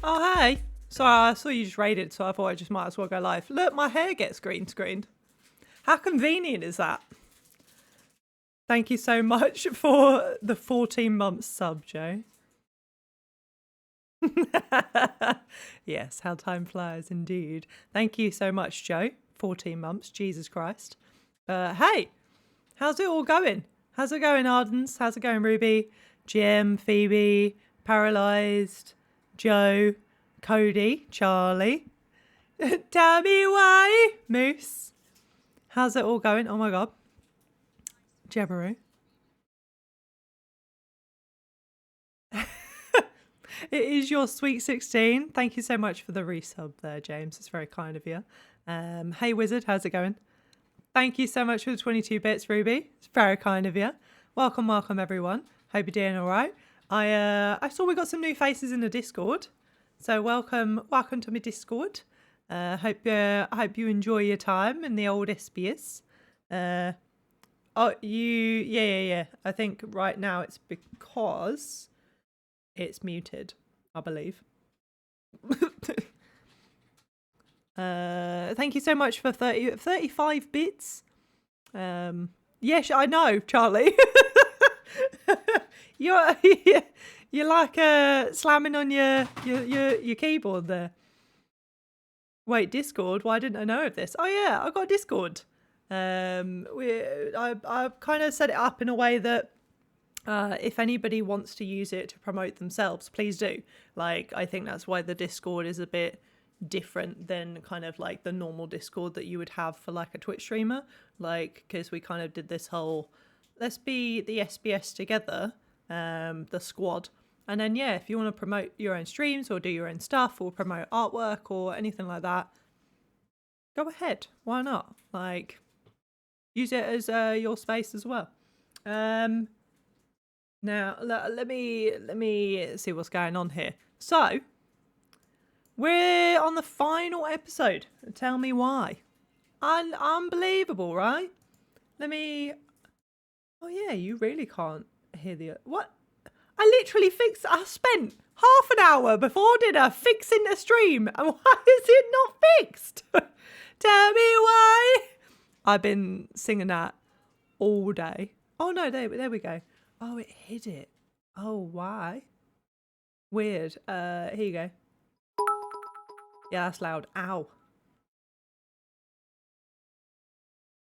Oh, hey. Sorry, I saw you just raided, so I thought I just might as well go live. Look, my hair gets green screened. How convenient is that? Thank you so much for the 14 months sub, Joe. Yes, how time flies indeed. Thank you so much, Joe. 14 months, Jesus Christ. Hey, how's it all going? How's it going, Ardens? How's it going, Ruby? Jim, Phoebe, Paralysed, Joe, Cody, Charlie. Tell me why, Moose. How's it all going? Oh my god. Jabberoo. It is your sweet 16. Thank you so much for the resub there, James. It's very kind of you. Hey, Wizard, how's it going? Thank you so much for the 22 bits, Ruby. It's very kind of you. Welcome, welcome, everyone. Hope you're doing all right. I saw we got some new faces in the Discord. So welcome to my Discord. Hope you enjoy your time in the old SBS. Yeah. I think right now it's because it's muted, I believe. Thank you so much for 35 bits. Yes, I know, Charlie. You're like slamming on your keyboard there. Wait, Discord? Why didn't I know of this? Oh yeah, I got Discord. I kind of set it up in a way that if anybody wants to use it to promote themselves, please do. Like, I think that's why the Discord is a bit different than kind of like the normal Discord that you would have for like a Twitch streamer. Like, because we kind of did this whole, let's be the SBS together, the squad. And then, yeah, if you want to promote your own streams or do your own stuff or promote artwork or anything like that, go ahead. Why not? Like, use it as your space as well. Now, let me see what's going on here. So, we're on the final episode. Tell me why. Unbelievable, right? Oh yeah, you really can't hear the... What? I spent half an hour before dinner fixing the stream. And why is it not fixed? Tell me why. I've been singing that all day. Oh no, there we go. Oh, it hid it. Oh, why? Weird. Here you go. Yeah, that's loud. Ow.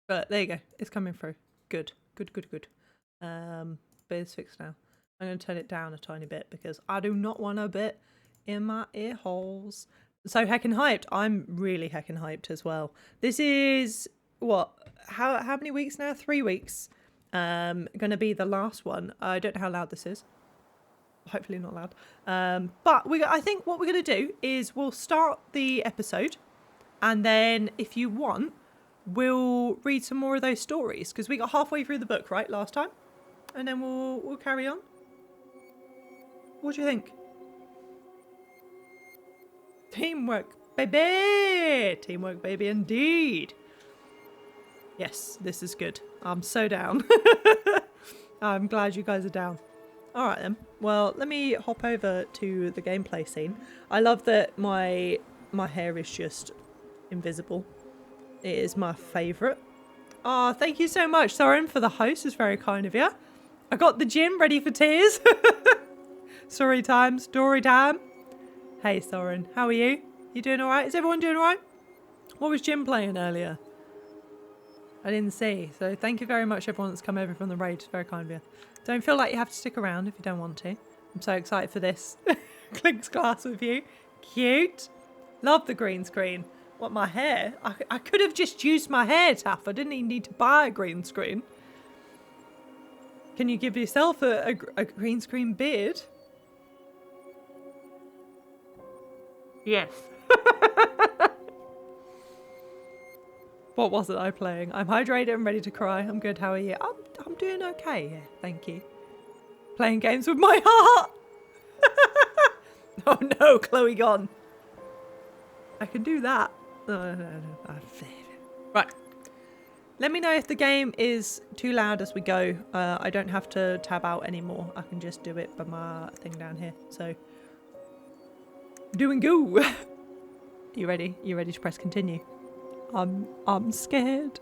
But there you go. It's coming through. Good. But it's fixed now. I'm going to turn it down a tiny bit because I do not want a bit in my ear holes. So heckin' hyped. I'm really heckin' hyped as well. This is, what? How many weeks now? 3 weeks. Going to be the last one. I don't know how loud this is. Hopefully not loud. But I think what we're going to do is we'll start the episode. And then if you want, we'll read some more of those stories. Because we got halfway through the book, right, last time? And then we'll carry on. What do you think? Teamwork, baby! Teamwork, baby, indeed. Yes, this is good. I'm so down. I'm glad you guys are down. All right, then. Well, let me hop over to the gameplay scene. I love that my hair is just invisible. It is my favourite. Oh, thank you so much, Soren, for the host. It's very kind of you. I got the gym ready for tears. Story time. Hey, Soren, how are you? You doing all right? Is everyone doing all right? What was Jim playing earlier? I didn't see. So thank you very much, everyone that's come over from the raid. It's very kind of you. Don't feel like you have to stick around if you don't want to. I'm so excited for this. Clinks class with you. Cute. Love the green screen. What, my hair? I could have just used my hair, Taff. I didn't even need to buy a green screen. Can you give yourself a green screen beard? Yes. What wasn't I playing? I'm hydrated and ready to cry. I'm good. How are you? I'm doing okay. Yeah, thank you. Playing games with my heart. Oh no, Chloe gone. I can do that. No. Right. Let me know if the game is too loud as we go. I don't have to tab out anymore. I can just do it by my thing down here. So Doing go. You ready? You ready to press continue? I'm scared.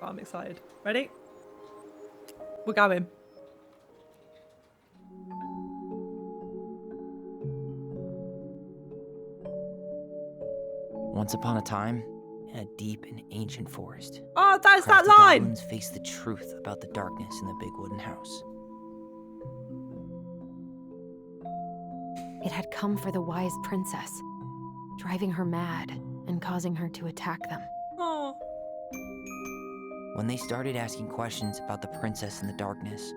Oh, I'm excited. Ready? We're going. Once upon a time, in a deep and ancient forest, Oh, that's that crafty line! goblins faced the truth about the darkness in the big wooden house. It had come for the wise princess, driving her mad and causing her to attack them. Oh. When they started asking questions about the princess in the darkness,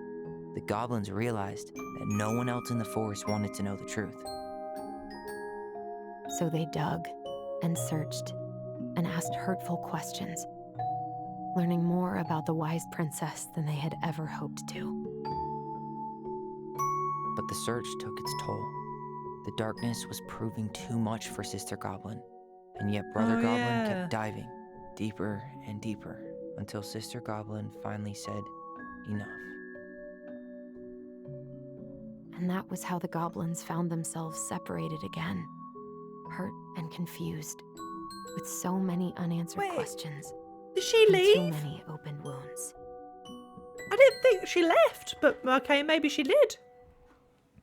the goblins realized that no one else in the forest wanted to know the truth. So they dug and searched and asked hurtful questions, learning more about the wise princess than they had ever hoped to. But the search took its toll. The darkness was proving too much for Sister Goblin, and yet Brother Goblin kept diving deeper and deeper until Sister Goblin finally said, enough. And that was how the goblins found themselves separated again, hurt and confused, with so many unanswered questions. Did she leave? Too many open wounds. I didn't think she left, but okay, maybe she did.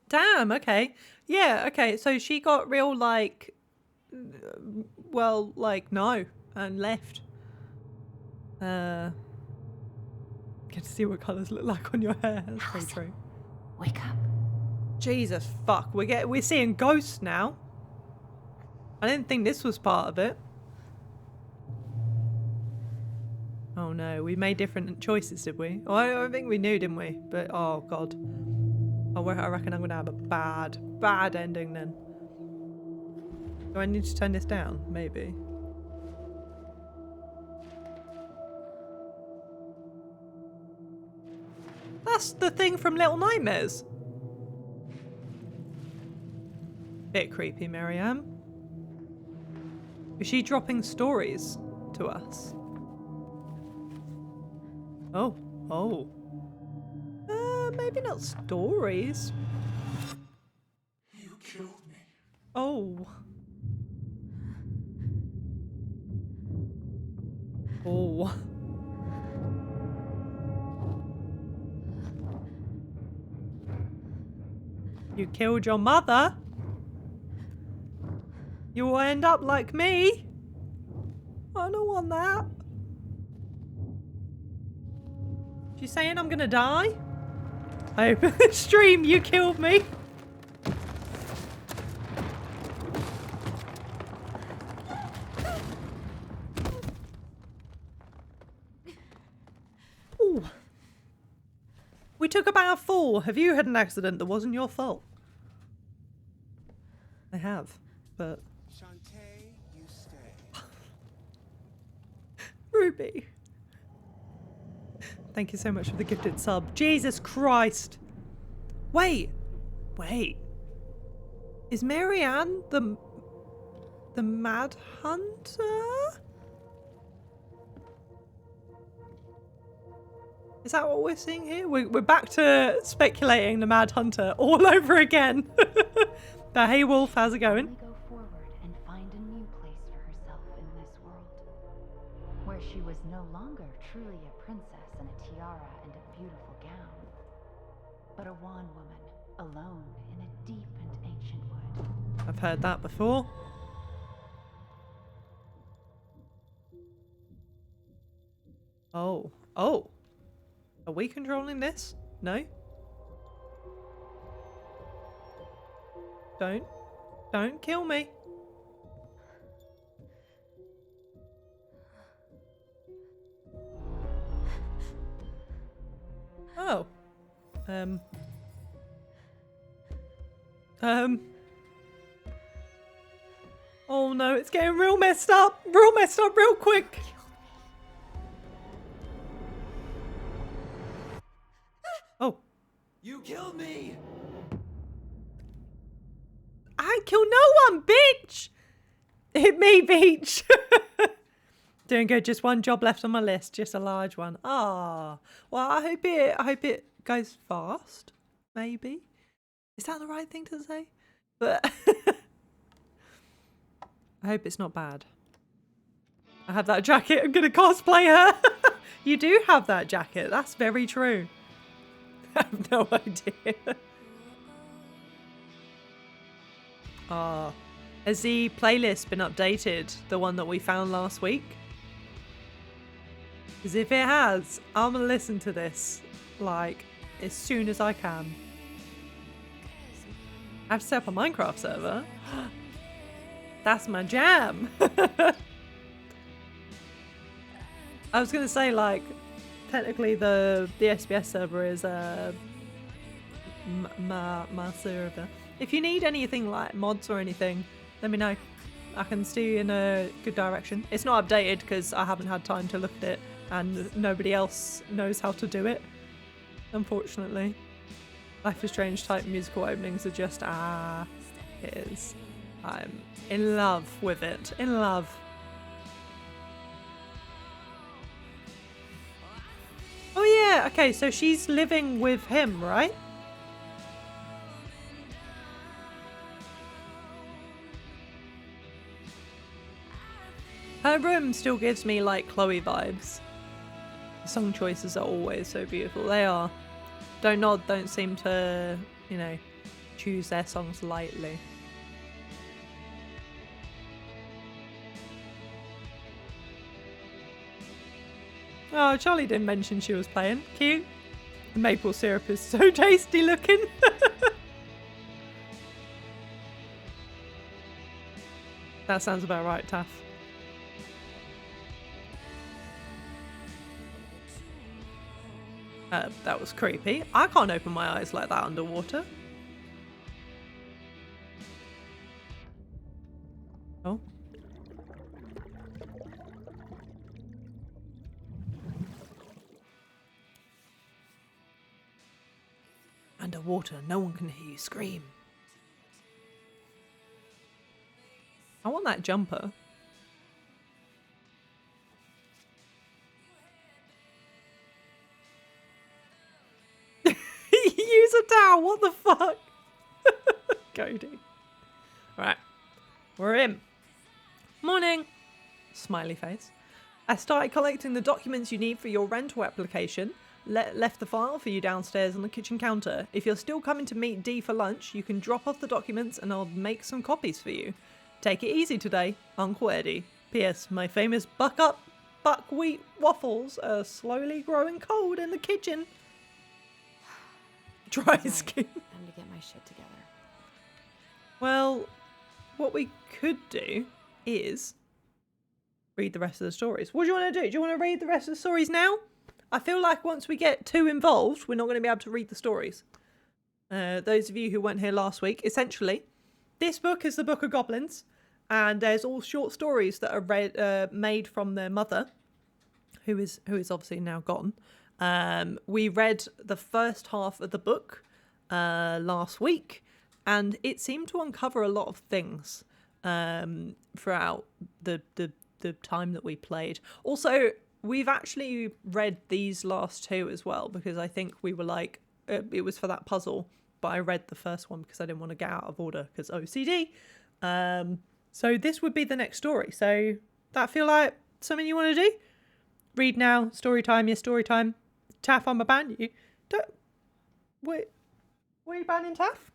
Damn, okay. Yeah, okay, so she got real, like, well, like, no, and left. Get to see what colours look like on your hair. That's very true. Wake up. Jesus fuck, we're seeing ghosts now. I didn't think this was part of it. Oh no, we made different choices, did we? Oh, I think we knew, didn't we? But oh god. Oh, I reckon I'm gonna have a bad ending then. Do I need to turn this down? Maybe. That's the thing from Little Nightmares. Bit creepy, Marianne. Is she dropping stories to us? Oh. Maybe not stories. You killed me. Oh. Oh. You killed your mother? You will end up like me? I don't want that. She's saying I'm gonna die? I open the stream, you killed me. Ooh. We took about a fall. Have you had an accident that wasn't your fault? I have, but... Shantae, you stay. Ruby. Thank you so much for the gifted sub. Jesus Christ. Wait. Is Marianne the Mad Hunter? Is that what we're seeing here? We're back to speculating the Mad Hunter all over again. But hey Wolf, how's it going? Go forward and find a new place for herself in this world, where she was no longer truly a princess in a tiara and a beautiful gown, but a wan woman alone in a deep and ancient wood. I've heard that before. Oh. Are we controlling this? No? Don't kill me. Oh. Oh no, it's getting real messed up real quick. Oh. You killed me! I kill no one, bitch! Hit me, beach. Doing good, just one job left on my list, just a large one. Ah. Well, I hope it goes fast, maybe. Is that the right thing to say? But I hope it's not bad. I have that jacket. I'm going to cosplay her. You do have that jacket. That's very true. I have no idea. Has the playlist been updated? The one that we found last week? Because if it has, I'm going to listen to this, like, as soon as I can. I have to set up a Minecraft server. That's my jam. I was going to say, like, technically the SBS server is my server. If you need anything like mods or anything, let me know. I can steer you in a good direction. It's not updated because I haven't had time to look at it and nobody else knows how to do it, unfortunately. Life is Strange type musical openings are just, it is. I'm in love with it. In love. Oh yeah, okay, so she's living with him, right? Her room still gives me like Cloe vibes. The song choices are always so beautiful. They are. Dontnod don't seem to, you know, choose their songs lightly. Oh, Charlie didn't mention she was playing. Cute. The maple syrup is so tasty looking. That sounds about right, Taff. That was creepy. I can't open my eyes like that underwater. Oh. Underwater, no one can hear you scream. I want that jumper. Use a towel, what the fuck? Cody. Right, we're in. Morning. Smiley face. I started collecting the documents you need for your rental application. Left the file for you downstairs on the kitchen counter. If you're still coming to meet Dee for lunch, you can drop off the documents and I'll make some copies for you. Take it easy today, Uncle Eddie. P.S. My famous buckwheat waffles are slowly growing cold in the kitchen. Dry skin. Time to get my shit together. Well, what we could do is read the rest of the stories. What do you want to do? Do you want to read the rest of the stories now? I feel like once we get too involved, we're not going to be able to read the stories. Those of you who weren't here last week, essentially, this book is the Book of Goblins, and there's all short stories that are made from their mother, who is obviously now gone. We read the first half of the book last week, and it seemed to uncover a lot of things throughout the time that we played. Also, we've actually read these last two as well, because I think we were like, it was for that puzzle, but I read the first one because I didn't want to get out of order because OCD. So this would be the next story. So that feel like something you want to do? Read now, story time, yeah, story time. Taff, I'm a ban you. Don't. Wait. Were you banning Taff?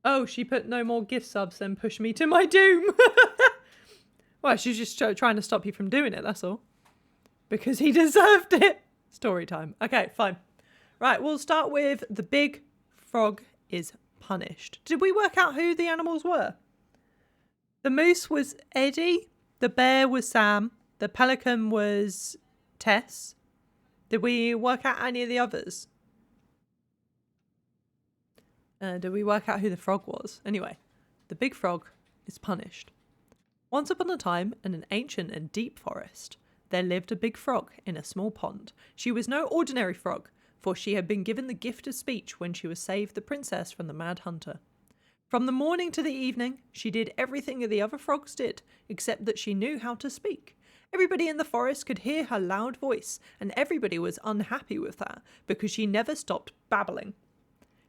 Oh, she put no more gift subs, then push me to my doom. Well, she's just trying to stop you from doing it, that's all. Because he deserved it. Story time. Okay, fine. Right, we'll start with the big frog is punished. Did we work out who the animals were? The moose was Eddie. The bear was Sam. The pelican was Tess. Did we work out any of the others? Did we work out who the frog was? Anyway, the big frog is punished. Once upon a time, in an ancient and deep forest, there lived a big frog in a small pond. She was no ordinary frog, for she had been given the gift of speech when she was saved the princess from the mad hunter. From the morning to the evening, she did everything the other frogs did, except that she knew how to speak. Everybody in the forest could hear her loud voice, and everybody was unhappy with that, because she never stopped babbling.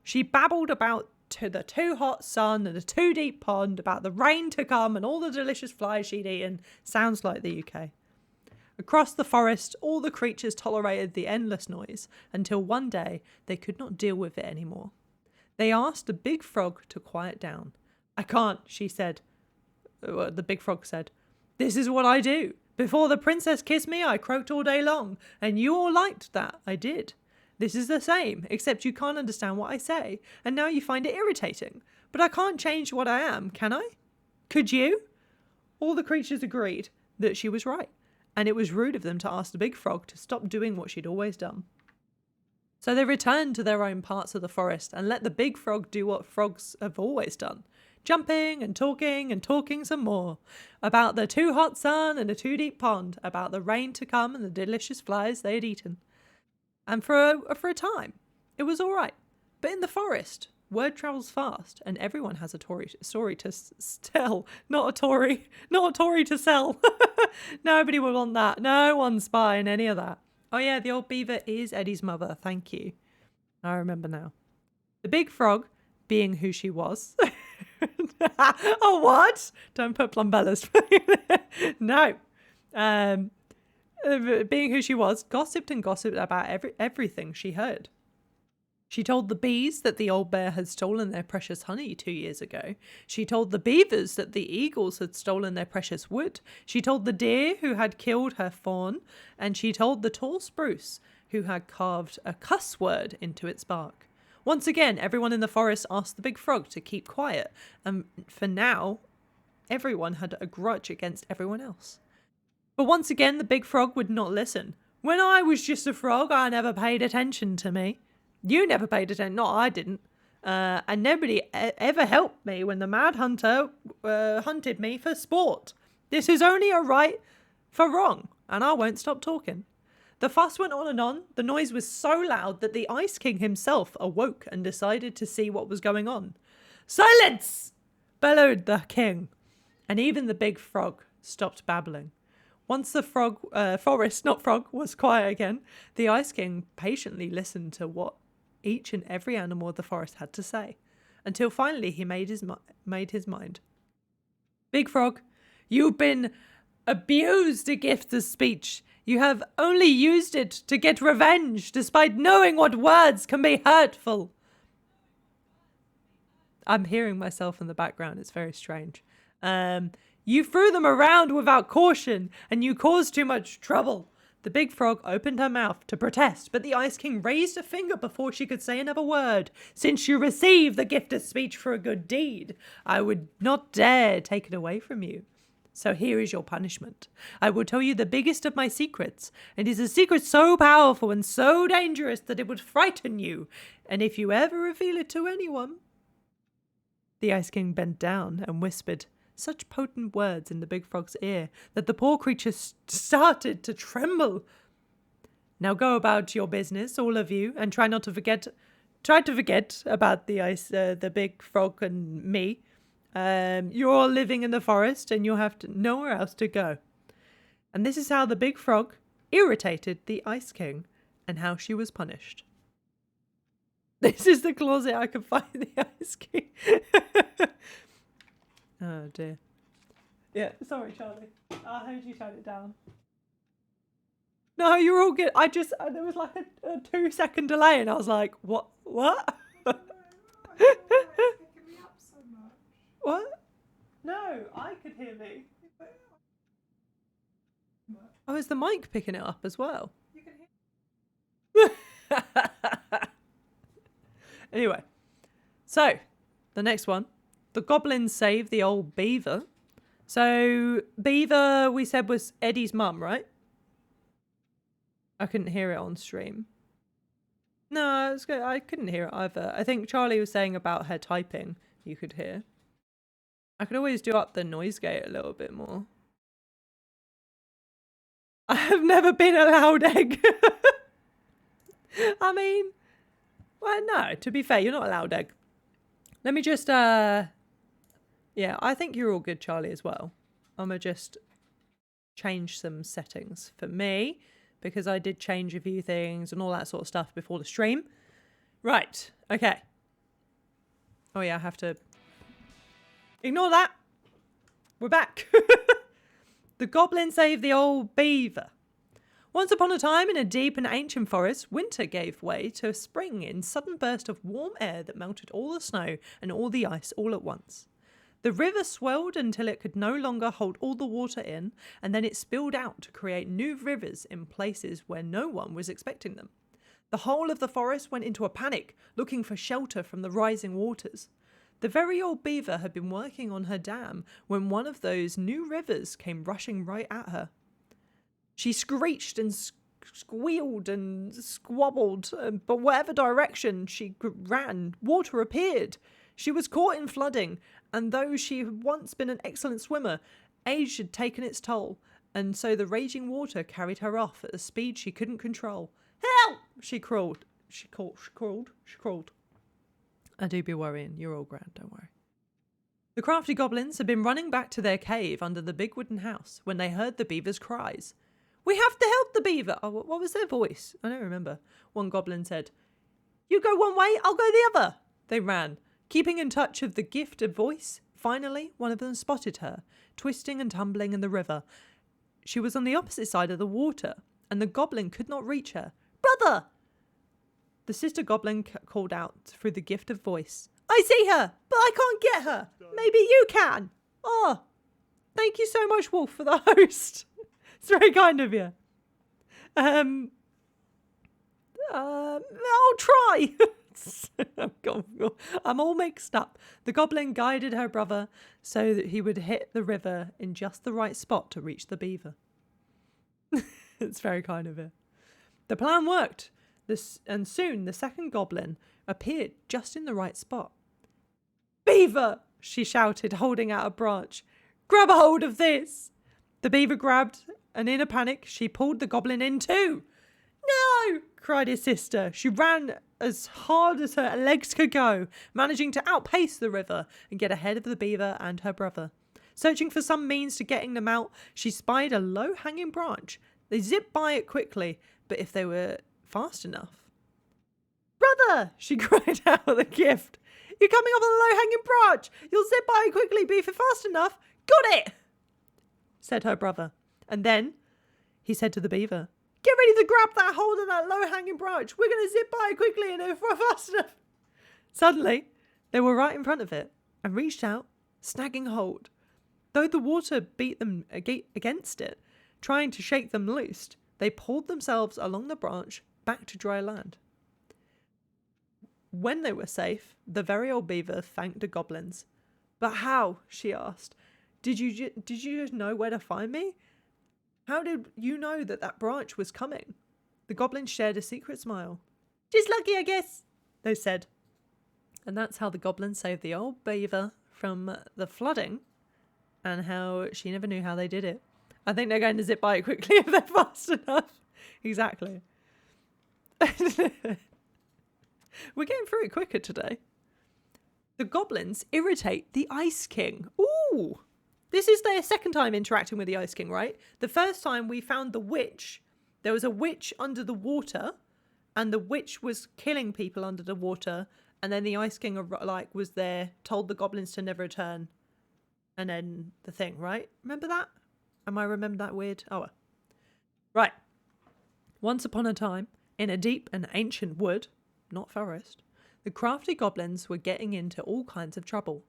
She babbled about the too hot sun and the too deep pond, about the rain to come and all the delicious flies she'd eaten. Sounds like the UK. Across the forest, all the creatures tolerated the endless noise until one day they could not deal with it anymore. They asked the big frog to quiet down. I can't, she said. The big frog said, "This is what I do. Before the princess kissed me, I croaked all day long, and you all liked that. I did. This is the same, except you can't understand what I say, and now you find it irritating. But I can't change what I am, can I? Could you?" All the creatures agreed that she was right, and it was rude of them to ask the big frog to stop doing what she'd always done. So they returned to their own parts of the forest and let the big frog do what frogs have always done. Jumping and talking some more. About the too hot sun and the too deep pond. About the rain to come and the delicious flies they had eaten. And for a time, it was all right. But in the forest, word travels fast and everyone has a story to tell. Not a Tory to sell. Nobody would want that. No one's buying any of that. Oh yeah, the old beaver is Eddie's mother. Thank you. I remember now. The big frog, being who she was... Oh, what? Don't put plumbellas. No. Being who she was, gossiped about everything she heard. She told the bees that the old bear had stolen their precious honey 2 years ago. She told the beavers that the eagles had stolen their precious wood. She told the deer who had killed her fawn. And she told the tall spruce who had carved a cuss word into its bark. Once again, everyone in the forest asked the big frog to keep quiet, and for now, everyone had a grudge against everyone else. But once again, the big frog would not listen. "When I was just a frog, I never paid attention to me. You never paid attention, no, I didn't. And nobody ever helped me when the mad hunter hunted me for sport. This is only a right for wrong, and I won't stop talking." The fuss went on and on. The noise was so loud that the Ice King himself awoke and decided to see what was going on. "Silence!" bellowed the king. And even the big frog stopped babbling. Once the forest was quiet again, the Ice King patiently listened to what each and every animal of the forest had to say, until finally he made his mind. "Big Frog, you've been abused the gift of speech. You have only used it to get revenge, despite knowing what words can be hurtful." I'm hearing myself in the background. It's very strange. "You threw them around without caution, and you caused too much trouble." The big frog opened her mouth to protest, but the Ice King raised a finger before she could say another word. "Since you received the gift of speech for a good deed, I would not dare take it away from you. So here is your punishment. I will tell you the biggest of my secrets. It is a secret so powerful and so dangerous that it would frighten you. And if you ever reveal it to anyone..." The Ice King bent down and whispered such potent words in the big frog's ear that the poor creature started to tremble. "Now go about your business, all of you, and try to forget about the big frog and me. You're all living in the forest and you'll have nowhere else to go." And this is how the big frog irritated the Ice King and how she was punished. This is the closet I could find the Ice King. Oh dear. Yeah, sorry Charlie. I heard you shut it down. No, you're all good. There was like a 2-second delay and I was like, what? What? What? No, I could hear me. Oh, is the mic picking it up as well? You can hear. Anyway, so the next one. The goblins saved the old beaver. So Beaver, we said, was Eddie's mum, right? I couldn't hear it on stream. No, it was good. I couldn't hear it either. I think Charlie was saying about her typing. You could hear. I could always do up the noise gate a little bit more. I have never been a loud egg. I mean, well, no, to be fair, you're not a loud egg. Let me just, yeah, I think you're all good, Charlie, as well. I'm going to just change some settings for me because I did change a few things and all that sort of stuff before the stream. Right, okay. Oh yeah, I have to... Ignore that! We're back! The goblin saved the old beaver. Once upon a time, in a deep and ancient forest, winter gave way to a spring in sudden burst of warm air that melted all the snow and all the ice all at once. The river swelled until it could no longer hold all the water in, and then it spilled out to create new rivers in places where no one was expecting them. The whole of the forest went into a panic, looking for shelter from the rising waters. The very old beaver had been working on her dam when one of those new rivers came rushing right at her. She screeched and squealed and squabbled, but whatever direction she ran, water appeared. She was caught in flooding, and though she had once been an excellent swimmer, age had taken its toll, and so the raging water carried her off at a speed she couldn't control. Help! She crawled. She crawled. I do be worrying. You're all grand, don't worry. The crafty goblins had been running back to their cave under the big wooden house when they heard the beaver's cries. We have to help the beaver. Oh, what was their voice? I don't remember. One goblin said, You go one way, I'll go the other. They ran, keeping in touch of the gift of voice. Finally, one of them spotted her, twisting and tumbling in the river. She was on the opposite side of the water, and the goblin could not reach her. Brother! The sister goblin called out through the gift of voice. I see her, but I can't get her. Maybe you can. Oh, thank you so much, Wolf, for the host. It's very kind of you. I'll try. I'm all mixed up. The goblin guided her brother so that he would hit the river in just the right spot to reach the beaver. It's very kind of it. The plan worked, and soon the second goblin appeared just in the right spot. Beaver! She shouted, holding out a branch. Grab a hold of this! The beaver grabbed, and in a panic, she pulled the goblin in too. No! Cried his sister. She ran as hard as her legs could go, managing to outpace the river and get ahead of the beaver and her brother. Searching for some means to getting them out, she spied a low-hanging branch. They zipped by it quickly, but if they were fast enough. Brother! She cried out with a gift. You're coming off a low-hanging branch. You'll zip by it quickly, but if you're fast enough. Got it! Said her brother. And then he said to the beaver, Get ready to grab that hold of that low-hanging branch. We're going to zip by it quickly and if we're fast enough. Suddenly, they were right in front of it and reached out, snagging hold. Though the water beat them against it, trying to shake them loose, they pulled themselves along the branch back to dry land. When they were safe, the very old beaver thanked the goblins. But how? She asked. Did you just know where to find me? How did you know that branch was coming? The goblins shared a secret smile. Just lucky, I guess, they said. And that's how the goblins saved the old beaver from the flooding, and how she never knew how they did it. I think they're going to zip by it quickly if they're fast enough. Exactly. We're getting through it quicker today. The goblins irritate the Ice King. Ooh! This is their second time interacting with the Ice King, right? The first time we found the witch. There was a witch under the water, and the witch was killing people under the water, and then the Ice King was there, told the goblins to never return, and then the thing, right? Remember that? Am I remember that weird? Oh, well. Right. Once upon a time, in a deep and ancient wood, not forest, the crafty goblins were getting into all kinds of trouble.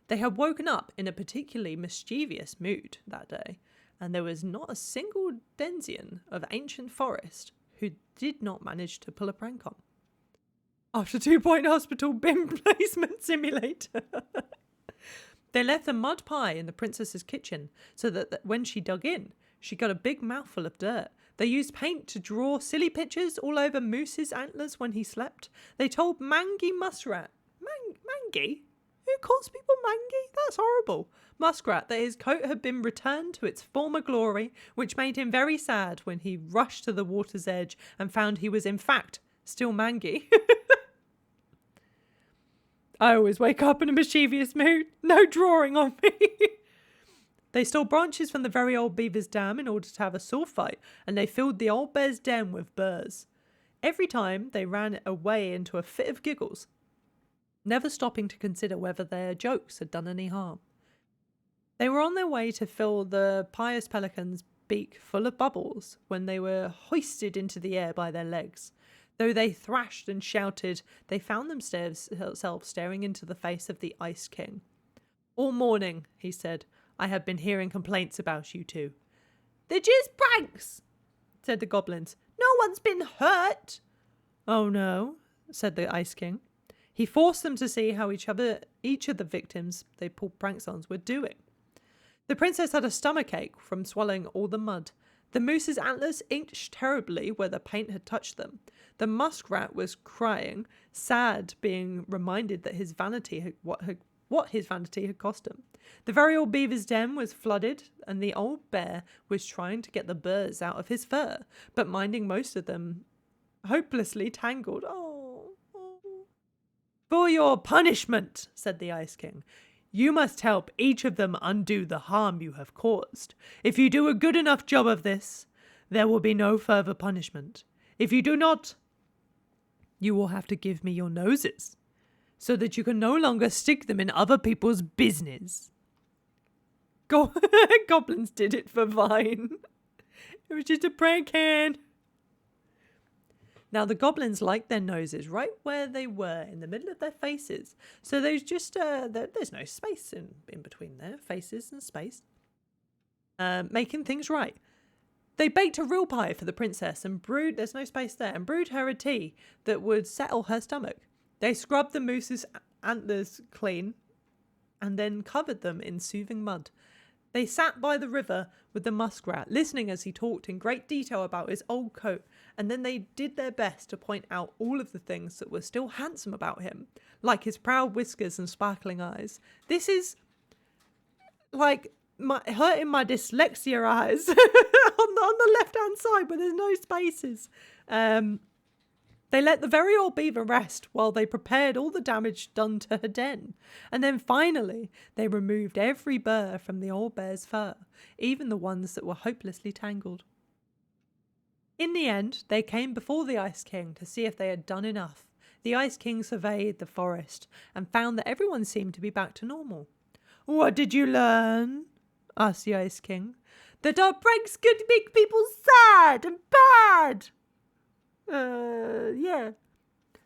They had woken up in a particularly mischievous mood that day, and there was not a single denizen of ancient forest who did not manage to pull a prank on. After 2-point hospital bin placement simulator. They left a mud pie in the princess's kitchen so that when she dug in, she got a big mouthful of dirt. They used paint to draw silly pictures all over Moose's antlers when he slept. They told Mangy Muskrat, Mangy? Who calls people Mangy? That's horrible. Muskrat that his coat had been returned to its former glory, which made him very sad when he rushed to the water's edge and found he was in fact still Mangy. I always wake up in a mischievous mood. No drawing on me. They stole branches from the very old beaver's dam in order to have a sword fight, and they filled the old bear's den with burrs. Every time they ran away into a fit of giggles. never stopping to consider whether their jokes had done any harm. They were on their way to fill the pious pelican's beak full of bubbles when they were hoisted into the air by their legs. Though they thrashed and shouted, they found themselves staring into the face of the Ice King. "All morning," he said, "I have been hearing complaints about you two." "They're just pranks," said the goblins. "No one's been hurt." "Oh no," said the Ice King. He forced them to see how each of the victims they pulled pranks on were doing. The princess had a stomachache from swallowing all the mud. The moose's antlers inked terribly where the paint had touched them. The muskrat was crying, sad, being reminded that his vanity had what his vanity had cost him. The very old beaver's den was flooded, and the old bear was trying to get the burrs out of his fur, but minding most of them hopelessly tangled. Oh. "For your punishment," said the Ice King, "you must help each of them undo the harm you have caused. If you do a good enough job of this, there will be no further punishment. If you do not, you will have to give me your noses, so that you can no longer stick them in other people's business." Goblins did it for Vine. It was just a prank hand. Now the goblins liked their noses right where they were, in the middle of their faces. So there's just there's no space in between their faces and space. Making things right. They baked a real pie for the princess and there's no space there, and brewed her a tea that would settle her stomach. They scrubbed the moose's antlers clean and then covered them in soothing mud. They sat by the river with the muskrat, listening as he talked in great detail about his old coat, and then they did their best to point out all of the things that were still handsome about him, like his proud whiskers and sparkling eyes. This is like hurting my dyslexia eyes on the left-hand side where there's no spaces. They let the very old beaver rest while they prepared all the damage done to her den. And then finally, they removed every burr from the old bear's fur, even the ones that were hopelessly tangled. In the end, they came before the Ice King to see if they had done enough. The Ice King surveyed the forest and found that everyone seemed to be back to normal. "What did you learn?" asked the Ice King. "That our pranks could make people sad and bad." Yeah.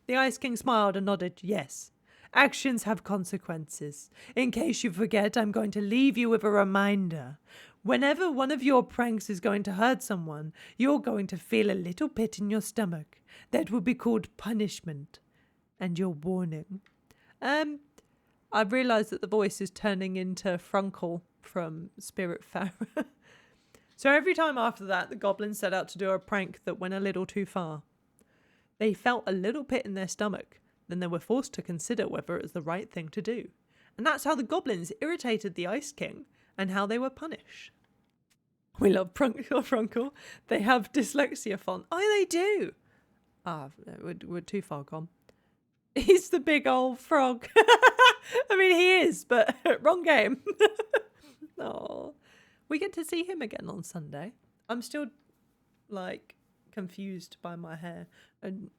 The Ice King smiled and nodded, "Yes. Actions have consequences. In case you forget, I'm going to leave you with a reminder. Whenever one of your pranks is going to hurt someone, you're going to feel a little pit in your stomach. That will be called punishment. And your warning." I've realised that the voice is turning into Frunkle from Spiritfarer. So every time after that, the goblins set out to do a prank that went a little too far. They felt a little pit in their stomach. Then they were forced to consider whether it was the right thing to do. And that's how the goblins irritated the Ice King and how they were punished. We love Frunkle. They have dyslexia font. Oh, they do. We're too far gone. He's the big old frog. I mean, he is, but wrong game. Oh, we get to see him again on Sunday. I'm still, confused by my hair and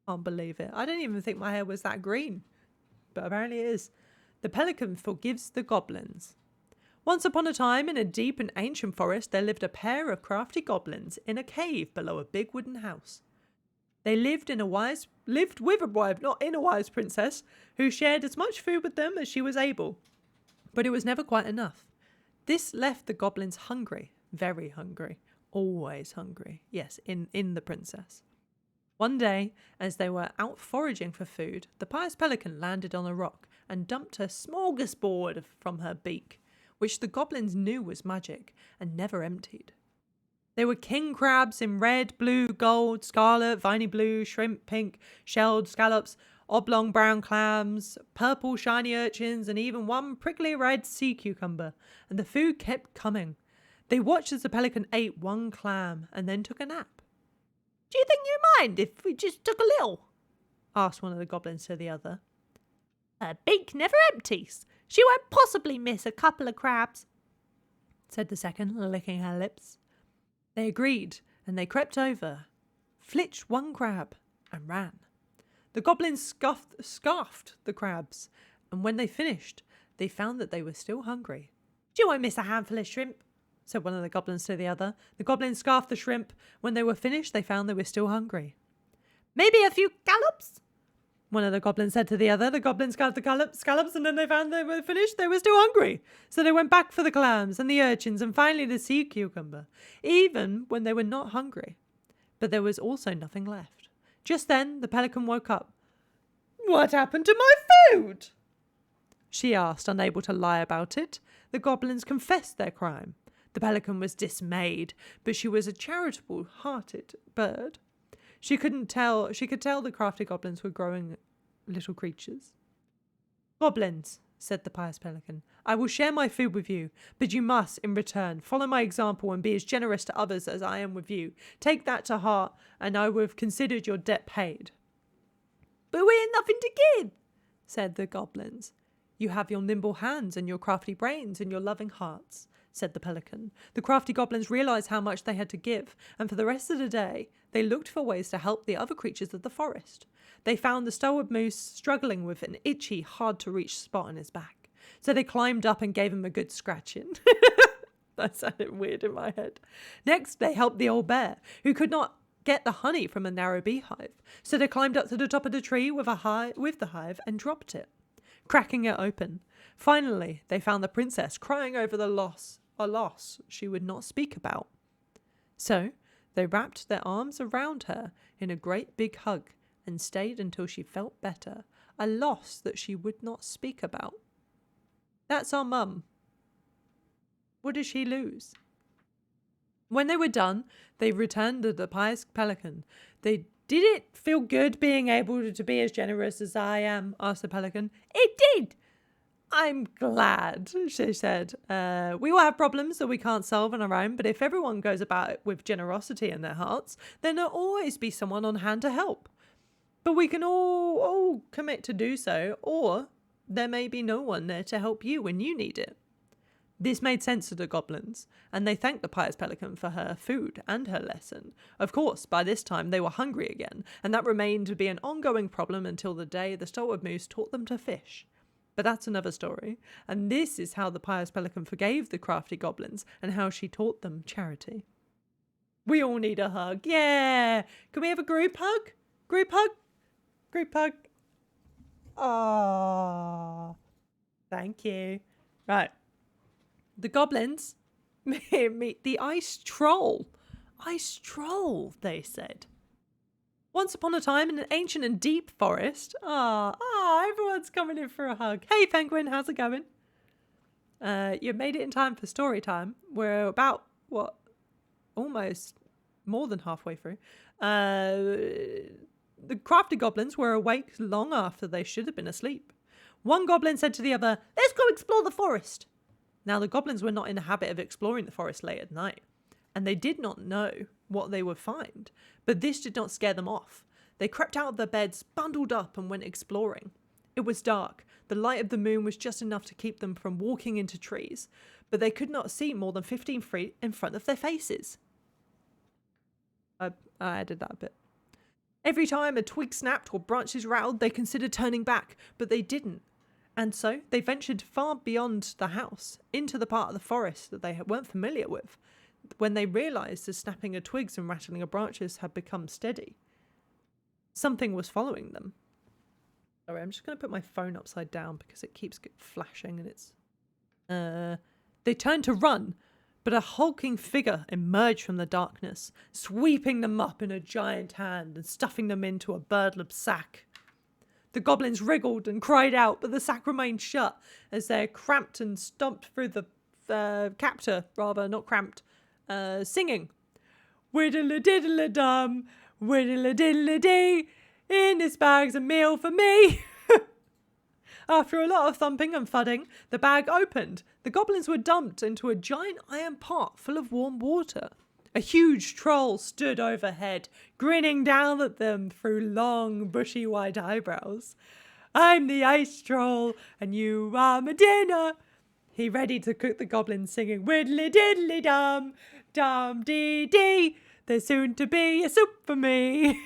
can't believe it. I don't even think my hair was that green, but apparently it is. The pelican forgives the goblins. Once upon a time, in a deep and ancient forest, there lived a pair of crafty goblins in a cave below a big wooden house. They lived with a wife, not in a wise princess, who shared as much food with them as she was able. But it was never quite enough. This left the goblins hungry, very hungry, always hungry. Yes, in the princess. One day, as they were out foraging for food, the pious pelican landed on a rock and dumped a smorgasbord from her beak, which the goblins knew was magic and never emptied. They were king crabs in red, blue, gold, scarlet, viney blue, shrimp, pink, shelled scallops, oblong brown clams, purple shiny urchins, and even one prickly red sea cucumber. And the food kept coming. They watched as the pelican ate one clam and then took a nap. "Do you think you mind if we just took a little?" asked one of the goblins to the other. "Her beak never empties. She won't possibly miss a couple of crabs," said the second, licking her lips. They agreed, and they crept over, flitched one crab, and ran. The goblins scarfed the crabs, and when they finished, they found that they were still hungry. "Do you want miss a handful of shrimp?" said one of the goblins to the other. The goblins scarfed the shrimp. When they were finished, they found they were still hungry. "Maybe a few scallops?" one of the goblins said to the other. The goblins scarfed the scallops, and then they found they were finished. They were still hungry. So they went back for the clams and the urchins and finally the sea cucumber, even when they were not hungry. But there was also nothing left. Just then, the pelican woke up. "What happened to my food?" she asked, unable to lie about it. The goblins confessed their crime. The pelican was dismayed, but she was a charitable-hearted bird. She could tell the crafty goblins were growing little creatures. "Goblins," said the pious pelican, "I will share my food with you, but you must, in return, follow my example and be as generous to others as I am with you. Take that to heart, and I will have considered your debt paid." "But we have nothing to give," said the goblins. "You have your nimble hands and your crafty brains and your loving hearts," said the pelican. The crafty goblins realized how much they had to give, and for the rest of the day, they looked for ways to help the other creatures of the forest. They found the stolid moose struggling with an itchy, hard-to-reach spot on his back. So they climbed up and gave him a good scratching. That sounded weird in my head. Next, they helped the old bear, who could not get the honey from a narrow beehive. So they climbed up to the top of the tree with the hive and dropped it, cracking it open. Finally, they found the princess crying over a loss she would not speak about. So they wrapped their arms around her in a great big hug and stayed until she felt better, a loss that she would not speak about. That's our mum. What did she lose? When they were done, they returned to the pious pelican. "Did it feel good being able to be as generous as I am?" asked the pelican. "It did. I'm glad," she said. "We all have problems that we can't solve on our own, but if everyone goes about it with generosity in their hearts, then there'll always be someone on hand to help. But we can all commit to do so, or there may be no one there to help you when you need it." This made sense to the goblins, and they thanked the pious pelican for her food and her lesson. Of course, by this time they were hungry again, and that remained to be an ongoing problem until the day the stolid moose taught them to fish. But that's another story, and this is how the pious pelican forgave the crafty goblins and how she taught them charity. We all need a hug. Yeah! Can we have a group hug? Group hug? Group hug. Ah, thank you. Right. The goblins meet the ice troll. Ice troll, they said. Once upon a time in an ancient and deep forest. Everyone's coming in for a hug. Hey, Penguin, how's it going? You made it in time for story time. We're about, almost more than halfway through. The crafty goblins were awake long after they should have been asleep. One goblin said to the other, "Let's go explore the forest." Now, the goblins were not in the habit of exploring the forest late at night, and they did not know what they would find, but this did not scare them off. They crept out of their beds, bundled up, and went exploring. It was dark. The light of the moon was just enough to keep them from walking into trees, but they could not see more than 15 feet in front of their faces. I added that a bit. Every time a twig snapped or branches rattled, they considered turning back, but they didn't. And so they ventured far beyond the house, into the part of the forest that they weren't familiar with, when they realized the snapping of twigs and rattling of branches had become steady. Something was following them. Sorry, I'm just going to put my phone upside down because it keeps flashing and it's... They turned to run, but a hulking figure emerged from the darkness, sweeping them up in a giant hand and stuffing them into a burlap sack. The goblins wriggled and cried out, but the sack remained shut as they cramped and stomped through the captor, singing, "Whittle-a-diddle-a-dum, whittle-a-diddle-a-dee, in this bag's a meal for me." After a lot of thumping and thudding, the bag opened. The goblins were dumped into a giant iron pot full of warm water. A huge troll stood overhead, grinning down at them through long, bushy white eyebrows. "I'm the ice troll, and you are my dinner." He ready to cook the goblins, singing, "Whittly-diddly-dum, dum-dee-dee, there's soon to be a soup for me."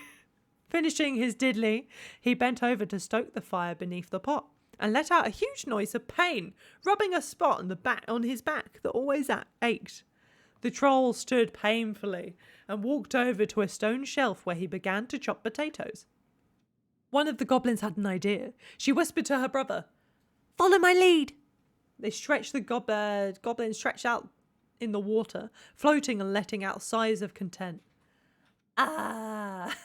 Finishing his diddly, he bent over to stoke the fire beneath the pot and let out a huge noise of pain, rubbing a spot on his back that always ached. The troll stood painfully and walked over to a stone shelf where he began to chop potatoes. One of the goblins had an idea. She whispered to her brother, "Follow my lead." They stretched the goblin stretched out in the water, floating and letting out sighs of content. "Ah,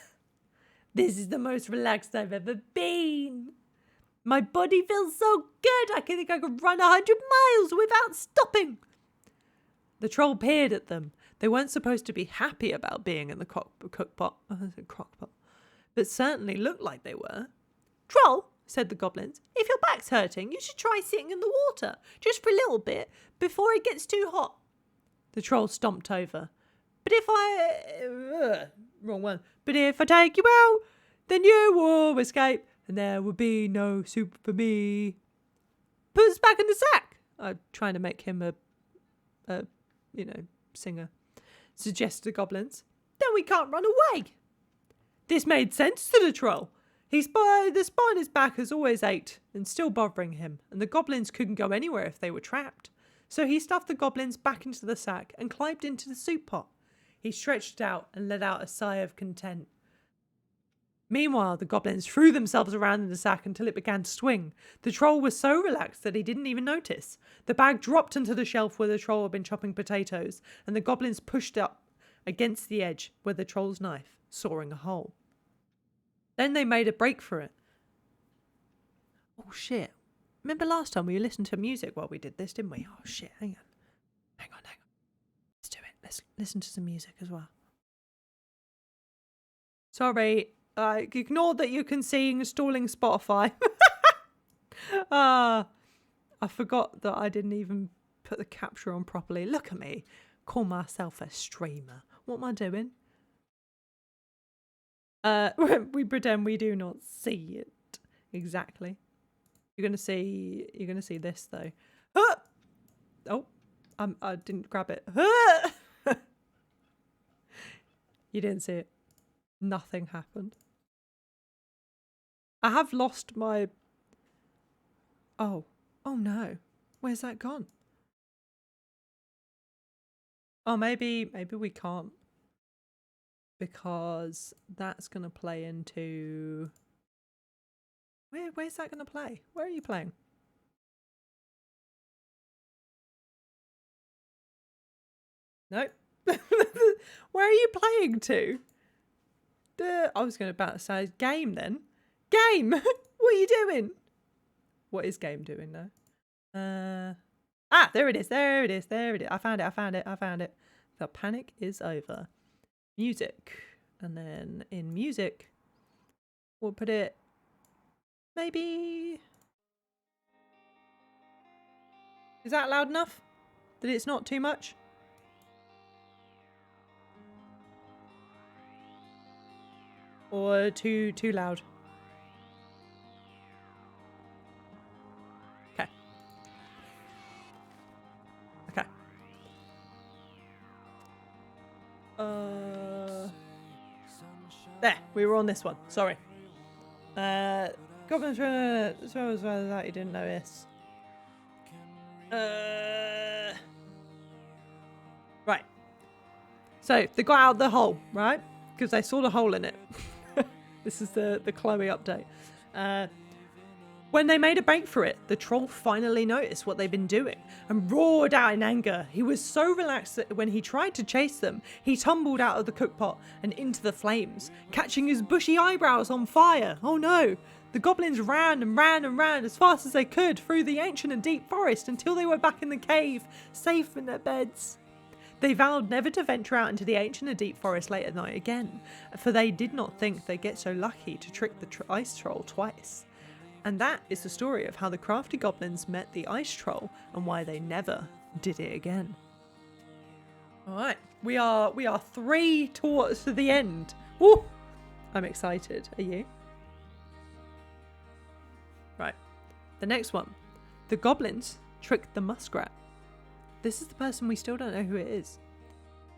this is the most relaxed I've ever been. My body feels so good, I think I could run 100 miles without stopping." The troll peered at them. They weren't supposed to be happy about being in the crockpot, but certainly looked like they were. "Troll," said the goblins, "if your back's hurting, you should try sitting in the water, just for a little bit, before it gets too hot." The troll stomped over. But if I take you out, then you will escape, and there will be no soup for me. Put us back in the sack." I'm trying to make him a singer, suggested the goblins. "Then we can't run away." This made sense to the troll. The spine on his back has always ached and still bothering him, and the goblins couldn't go anywhere if they were trapped. So he stuffed the goblins back into the sack and climbed into the soup pot. He stretched out and let out a sigh of content. Meanwhile, the goblins threw themselves around in the sack until it began to swing. The troll was so relaxed that he didn't even notice. The bag dropped into the shelf where the troll had been chopping potatoes, and the goblins pushed up against the edge where the troll's knife, sawing a hole. Then they made a break for it. Oh shit. Remember last time we listened to music while we did this, didn't we? Oh shit, hang on. Let's do it. Let's listen to some music as well. Sorry, ignore that you can see installing Spotify. I forgot that I didn't even put the capture on properly. Look at me. Call myself a streamer. What am I doing? We pretend we do not see it. Exactly. You're gonna see this though. Oh, I didn't grab it. You didn't see it. Nothing happened. I have lost my... Oh no. Where's that gone? Oh, maybe we can't. Because that's going to play into... Where's that going to play? Where are you playing? Nope. Where are you playing to? I was going to say game then. Game! What are you doing? What is game doing now? There it is. I found it. The panic is over. Music. And then in music, we'll put it maybe... Is that loud enough? That it's not too much? Or too loud? Okay. There, we were on this one. Sorry. Goblins so as well as that you didn't notice. Right. So they got out the hole, right? Because they saw the hole in it. This is the Cloe update. When they made a break for it, the troll finally noticed what they'd been doing and roared out in anger. He was so relaxed that when he tried to chase them, he tumbled out of the cookpot and into the flames, catching his bushy eyebrows on fire. Oh no! The goblins ran and ran and ran as fast as they could through the ancient and deep forest until they were back in the cave, safe in their beds. They vowed never to venture out into the ancient and deep forest late at night again, for they did not think they'd get so lucky to trick the ice troll twice. And that is the story of how the crafty goblins met the ice troll and why they never did it again. Alright, we are 3 towards to the end. Woo! I'm excited. Are you? Right. The next one. The goblins tricked the muskrat. This is the person we still don't know who it is.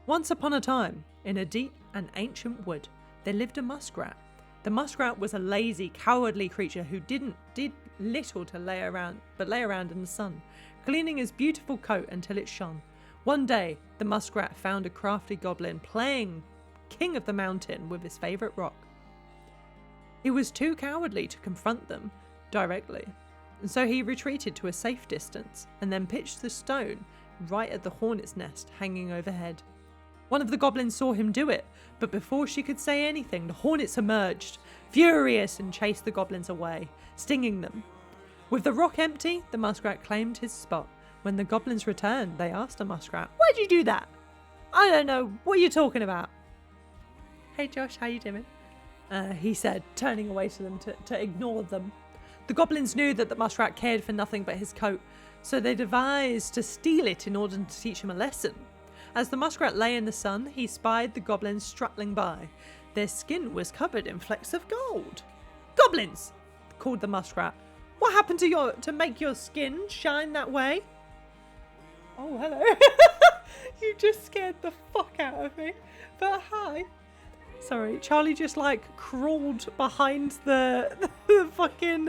Once upon a time, in a deep and ancient wood, there lived a muskrat. The muskrat was a lazy, cowardly creature who did little to lay around in the sun, cleaning his beautiful coat until it shone. One day, the muskrat found a crafty goblin playing king of the mountain with his favourite rock. He was too cowardly to confront them directly, and so he retreated to a safe distance and then pitched the stone right at the hornet's nest hanging overhead. One of the goblins saw him do it, but before she could say anything, the hornets emerged, furious, and chased the goblins away, stinging them. With the rock empty, the muskrat claimed his spot. When the goblins returned, they asked the muskrat, "Why'd you do that?" "I don't know. What are you talking about?" "Hey Josh, how you doing?" He said, turning away to them to ignore them. The goblins knew that the muskrat cared for nothing but his coat, so they devised to steal it in order to teach him a lesson. As the muskrat lay in the sun, he spied the goblins struggling by. Their skin was covered in flecks of gold. "Goblins!" called the muskrat. "What happened to make your skin shine that way?" "Oh, hello." You just scared the fuck out of me. But hi. Sorry, Charlie just crawled behind the fucking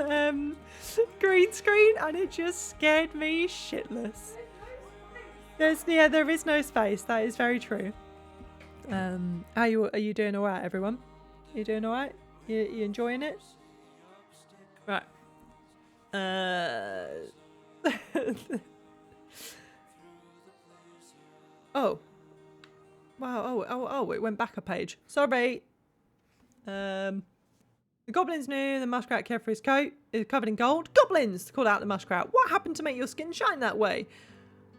green screen and it just scared me shitless. There is no space. That is very true. Are you doing all right, everyone? You doing all right? You enjoying it? Right. Oh. Wow. Oh, it went back a page. Sorry. The goblins knew the muskrat cared for his coat. It was covered in gold. "Goblins!" called out the muskrat. "What happened to make your skin shine that way?"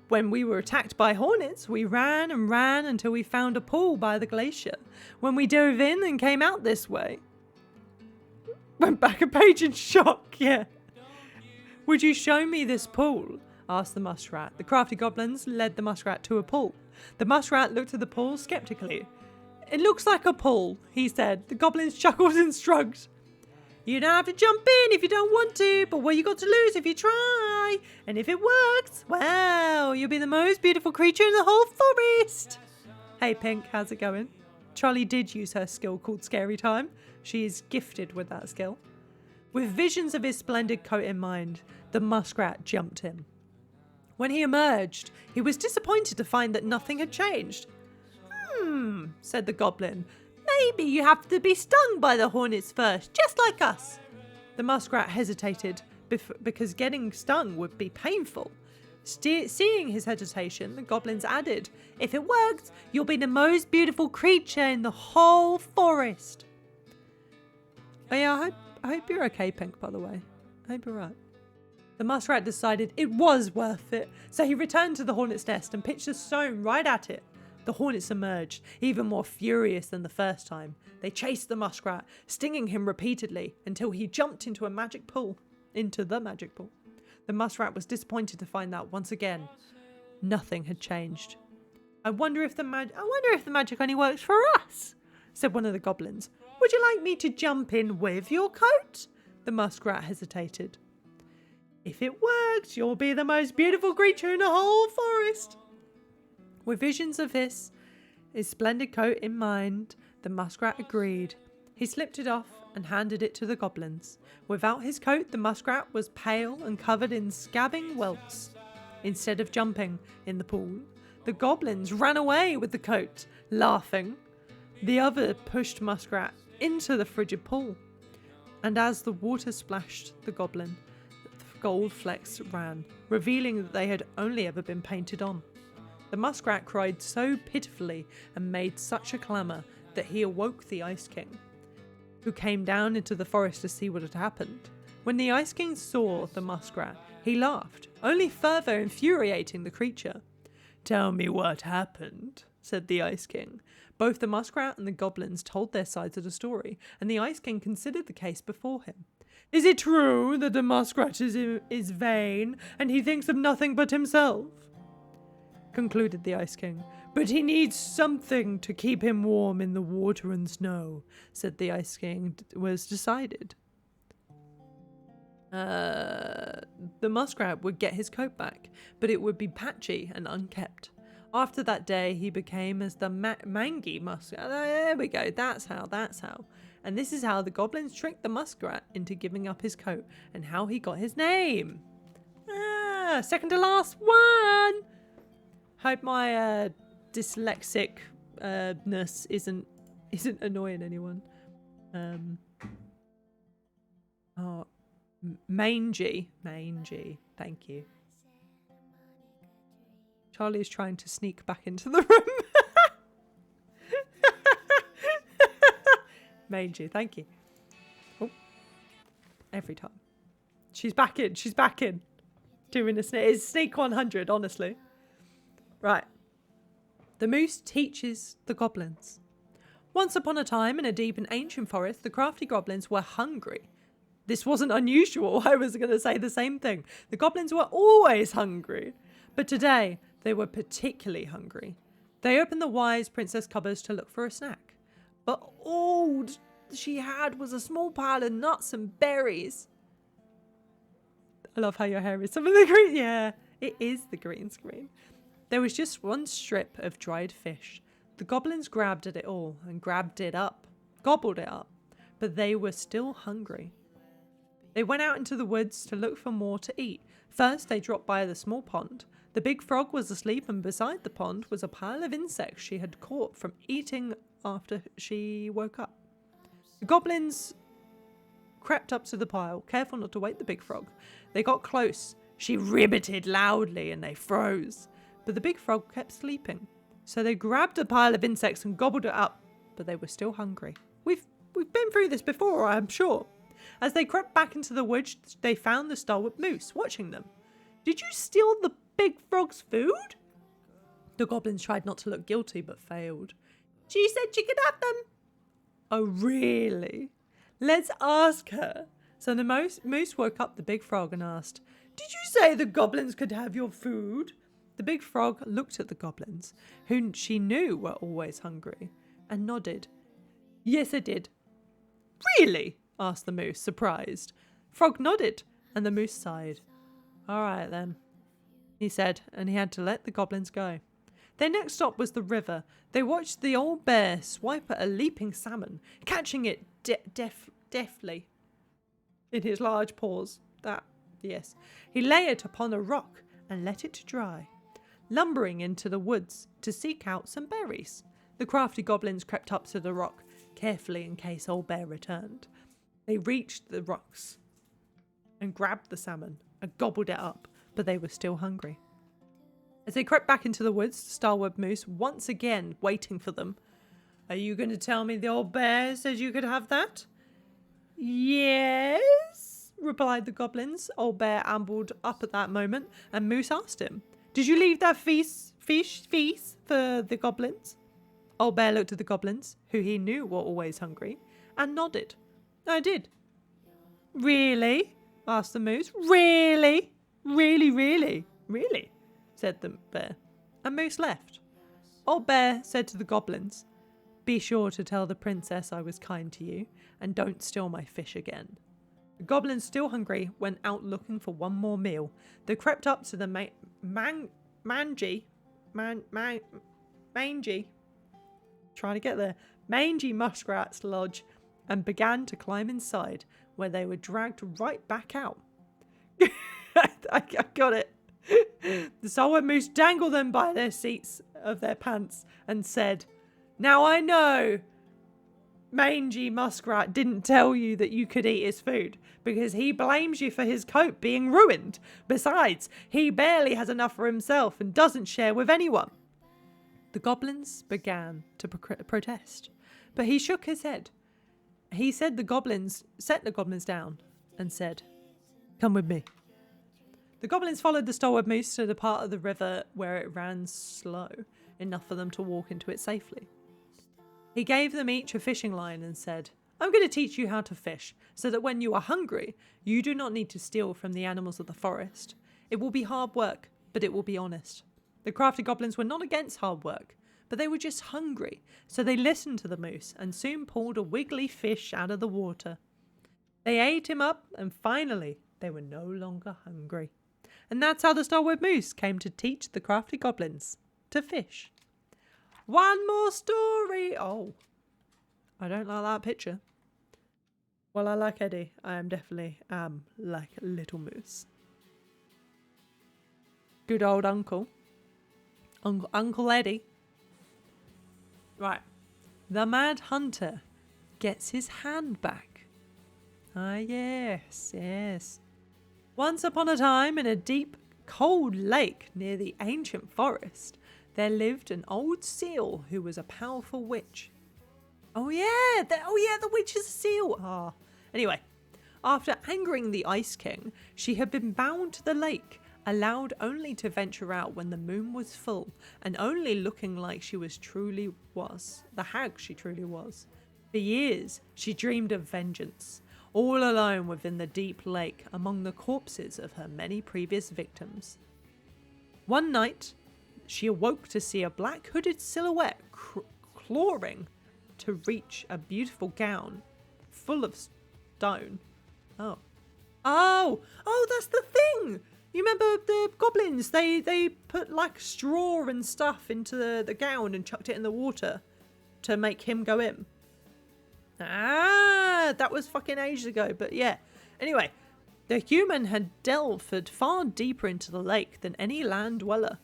"When we were attacked by hornets, we ran and ran until we found a pool by the glacier. When we dove in and came out this way." Went back a page in shock, yeah. "Would you show me this pool?" asked the muskrat. The crafty goblins led the muskrat to a pool. The muskrat looked at the pool skeptically. "It looks like a pool," he said. The goblins chuckled and shrugged. "You don't have to jump in if you don't want to, but what you got to lose if you try? And if it works, well, you'll be the most beautiful creature in the whole forest." Hey Pink, how's it going? Charlie did use her skill called Scary Time. She is gifted with that skill. With visions of his splendid coat in mind, the muskrat jumped him. When he emerged, he was disappointed to find that nothing had changed. Said the goblin. "Maybe you have to be stung by the hornets first, just like us." The muskrat hesitated because getting stung would be painful. Seeing his hesitation, the goblins added, "If it works, you'll be the most beautiful creature in the whole forest." Oh yeah, I hope you're okay, Pink, by the way. I hope you're right. The muskrat decided it was worth it, so he returned to the hornet's nest and pitched a stone right at it. The hornets emerged, even more furious than the first time. They chased the muskrat, stinging him repeatedly until he jumped into the magic pool. The muskrat was disappointed to find that once again, nothing had changed. I wonder if the magic only works for us," said one of the goblins. "Would you like me to jump in with your coat?" The muskrat hesitated. "If it works, you'll be the most beautiful creature in the whole forest." With visions of his splendid coat in mind, the muskrat agreed. He slipped it off and handed it to the goblins. Without his coat, the muskrat was pale and covered in scabbing welts. Instead of jumping in the pool, the goblins ran away with the coat, laughing. The other pushed muskrat into the frigid pool, and as the water splashed the goblin, the gold flecks ran, revealing that they had only ever been painted on. The muskrat cried so pitifully and made such a clamour that he awoke the Ice King, who came down into the forest to see what had happened. When the Ice King saw the muskrat, he laughed, only further infuriating the creature. "Tell me what happened," said the Ice King. Both the muskrat and the goblins told their sides of the story, and the Ice King considered the case before him. "Is it true that the muskrat is vain and he thinks of nothing but himself?" concluded the Ice King. "But he needs something to keep him warm in the water and snow," said the Ice King. Was decided. The muskrat would get his coat back, but it would be patchy and unkept. After that day, he became as the mangy muskrat. There we go. That's how. And this is how the goblins tricked the muskrat into giving up his coat and how he got his name. Second to last one. Hope my dyslexic-ness isn't annoying anyone. Mangy. Thank you. Charlie is trying to sneak back into the room. Mangy, thank you. Oh, every time. She's back in. Doing a sneak. It's sneak 100, honestly. Right. The moose teaches the goblins. Once upon a time, in a deep and ancient forest, the crafty goblins were hungry. This wasn't unusual. I was going to say the same thing. The goblins were always hungry. But today, they were particularly hungry. They opened the wise princess cupboards to look for a snack. But all she had was a small pile of nuts and berries. I love how your hair is some of the green. Yeah, it is the green screen. There was just one strip of dried fish. The goblins grabbed at it all and gobbled it up. But they were still hungry. They went out into the woods to look for more to eat. First, they dropped by the small pond. The big frog was asleep, and beside the pond was a pile of insects she had caught from eating after she woke up. The goblins crept up to the pile, careful not to wake the big frog. They got close. She ribbited loudly, and they froze. But the big frog kept sleeping. So they grabbed a pile of insects and gobbled it up, but they were still hungry. We've been through this before, I'm sure. As they crept back into the woods, they found the stalwart moose watching them. Did you steal the big frog's food? The goblins tried not to look guilty, but failed. She said she could have them. Oh, really? Let's ask her. So the moose woke up the big frog and asked, Did you say the goblins could have your food? The big frog looked at the goblins, whom she knew were always hungry, and nodded. Yes, I did. Really? Asked the moose, surprised. Frog nodded, and the moose sighed. All right, then, he said, and he had to let the goblins go. Their next stop was the river. They watched the old bear swipe at a leaping salmon, catching it deftly in his large paws. Yes. He lay it upon a rock and let it dry, lumbering into the woods to seek out some berries. The crafty goblins crept up to the rock, carefully in case old bear returned. They reached the rocks and grabbed the salmon and gobbled it up, but they were still hungry. As they crept back into the woods, the stalwart moose once again waiting for them. Are you going to tell me the old bear said you could have that? Yes, replied the goblins. Old bear ambled up at that moment, and Moose asked him, Did you leave that feast for the goblins? Old bear looked at the goblins, who he knew were always hungry, and nodded. I did. Really? Asked the moose. Really? Really? Said the bear. And Moose left. Old bear said to the goblins, Be sure to tell the princess I was kind to you, and don't steal my fish again. The goblins, still hungry, went out looking for one more meal. They crept up to the mangy muskrat's lodge and began to climb inside, where they were dragged right back out. I got it. The stalwart moose dangled them by their seats of their pants and said, Now I know mangy muskrat didn't tell you that you could eat his food because he blames you for his coat being ruined. Besides, he barely has enough for himself and doesn't share with anyone. The goblins began to protest, but he shook his head. He said set the goblins down and said, Come with me. The goblins followed the stalwart moose to the part of the river where it ran slow, enough for them to walk into it safely. He gave them each a fishing line and said, I'm going to teach you how to fish, so that when you are hungry, you do not need to steal from the animals of the forest. It will be hard work, but it will be honest. The crafty goblins were not against hard work, but they were just hungry, so they listened to the moose and soon pulled a wiggly fish out of the water. They ate him up, and finally, they were no longer hungry. And that's how the stalwart moose came to teach the crafty goblins to fish. One more story. Oh, I don't like that picture. Well, I like Eddie. I am definitely like a little moose. Good old uncle. Uncle Eddie. Right. The Mad Hunter gets his hand back. Ah, yes, yes. Once upon a time, in a deep, cold lake near the ancient forest, there lived an old seal who was a powerful witch. Oh yeah, the witch is a seal. Ah. Anyway, after angering the Ice King, she had been bound to the lake, allowed only to venture out when the moon was full, and only looking like she truly was, the hag she truly was. For years, she dreamed of vengeance, all alone within the deep lake among the corpses of her many previous victims. One night, she awoke to see a black hooded silhouette clawing to reach a beautiful gown full of stone. Oh, that's the thing! You remember the goblins? They put like straw and stuff into the gown and chucked it in the water to make him go in. Ah, that was fucking ages ago, but yeah. Anyway, the human had delved far deeper into the lake than any land dweller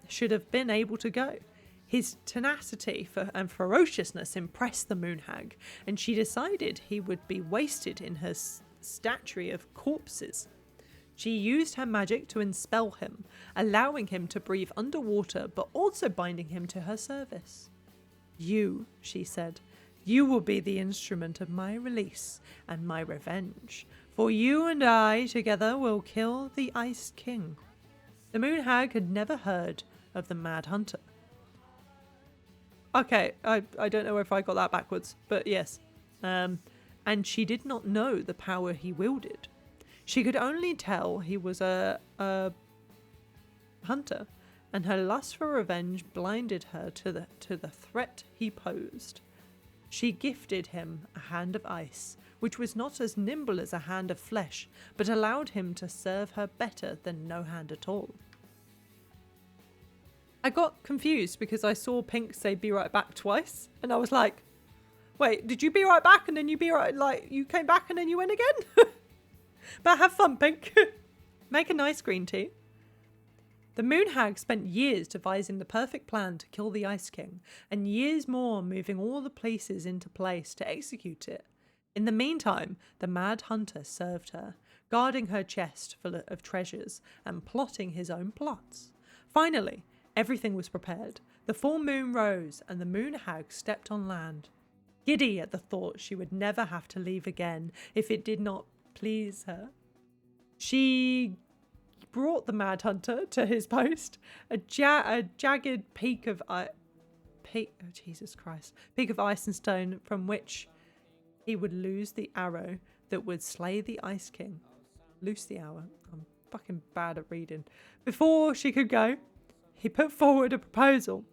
should have been able to go. His tenacity and ferociousness impressed the moon hag, and she decided he would be wasted in her statuary of corpses. She used her magic to enspell him, allowing him to breathe underwater, but also binding him to her service. You, she said, you will be the instrument of my release and my revenge, for you and I together will kill the Ice King. The moon hag had never heard of the Mad Hunter. Okay, I don't know if I got that backwards, but yes. And she did not know the power he wielded. She could only tell he was a hunter, and her lust for revenge blinded her to the threat he posed. She gifted him a hand of ice, which was not as nimble as a hand of flesh, but allowed him to serve her better than no hand at all. I got confused because I saw Pink say "be right back" twice, and I was like, wait, did you be right back and then you be right, like, you came back and then you went again? But have fun, Pink. Make a nice green tea. The moon hag spent years devising the perfect plan to kill the Ice King, and years more moving all the pieces into place to execute it. In the meantime, the Mad Hunter served her, guarding her chest full of treasures and plotting his own plots. Finally, everything was prepared. The full moon rose, and the moon hag stepped on land. Giddy at the thought she would never have to leave again if it did not please her, she brought the Mad Hunter to his post, a jagged peak of peak of ice and stone from which he would lose the arrow that would slay the Ice King. Loose the arrow. I'm fucking bad at reading. Before she could go, he put forward a proposal.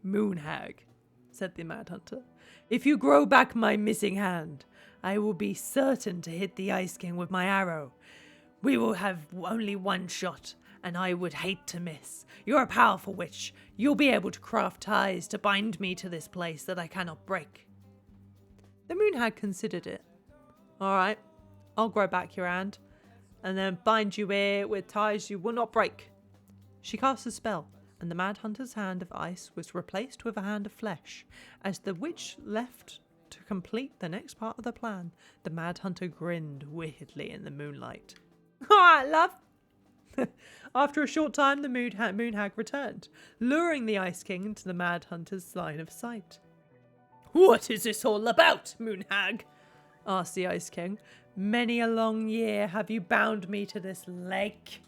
Moon hag, said the Mad Hunter, if you grow back my missing hand, I will be certain to hit the Ice King with my arrow. We will have only one shot, and I would hate to miss. You're a powerful witch. You'll be able to craft ties to bind me to this place that I cannot break. The moon hag considered it. All right, I'll grow back your hand, and then bind you here with ties you will not break. She cast a spell, and the Mad Hunter's hand of ice was replaced with a hand of flesh. As the witch left to complete the next part of the plan, the Mad Hunter grinned wickedly in the moonlight. Alright, love. After a short time, the moon hag returned, luring the Ice King into the Mad Hunter's line of sight. What is this all about, moon hag? Asked the Ice King. Many a long year have you bound me to this lake,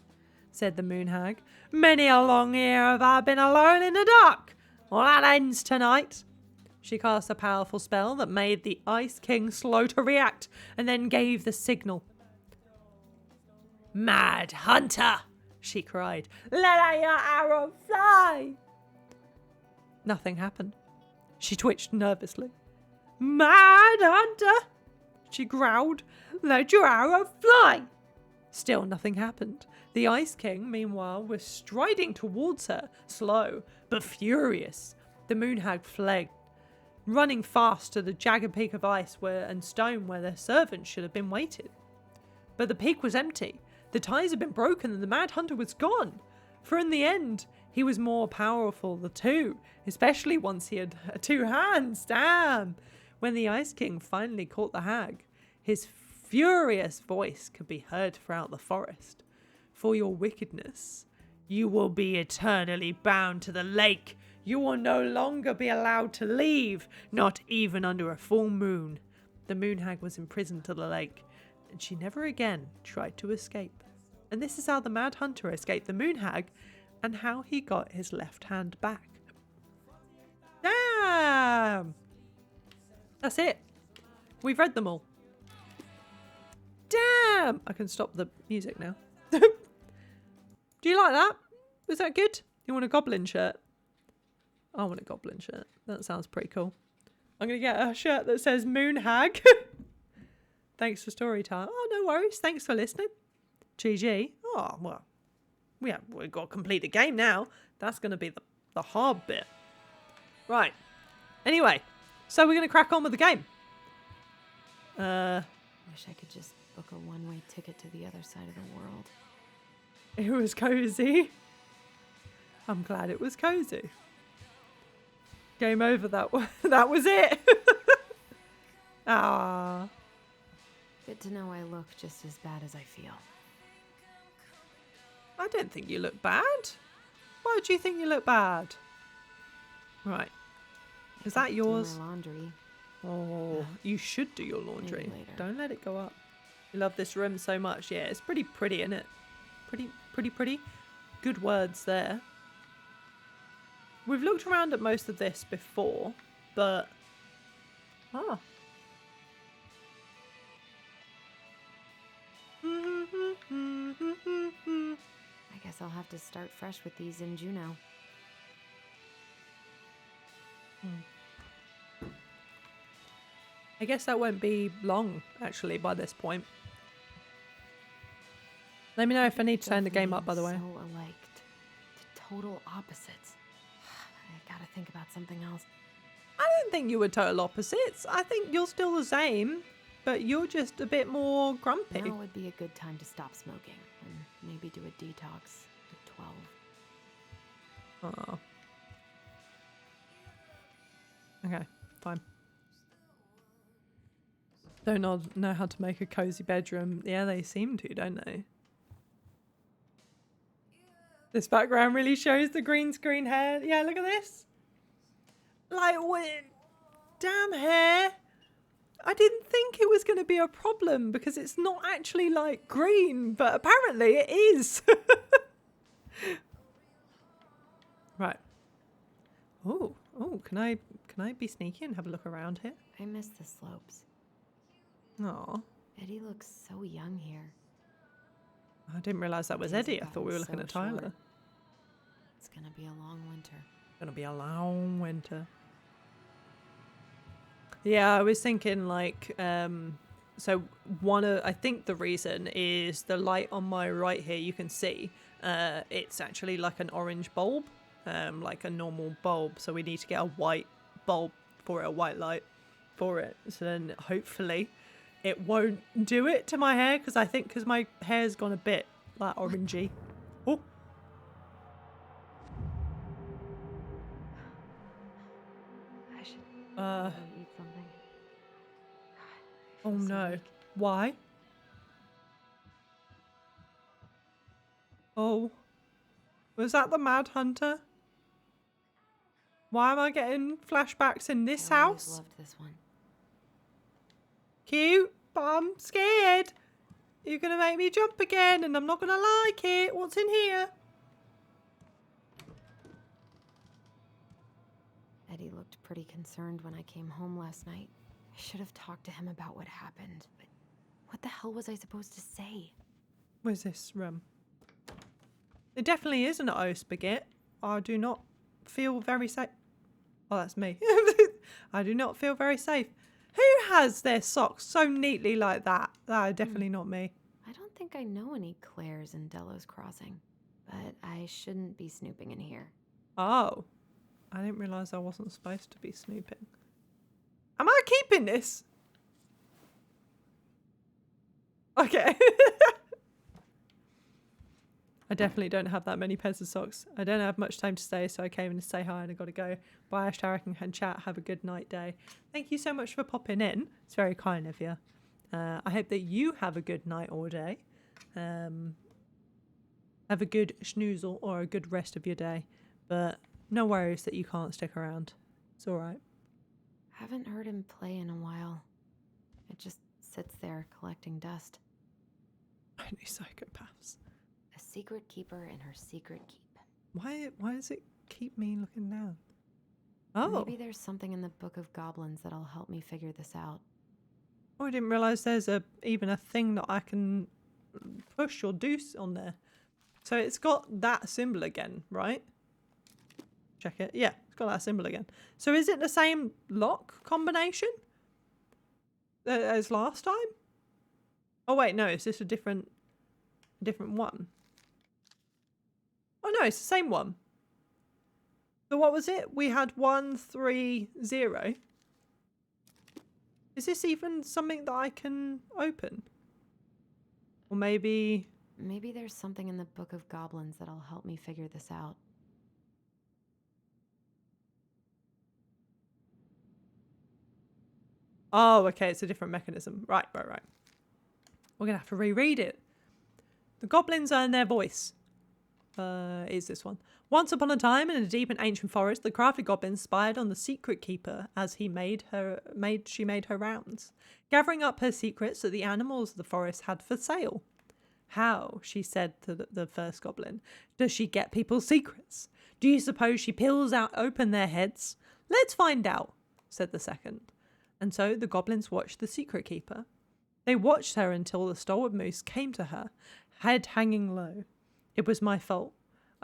said the moon hag. Many a long year have I been alone in the dark. Well, that ends tonight. She cast a powerful spell that made the Ice King slow to react, and then gave the signal. Mad Hunter, she cried, let out your arrow fly. Nothing happened. She twitched nervously. Mad Hunter, she growled, let your arrow fly. Still nothing happened. The Ice King, meanwhile, was striding towards her, slow but furious. The moon hag fled, running fast to the jagged peak of ice and stone where their servants should have been waiting. But the peak was empty. The ties had been broken and the Mad Hunter was gone. For in the end, he was more powerful than two, especially once he had two hands. Damn! When the Ice King finally caught the hag, his furious voice could be heard throughout the forest. For your wickedness, you will be eternally bound to the lake. You will no longer be allowed to leave, not even under a full moon. The moon hag was imprisoned to the lake, and she never again tried to escape. And this is how the Mad Hunter escaped the moon hag, and how he got his left hand back. Damn! That's it. We've read them all. Damn! I can stop the music now. Do you like that? Was that good? You want a goblin shirt? I want a goblin shirt. That sounds pretty cool. I'm going to get a shirt that says Moon Hag. Thanks for story time. Oh, no worries. Thanks for listening. GG. Oh, well. We've got to complete the game now. That's going to be the hard bit. Right. Anyway, so we're going to crack on with the game. Wish I could just book a one-way ticket to the other side of the world. It was cozy. I'm glad it was cozy. Game over. That was it. Ah. Good to know I look just as bad as I feel. I don't think you look bad. Why do you think you look bad? Right. Is that yours? Do my laundry. Oh, you should do your laundry. Maybe later. Don't let it go up. You love this room so much. Yeah, it's pretty, isn't it? Pretty. Good words there. We've looked around at most of this before, but... Ah. I guess I'll have to start fresh with these in Juneau. I guess that won't be long, actually, by this point. Let me know if I need to turn the game up, by the way. So alike, to total opposites. I gotta think about something else. I don't think you were total opposites. I think you're still the same, but you're just a bit more grumpy. Now would be a good time to stop smoking and maybe do a detox at 12. Oh. Okay, fine. Don't know how to make a cozy bedroom. Yeah, they seem to, don't they? This background really shows the green screen hair. Yeah, look at this. Like, what? Damn hair. I didn't think it was going to be a problem because it's not actually like green, but apparently it is. Right. Oh, can I be sneaky and have a look around here? I miss the slopes. Aw. Eddie looks so young here. I didn't realise that was Days Eddie. I have thought we were gotten looking so at short. Tyler. It's gonna be a long winter. Gonna be a long winter. Yeah, I was thinking like, so I think the reason is the light on my right here, you can see, it's actually like an orange bulb, like a normal bulb. So we need to get a white bulb for it, a white light for it. So then hopefully it won't do it to my hair, because my hair's gone a bit like orangey. Oh. I should eat something. Oh no. Why? Oh. Was that the Mad Hunter? Why am I getting flashbacks in this I always house? loved this one. Cute, but I'm scared. You're gonna make me jump again and I'm not gonna like it. What's in here? Eddie looked pretty concerned when I came home last night. I should have talked to him about what happened, but what the hell was I supposed to say? Where's this room? It definitely isn't an spaghetti. I do not feel very safe. Oh, that's me. I do not feel very safe. Who has their socks so neatly like that? That definitely not me. I don't think I know any Claires in Delos Crossing, but I shouldn't be snooping in here. Oh. I didn't realise I wasn't supposed to be snooping. Am I keeping this? Okay. I definitely don't have that many pairs of socks. I don't have much time to stay, so I came in to say hi and I got to go. Bye, Ashtaric and chat. Have a good night day. Thank you so much for popping in. It's very kind of you. I hope that you have a good night or day. Have a good schnoozle or a good rest of your day. But no worries that you can't stick around. It's all right. Haven't heard him play in a while. It just sits there collecting dust. Only psychopaths. A secret keeper in her secret keep. Why does it keep me looking down? Oh. Maybe there's something in the Book of Goblins that'll help me figure this out. Oh, I didn't realise there's even a thing that I can push or do on there. So it's got that symbol again, right? Check it. Yeah, it's got that symbol again. So is it the same lock combination as last time? Oh wait, no, is this a different one? Oh no, it's the same one. So what was it? We had 130. Is this even something that I can open? Or maybe... Maybe there's something in the Book of Goblins that'll help me figure this out. Oh, okay, it's a different mechanism. Right. We're going to have to reread it. The goblins earn their voice. Is this one. Once upon a time, in a deep and ancient forest, the crafty goblin spied on the secret keeper as she made her rounds, gathering up her secrets that the animals of the forest had for sale. How, she said to the first goblin, does she get people's secrets? Do you suppose she peels open their heads? Let's find out, said the second. And so the goblins watched the secret keeper. They watched her until the stalwart moose came to her, head hanging low. It was my fault.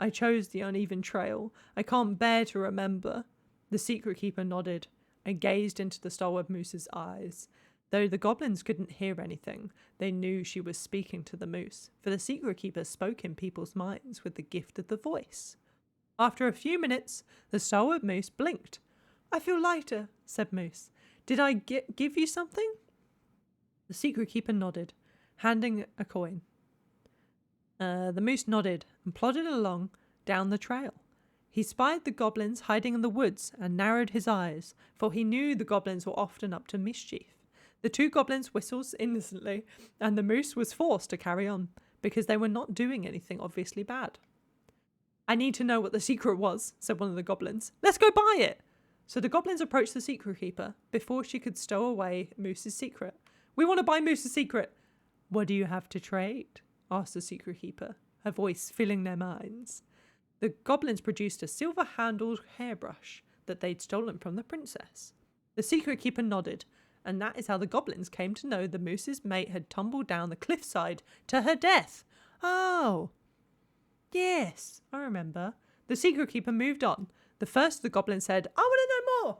I chose the uneven trail. I can't bear to remember. The secret keeper nodded and gazed into the stalwart moose's eyes. Though the goblins couldn't hear anything, they knew she was speaking to the moose, for the secret keeper spoke in people's minds with the gift of the voice. After a few minutes, the stalwart moose blinked. I feel lighter, said Moose. Did I give you something? The secret keeper nodded, handing a coin. The moose nodded and plodded along down the trail. He spied the goblins hiding in the woods and narrowed his eyes, for he knew the goblins were often up to mischief. The two goblins whistled innocently, and the moose was forced to carry on, because they were not doing anything obviously bad. I need to know what the secret was, said one of the goblins. Let's go buy it! So the goblins approached the secret keeper before she could stow away Moose's secret. We want to buy Moose's secret. What do you have to trade? Asked the secret keeper, her voice filling their minds. The goblins produced a silver-handled hairbrush that they'd stolen from the princess. The secret keeper nodded, and that is how the goblins came to know the moose's mate had tumbled down the cliffside to her death. Oh, yes, I remember. The secret keeper moved on. The first of the goblins said, I want to know more.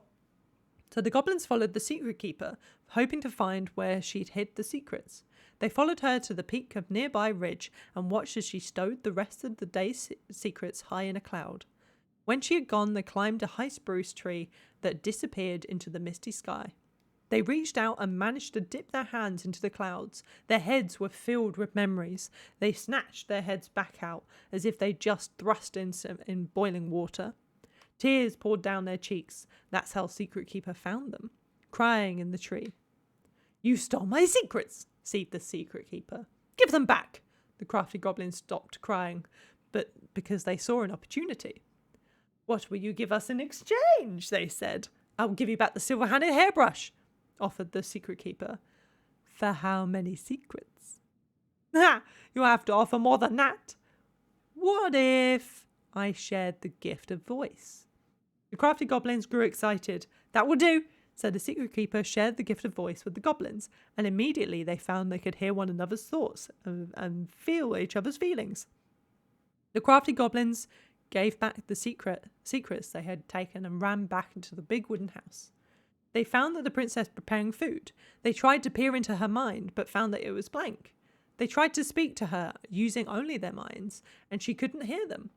So the goblins followed the secret keeper, hoping to find where she'd hid the secrets. They followed her to the peak of nearby ridge and watched as she stowed the rest of the day's secrets high in a cloud. When she had gone, they climbed a high spruce tree that disappeared into the misty sky. They reached out and managed to dip their hands into the clouds. Their heads were filled with memories. They snatched their heads back out as if they'd just thrust in boiling water. Tears poured down their cheeks. That's how Secret Keeper found them, crying in the tree. You stole my secrets, said the Secret Keeper. Give them back. The crafty goblins stopped crying, but because they saw an opportunity. What will you give us in exchange? They said. I'll give you back the silver-handed hairbrush, offered the Secret Keeper. For how many secrets? You'll have to offer more than that. What if I shared the gift of voice? The crafty goblins grew excited. That will do, said the Secret Keeper, shared the gift of voice with the goblins, and immediately they found they could hear one another's thoughts and feel each other's feelings. The crafty goblins gave back the secrets they had taken and ran back into the big wooden house. They found that the princess preparing food. They tried to peer into her mind, but found that it was blank. They tried to speak to her, using only their minds, and she couldn't hear them.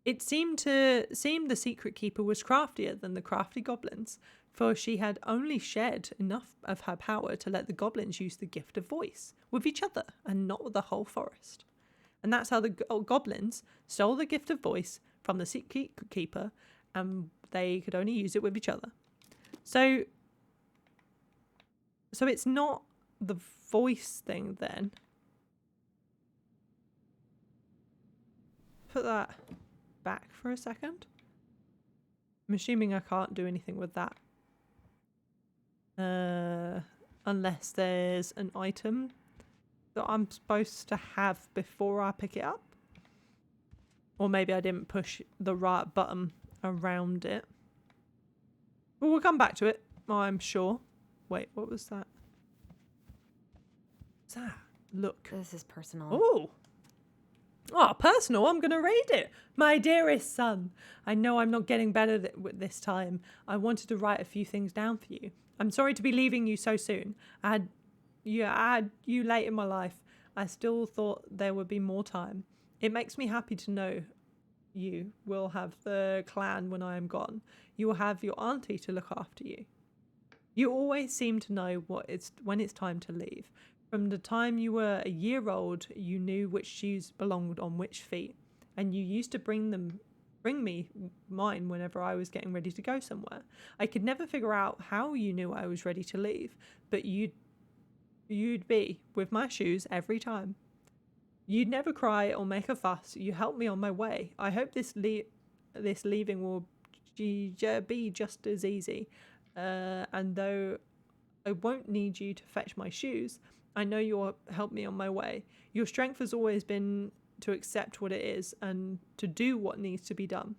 It seemed the Secret Keeper was craftier than the crafty goblins, for she had only shared enough of her power to let the goblins use the gift of voice with each other and not with the whole forest. And that's how the goblins stole the gift of voice from the secret keeper, and they could only use it with each other. So it's not the voice thing then. Put that back for a second. I'm assuming I can't do anything with that. Unless there's an item that I'm supposed to have before I pick it up. Or maybe I didn't push the right button around it. But we'll come back to it, I'm sure. Wait, what was that? What's that? Look. This is personal. Oh. Oh, personal. I'm going to read it. My dearest son, I know I'm not getting better this time. I wanted to write a few things down for you. I'm sorry to be leaving you so soon. I had you late in my life. I still thought there would be more time. It makes me happy to know you will have the clan when I am gone. You will have your auntie to look after you. You always seem to know when it's time to leave. From the time you were a year old, you knew which shoes belonged on which feet, and you used to bring me mine whenever I was getting ready to go somewhere. I could never figure out how you knew I was ready to leave, but you'd be with my shoes every time. You'd never cry or make a fuss. You helped me on my way. I hope this leaving will be just as easy. And though I won't need you to fetch my shoes, I know you'll help me on my way. Your strength has always been to accept what it is and to do what needs to be done.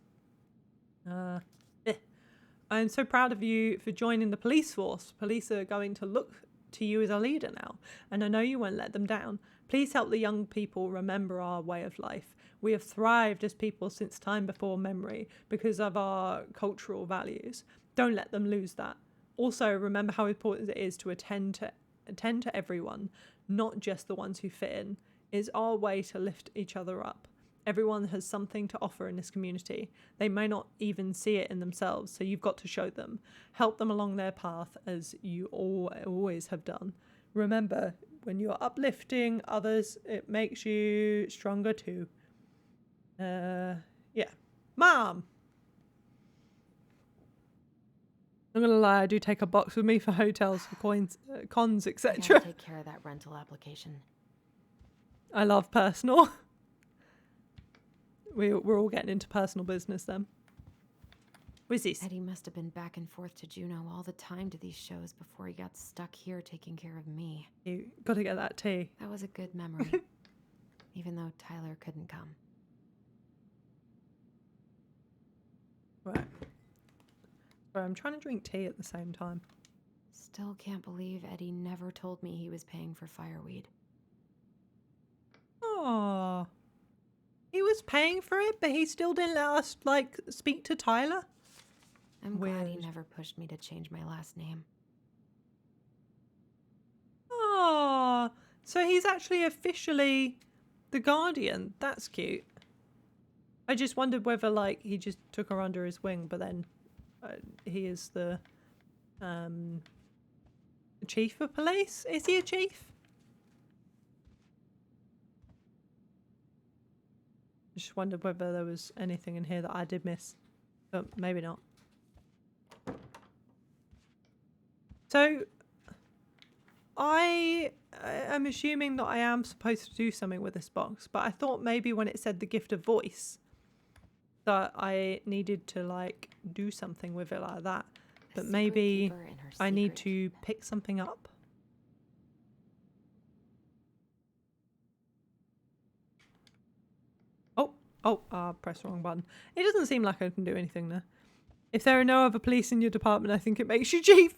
I'm so proud of you for joining the police force. Police are going to look to you as a leader now, and I know you won't let them down. Please help the young people remember our way of life. We have thrived as people since time before memory because of our cultural values. Don't let them lose that. Also, remember how important it is to attend to everyone, not just the ones who fit in. It's our way to lift each other up. Everyone has something to offer in this community. They may not even see it in themselves, so you've got to show them. Help them along their path as you always have done. Remember, when you're uplifting others, it makes you stronger too. Yeah. Mom! I'm gonna lie, I do take a box with me for hotels, for coins, cons, I etc. gotta take care of that rental application. I love personal. We're all getting into personal business then. What's this? Eddie must have been back and forth to Juneau all the time to these shows before he got stuck here taking care of me. You gotta get that tea. That was a good memory, even though Tyler couldn't come. Right. Sorry, I'm trying to drink tea at the same time. Still can't believe Eddie never told me he was paying for fireweed. Oh, he was paying for it, but he still didn't let us, speak to Tyler? I'm glad he Weird. never pushed me to change my last name. Oh, so he's actually officially the Guardian. That's cute. I just wondered whether, he just took her under his wing, but then he is the chief of police? Is he a chief? Just wondered whether there was anything in here that I did miss, but maybe not. So, I am assuming that I am supposed to do something with this box, but I thought maybe when it said the gift of voice that I needed to do something with it like that. But maybe I need to pick something up. I pressed the wrong button. It doesn't seem like I can do anything there. If there are no other police in your department, I think it makes you chief.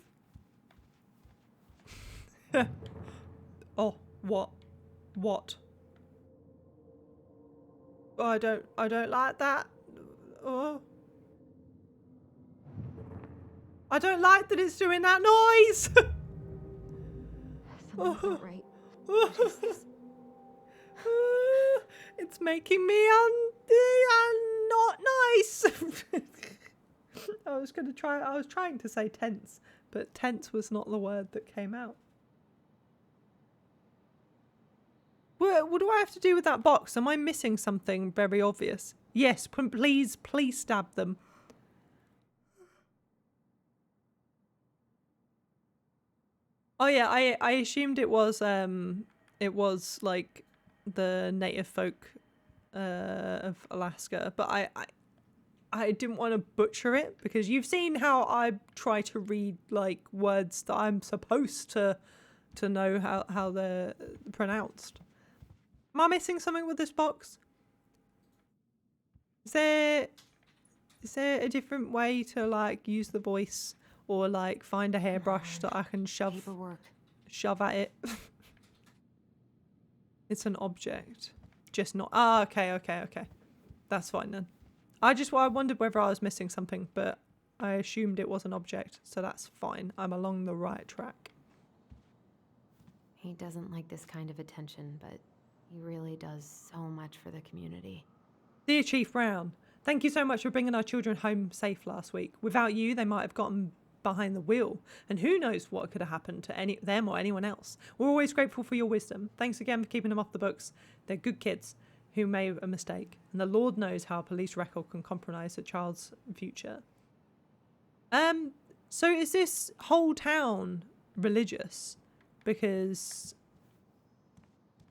Oh, what? What? Oh, I don't like that. Oh. I don't like that it's doing that noise. Something's not right. It's making me not nice. I was trying to say tense, but tense was not the word that came out. What do I have to do with that box? Am I missing something very obvious? Yes, please stab them. Oh yeah, I assumed it was like the native folk of Alaska, but I didn't want to butcher it because you've seen how I try to read like words that I'm supposed to know how they're pronounced. Am I missing something with this box? Is there a different way to like use the voice or like find a hairbrush that I can shove at it? It's an object, just not. Ah, okay. That's fine then. I wondered whether I was missing something, but I assumed it was an object, so that's fine. I'm along the right track. He doesn't like this kind of attention, but he really does so much for the community. Dear Chief Brown, thank you so much for bringing our children home safe last week. Without you, they might have gotten behind the wheel, and who knows what could have happened to them or anyone else. We're always grateful for your wisdom. Thanks again for keeping them off the books. They're good kids who made a mistake, and the Lord knows how a police record can compromise a child's future. So is this whole town religious? Because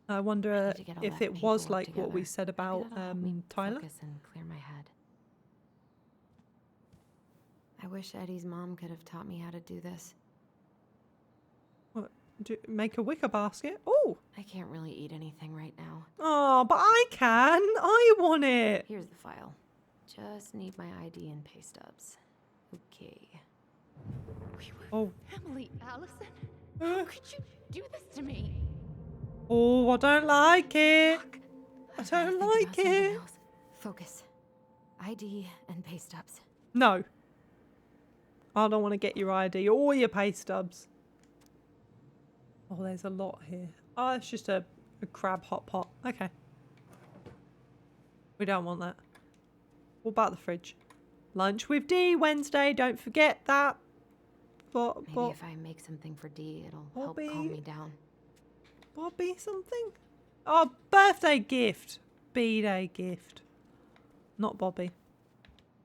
I wonder if it was like what we said about Tyler. Focus and clear my head. I wish Eddie's mom could have taught me how to do this. What? Make a wicker basket? Oh! I can't really eat anything right now. Oh, but I can. I want it. Here's the file. Just need my ID and pay stubs. Okay. Oh. Emily, Allison, how could you do this to me? Oh, I don't like it. Fuck. I I've gotta don't think like about something it. else. Focus. ID and pay stubs. No. I don't want to get your ID or your pay stubs. Oh, there's a lot here. Oh, it's just a crab hot pot. Okay. We don't want that. What about the fridge? Lunch with D Wednesday. Don't forget that. But Maybe if I make something for D, it'll help calm me down. Bobby something? Oh, birthday gift. B-day gift. Not Bobby.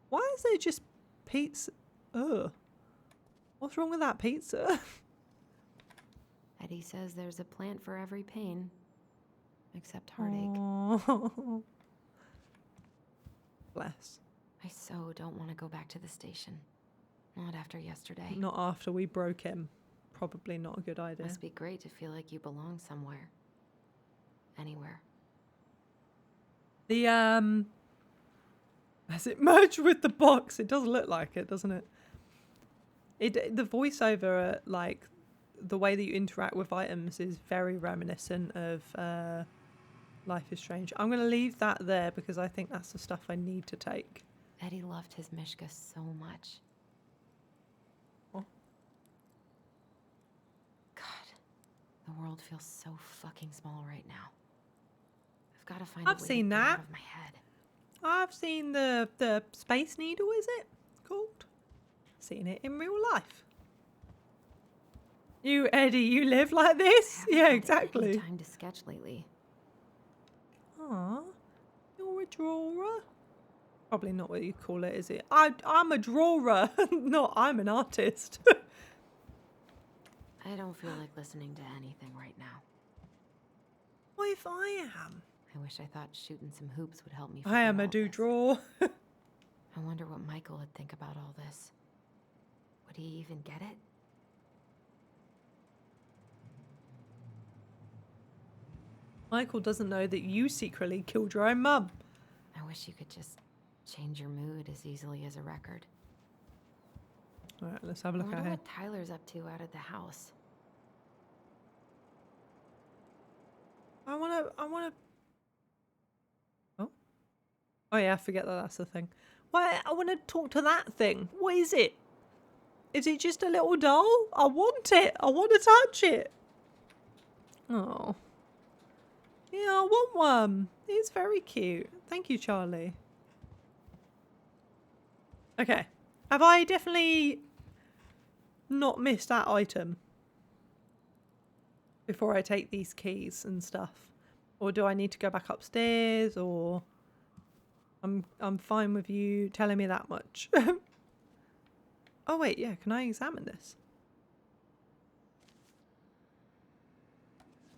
Why is there just pizza? Ugh. What's wrong with that pizza? Eddie says there's a plant for every pain. Except heartache. Oh. Bless. I so don't want to go back to the station. Not after yesterday. Not after we broke him. Probably not a good idea. Must be great to feel like you belong somewhere. Anywhere. The, has it merged with the box? It does look like it, doesn't it? The voiceover, like, the way that you interact with items is very reminiscent of Life is Strange. I'm going to leave that there because I think that's the stuff I need to take. Eddie loved his Mishka so much. What? God, the world feels so fucking small right now. I've got to find a way to seen get that. out of my head. I've seen the Space Needle, is it called? Seen it in real life. You, Eddie, you live like this? I haven't Yeah, had exactly. any time to sketch lately. Aw, you're a drawer. Probably not what you call it, is it? I'm a drawer. No, I'm an artist. I don't feel like listening to anything right now. What if I am? I wish I thought shooting some hoops would help me. I am forget a all do this. draw. I wonder what Michael would think about all this. Would he even get it? Michael doesn't know that you secretly killed your own mum. I wish you could just change your mood as easily as a record. All right, let's have a I look at wonder her. what Tyler's up to out of the house. I wanna. Oh yeah, I forget that that's the thing. Why? I want to talk to that thing. What is it? Is it just a little doll? I want it. I want to touch it. Oh. Yeah, I want one. It's very cute. Thank you, Charlie. Okay. Have I definitely not missed that item before I take these keys and stuff? Or do I need to go back upstairs? Or I'm fine with you telling me that much. Oh wait, yeah, can I examine this?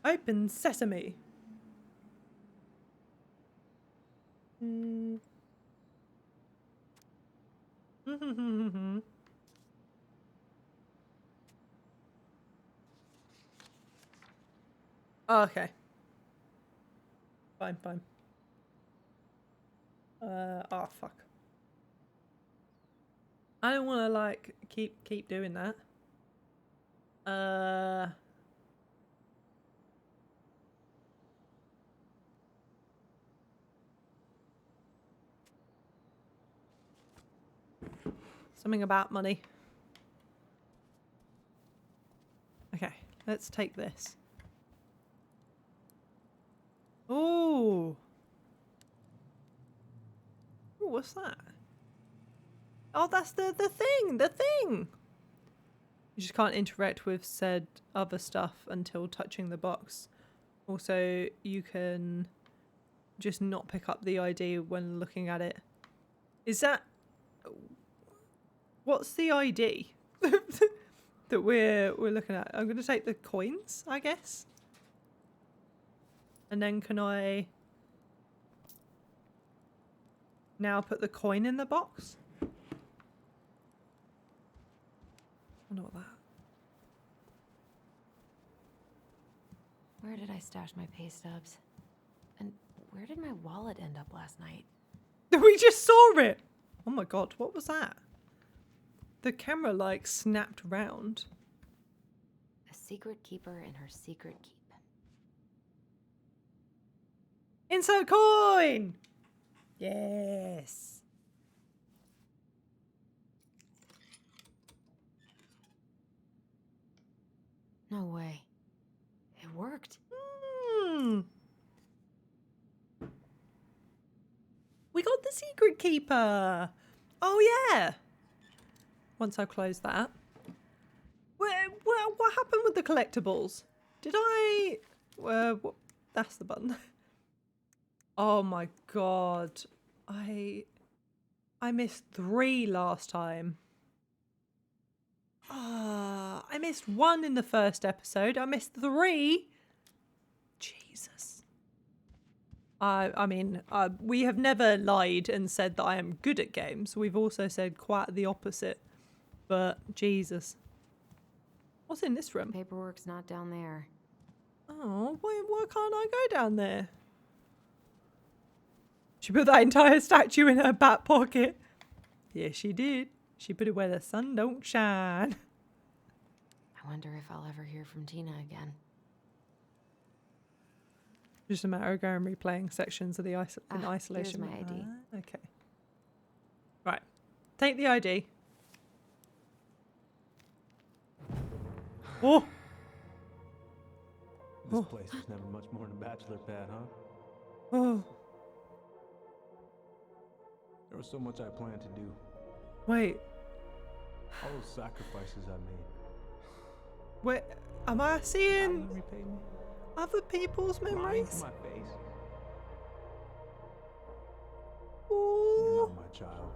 Open sesame. Oh, okay. Fine, fine. Oh fuck. I don't want to like keep doing that. Something about money. Okay, let's take this. Oh. Ooh, what's that? Oh, that's the thing. You just can't interact with said other stuff until touching the box. Also, you can just not pick up the ID when looking at it. Is that... What's the ID that we're looking at? I'm going to take the coins, I guess. And then can I now put the coin in the box? I wonder what that... Where did I stash my pay stubs? And where did my wallet end up last night? We just saw it! Oh my god, what was that? The camera like snapped round. A secret keeper in her secret keep. Insert coin! Yes. No way. It worked. We got the secret keeper. Oh yeah. Once I close that. What happened with the collectibles? Did I... that's the button. Oh my god. I missed 3 last time. I missed 1 in the first episode. I missed 3. Jesus. I mean, we have never lied and said that I am good at games. We've also said quite the opposite. But, Jesus. What's in this room? Paperwork's not down there. Oh, why can't I go down there? She put that entire statue in her back pocket. Yeah, she did. She put it where the sun don't shine. I wonder if I'll ever hear from Tina again. Just a matter of going and replaying sections of the isolation. Here's my ID. Okay. Right. Take the ID. Oh! This place was never much more than a bachelor pad, huh? Oh. There was so much I planned to do. Wait. All those sacrifices I made. Wait. Am I How seeing you repay me? other people's Lying memories? to my face. You're Ooh. not my child.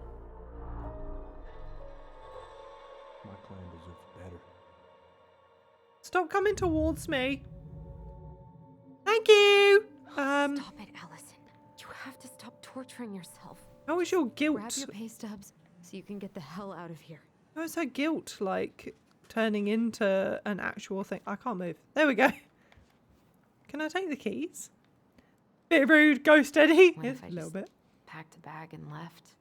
My clan deserves better. Stop coming towards me. Thank you. Stop it, Allison. You have to stop torturing yourself. How is your Grab guilt? your pay stubs so you can get the hell out of here. How is her guilt like turning into an actual thing? I can't move. There we go. Can I take the keys? Bit rude, go steady. What Yes, if I a little just bit. packed a bag and left?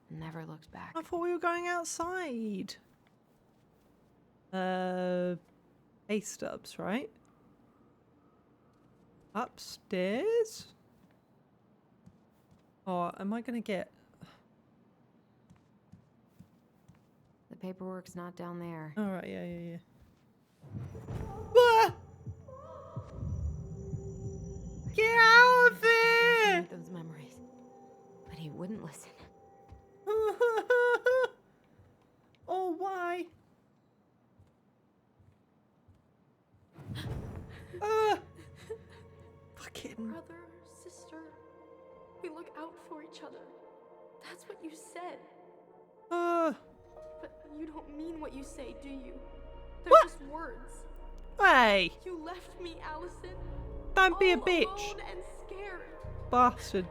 Never looked back. I thought we were going outside. Pay stubs, right? Upstairs? Oh, am I gonna get... The paperwork's not down there. Alright, yeah. Ah! Get out of here! Those memories. But he wouldn't listen. kitten. Brother, sister, we look out for each other. That's what you said. But you don't mean what you say, do you? They're What? just words. Hey, You left me, Allison. don't be a all bitch. alone and scared. Bastard.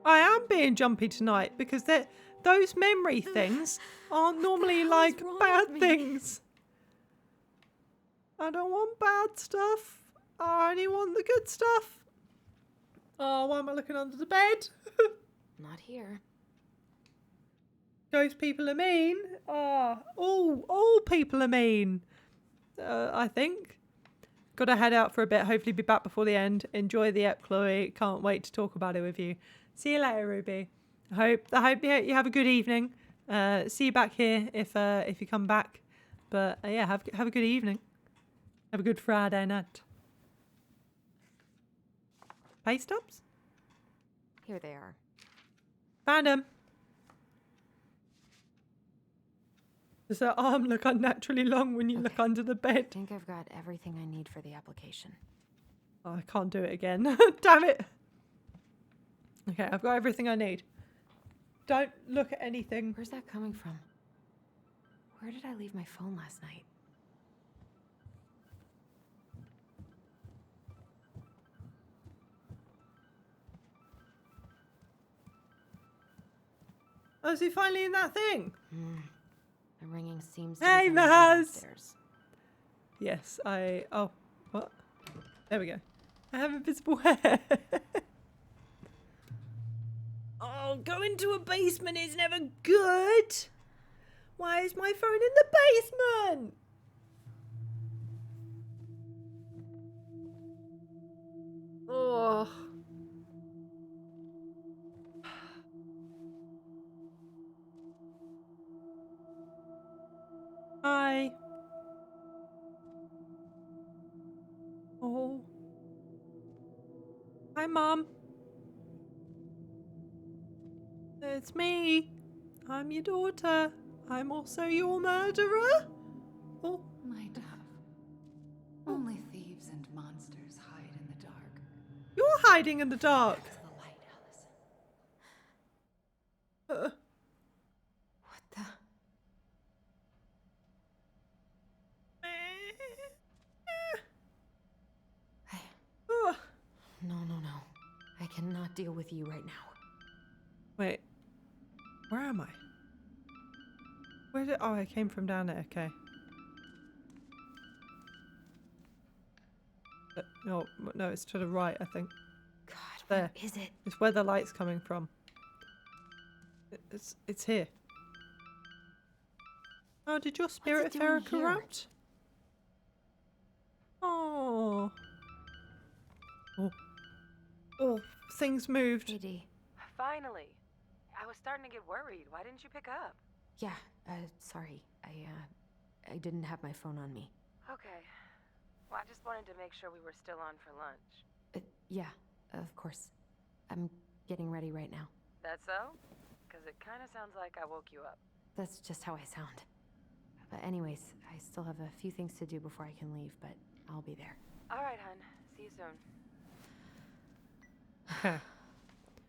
I am being jumpy tonight because those memory things aren't normally hell is like wrong bad with me? things. I don't want bad stuff. I only want the good stuff. Oh, why am I looking under the bed? Not here. Ghost people are mean. Oh, all people are mean. I think. Got to head out for a bit. Hopefully be back before the end. Enjoy the ep, Chloe. Can't wait to talk about it with you. See you later, Ruby. I hope you have a good evening. See you back here if you come back. But yeah, have a good evening. Have a good Friday night. Pay stubs? Here they are. Found them. Does her arm look unnaturally long when you look Okay. under the I bed? think I've got everything I need for the application. Oh, I can't do it again. Damn it. Okay, I've got everything I need. Don't look at anything. Where's that coming from? Where did I leave my phone last night? Oh, is he finally in that thing? The ringing seems to Hey, be coming from Maz! upstairs. Yes, oh, what? There we go. I have invisible hair. Oh, going to a basement is never good. Why is my phone in the basement? Oh. Hi. Oh. Hi, Mom. It's me. I'm your daughter. I'm also your murderer. Oh, My dove. Only thieves and monsters hide in the dark. you're hiding in the dark. To the light, Allison. What the? Hey, Oh. no. I cannot deal with you right now. Wait. Where am I? Oh, I came from down there. Okay. No, it's to the right, I think. God, There. where is it? It's where the light's coming from. It's here. Oh, did your spirit doing fairy here? corrupt? Oh. Oh, things moved. Hey, Dee. Finally. I was starting to get worried. Why didn't you pick up? Yeah, sorry. I didn't have my phone on me. Okay. Well, I just wanted to make sure we were still on for lunch. Yeah, of course. I'm getting ready right now. That so? Because it kind of sounds like I woke you up. That's just how I sound. But anyways, I still have a few things to do before I can leave, but I'll be there. All right, hun. See you soon. Okay.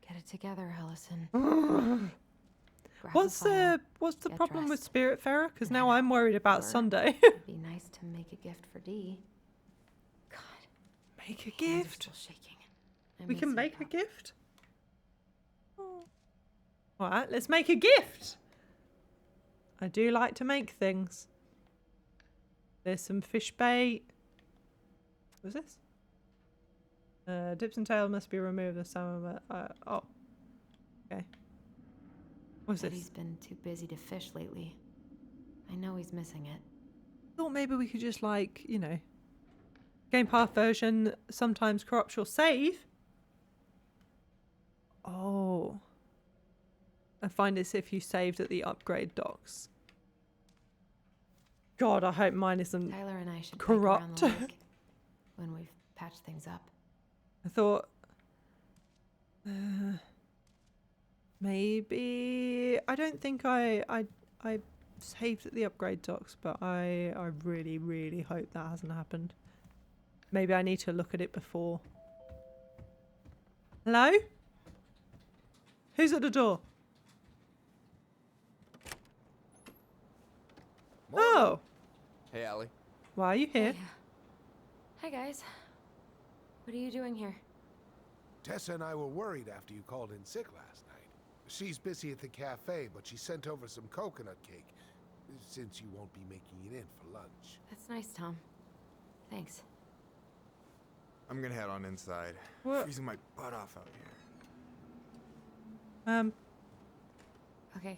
Get it together, Allison. Grab What's file. the Get problem with dressed. Spirit Fairer? Because And now then I'm worried about or- Sunday. It'd be nice to make a gift for Dee. God, Make a my hands are gift. still shaking. I We miss can you, make a Pop. gift. All right, let's make a gift. I do like to make things. There's some fish bait. What's this? Dips and tail must be removed. The salmon. Oh. Okay. What's Bet this? he's been too busy to fish lately. I know he's missing it. Thought maybe we could just Game Path version. Sometimes corrupt your save. Oh. I find this if you saved at the upgrade docks. God, I hope mine isn't. Tyler and I should Corrupt. bike around the lake when we've patched things up. I thought maybe I don't think I saved at the upgrade docks, but I really hope that hasn't happened. Maybe I need to look at it before. Hello? Who's at the door? Oh! Hey, Allie. Why are you here? Hey. Hi, guys. What are you doing here? Tessa and I were worried after you called in sick last night. She's busy at the cafe, but she sent over some coconut cake, since you won't be making it in for lunch. That's nice, Tom. Thanks. I'm gonna head on inside. What? Freezing my butt off out here. Okay,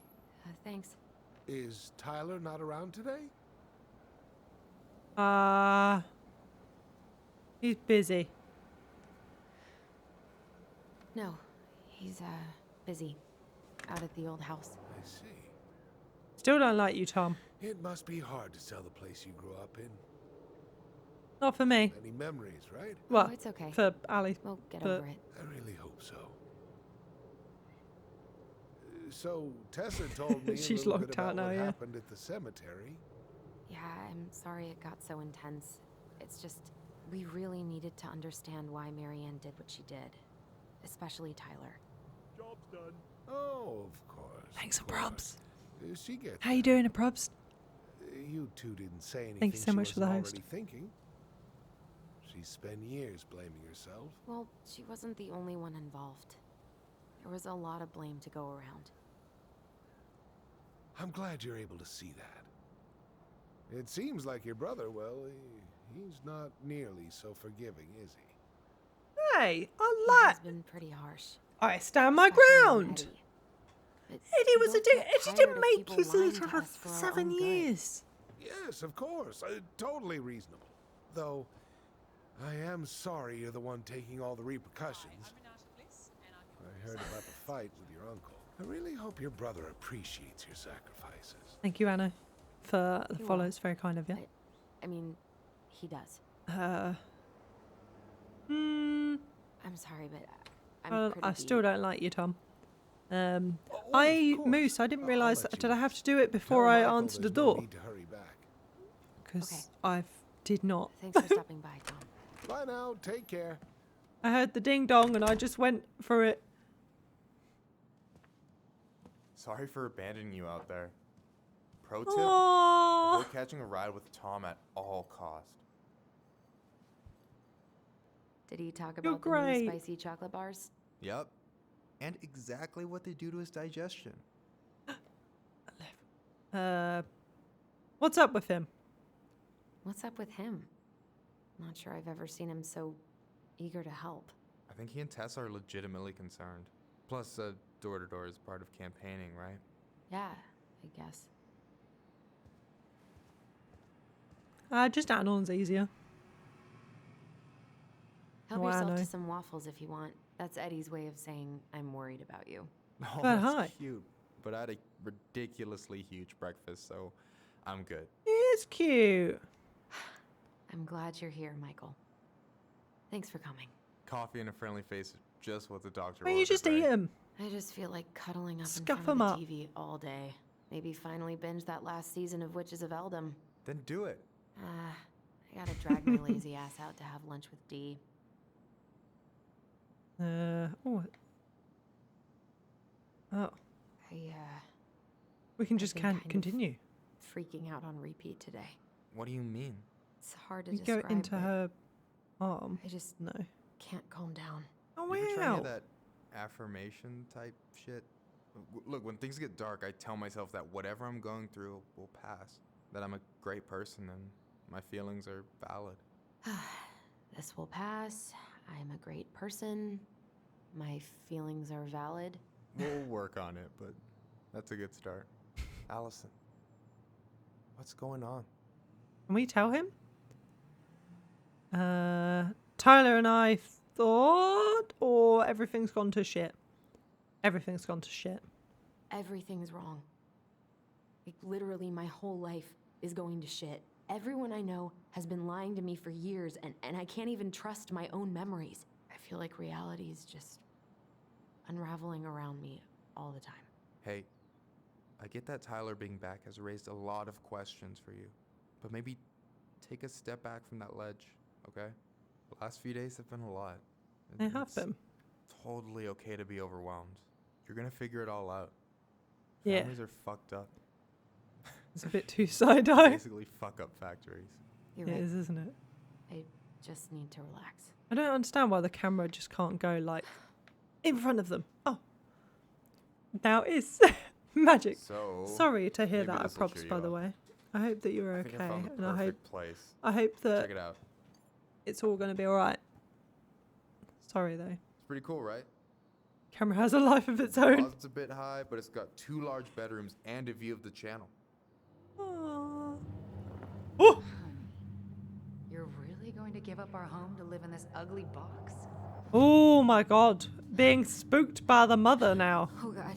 thanks. Is Tyler not around today? He's busy. No, he's, busy. Out at the old house. I see. Still don't like you, Tom. It must be hard to sell the place you grew up in. Not for me. Many memories, right? Well, Oh, it's okay. for Ali. We'll get but- over it. I really hope so. So, Tessa told me She's a little locked bit about out now, what yeah. happened at the cemetery. Yeah, I'm sorry it got so intense. It's just, we really needed to understand why Marianne did what she did. Especially Tyler. Job's done. Oh, of course. Thanks, of Probs. course. She gets How you that. doing, Probs? You two didn't say anything Thank you so she much for the wasn't host. already thinking. She spent years blaming herself. Well, she wasn't the only one involved. There was a lot of blame to go around. I'm glad you're able to see that. It seems like your brother, well, he's not nearly so forgiving, is he? Hey, I He like. has been pretty harsh. I stand my especially on ground. Eddie. But Eddie we was a both dick. get Eddie tired didn't of make people you see lying each to other us for for our 7 own good. years. Yes, of course. Totally reasonable. Though, I am sorry you're the one taking all the repercussions. I heard about the fight with your uncle. I really hope your brother appreciates your sacrifices. Thank you, Anna, for the He follow. will. It's very kind of you. I mean, he does. I'm sorry, but I'm pretty I still beat. don't like you, Tom. of Moose, I didn't I'll realise. let you Did I have rest. to do it before Tell I Michael answered the there's no door? need to hurry back. Because Okay. I did not. Thanks for stopping by, Tom. Bye now. Take care. I heard the ding dong and I just went for it. Sorry for abandoning you out there. Pro tip: Aww. avoid catching a ride with Tom at all cost. Did he talk You're about the great. new spicy chocolate bars? Yep. And exactly what they do to his digestion. What's up with him? What's up with him? Not sure I've ever seen him so eager to help. I think he and Tess are legitimately concerned. Plus, door-to-door is part of campaigning, right? Yeah, I guess. Just add-ons easier. Help Oh, I yourself know. to some waffles if you want. That's Eddie's way of saying I'm worried about you. Oh, But that's hi. cute. But I had a ridiculously huge breakfast, so I'm good. It's cute. I'm glad you're here, Michael. Thanks for coming. Coffee and a friendly face is just what the doctor Why don't you ordered, just right? eat him? I just feel like cuddling up Scuff in front 'em of up. the TV all day. Maybe finally binge that last season of Witches of Eldom. Then do it. I gotta drag my lazy ass out to have lunch with Dee. Oh. Oh. I, We can just been kind of continue. freaking out on repeat today. What do you mean? It's hard to You go describe, into but her arm. I just No. can't calm down. Oh, You ever try any wow. of that affirmation type shit? Look, when things get dark, I tell myself that whatever I'm going through will pass. That I'm a great person and my feelings are valid. This will pass. I'm a great person. My feelings are valid. We'll work on it, but that's a good start. Allison, what's going on? Can we tell him? Tyler and I thought, or everything's gone to shit. Everything's gone to shit. Everything's wrong. Like, literally, my whole life is going to shit. Everyone I know has been lying to me for years, and I can't even trust my own memories. I feel like reality is just unraveling around me all the time. Hey, I get that Tyler being back has raised a lot of questions for you, but maybe take a step back from that ledge, okay? The last few days have been a lot. They have It's been. totally okay to be overwhelmed. You're gonna figure it all out. Yeah. Families are fucked up. It's a bit too side-eye. Basically fuck up factories. You're It right. is, isn't it? I just need to relax. I don't understand why the camera just can't go, like, in front of them. Oh. Now it is. Magic. So Sorry to hear maybe that at this'll props, cheer by you the up. way. I hope that you're I okay. think I found the And I hope perfect place. that Check it out. it's all going to be alright. Sorry, though. It's pretty cool, right? Camera has a life of its own. It's a bit high, but it's got 2 large bedrooms and a view of the channel. Aww. Oh! You're really going to give up our home to live in this ugly box? Oh my god. Being spooked by the mother now. Oh God.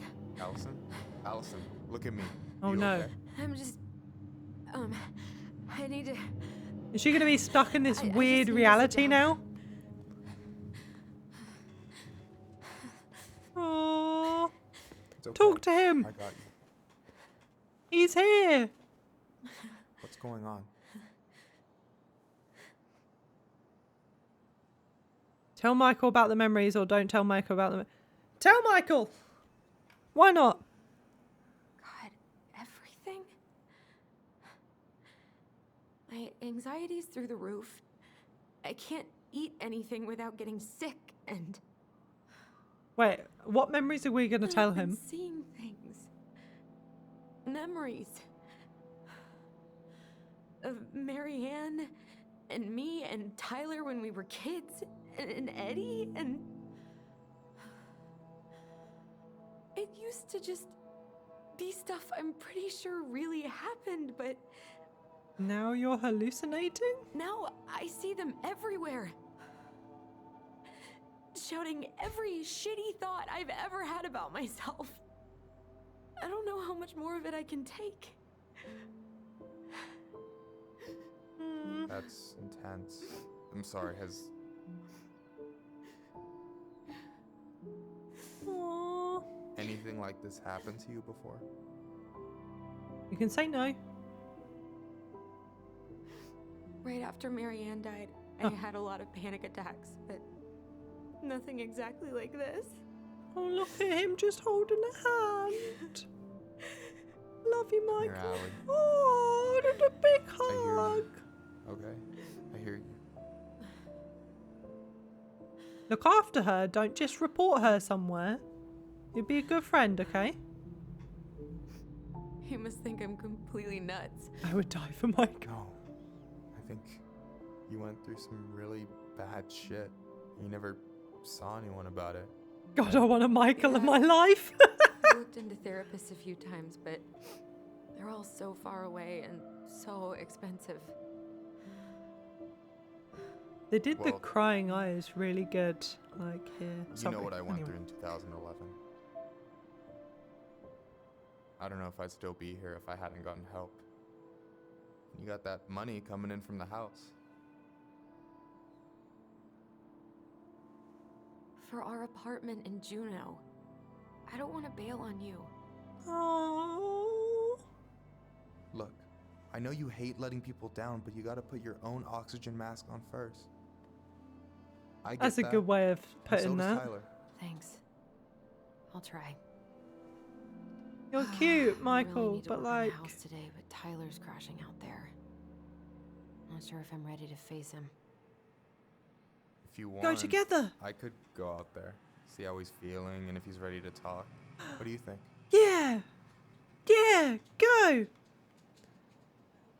Allison, look at me. Oh You no. okay? I'm just. I need to. Is she going to be stuck in this I just weird need to sit reality down. now? Aww. It's okay. Talk to him. I got you. He's here. What's going on? Tell Michael about the memories or don't tell Michael about them. Tell Michael! Why not? God, everything? My anxiety's through the roof. I can't eat anything without getting sick, and Wait, what memories are we going to tell I've been him? seeing things. Memories. Of Marianne, and me, and Tyler when we were kids, and Eddie, and... It used to just be stuff I'm pretty sure really happened, but Now you're hallucinating? now I see them everywhere. Shouting every shitty thought I've ever had about myself. I don't know how much more of it I can take. That's intense. I'm sorry, has Aww. anything like this happened to you before? You can say no. Right after Marianne died, I had a lot of panic attacks, but nothing exactly like this. Oh, look at him just holding a hand. Love you, Here, Michael. Allie. Oh, and a big I hear hug. you. Okay, I hear you. Look after her. Don't just report her somewhere. You'd be a good friend, okay? You must think I'm completely nuts. I would die for Michael. No, I think you went through some really bad shit. You never saw anyone about it. God, I want a Michael in my life. I looked into therapists a few times, but they're all so far away and so expensive. They did the Well- crying eyes really good. Like here. You know what I went Anyway. through in 2011. I don't know if I'd still be here if I hadn't gotten help. You got that money coming in from the house. For our apartment in Juneau. I don't want to bail on you. Oh. Look, I know you hate letting people down, but you gotta put your own oxygen mask on first. I get That's a that, good way of and so putting does that. Tyler. Thanks. I'll try. You're cute, I Michael, really need to but work on the like, house today, but Tyler's crashing out there. Not sure if I'm ready to face him. If you want, go together. I could go out there, see how he's feeling, and if he's ready to talk. What do you think? Yeah. Yeah, go.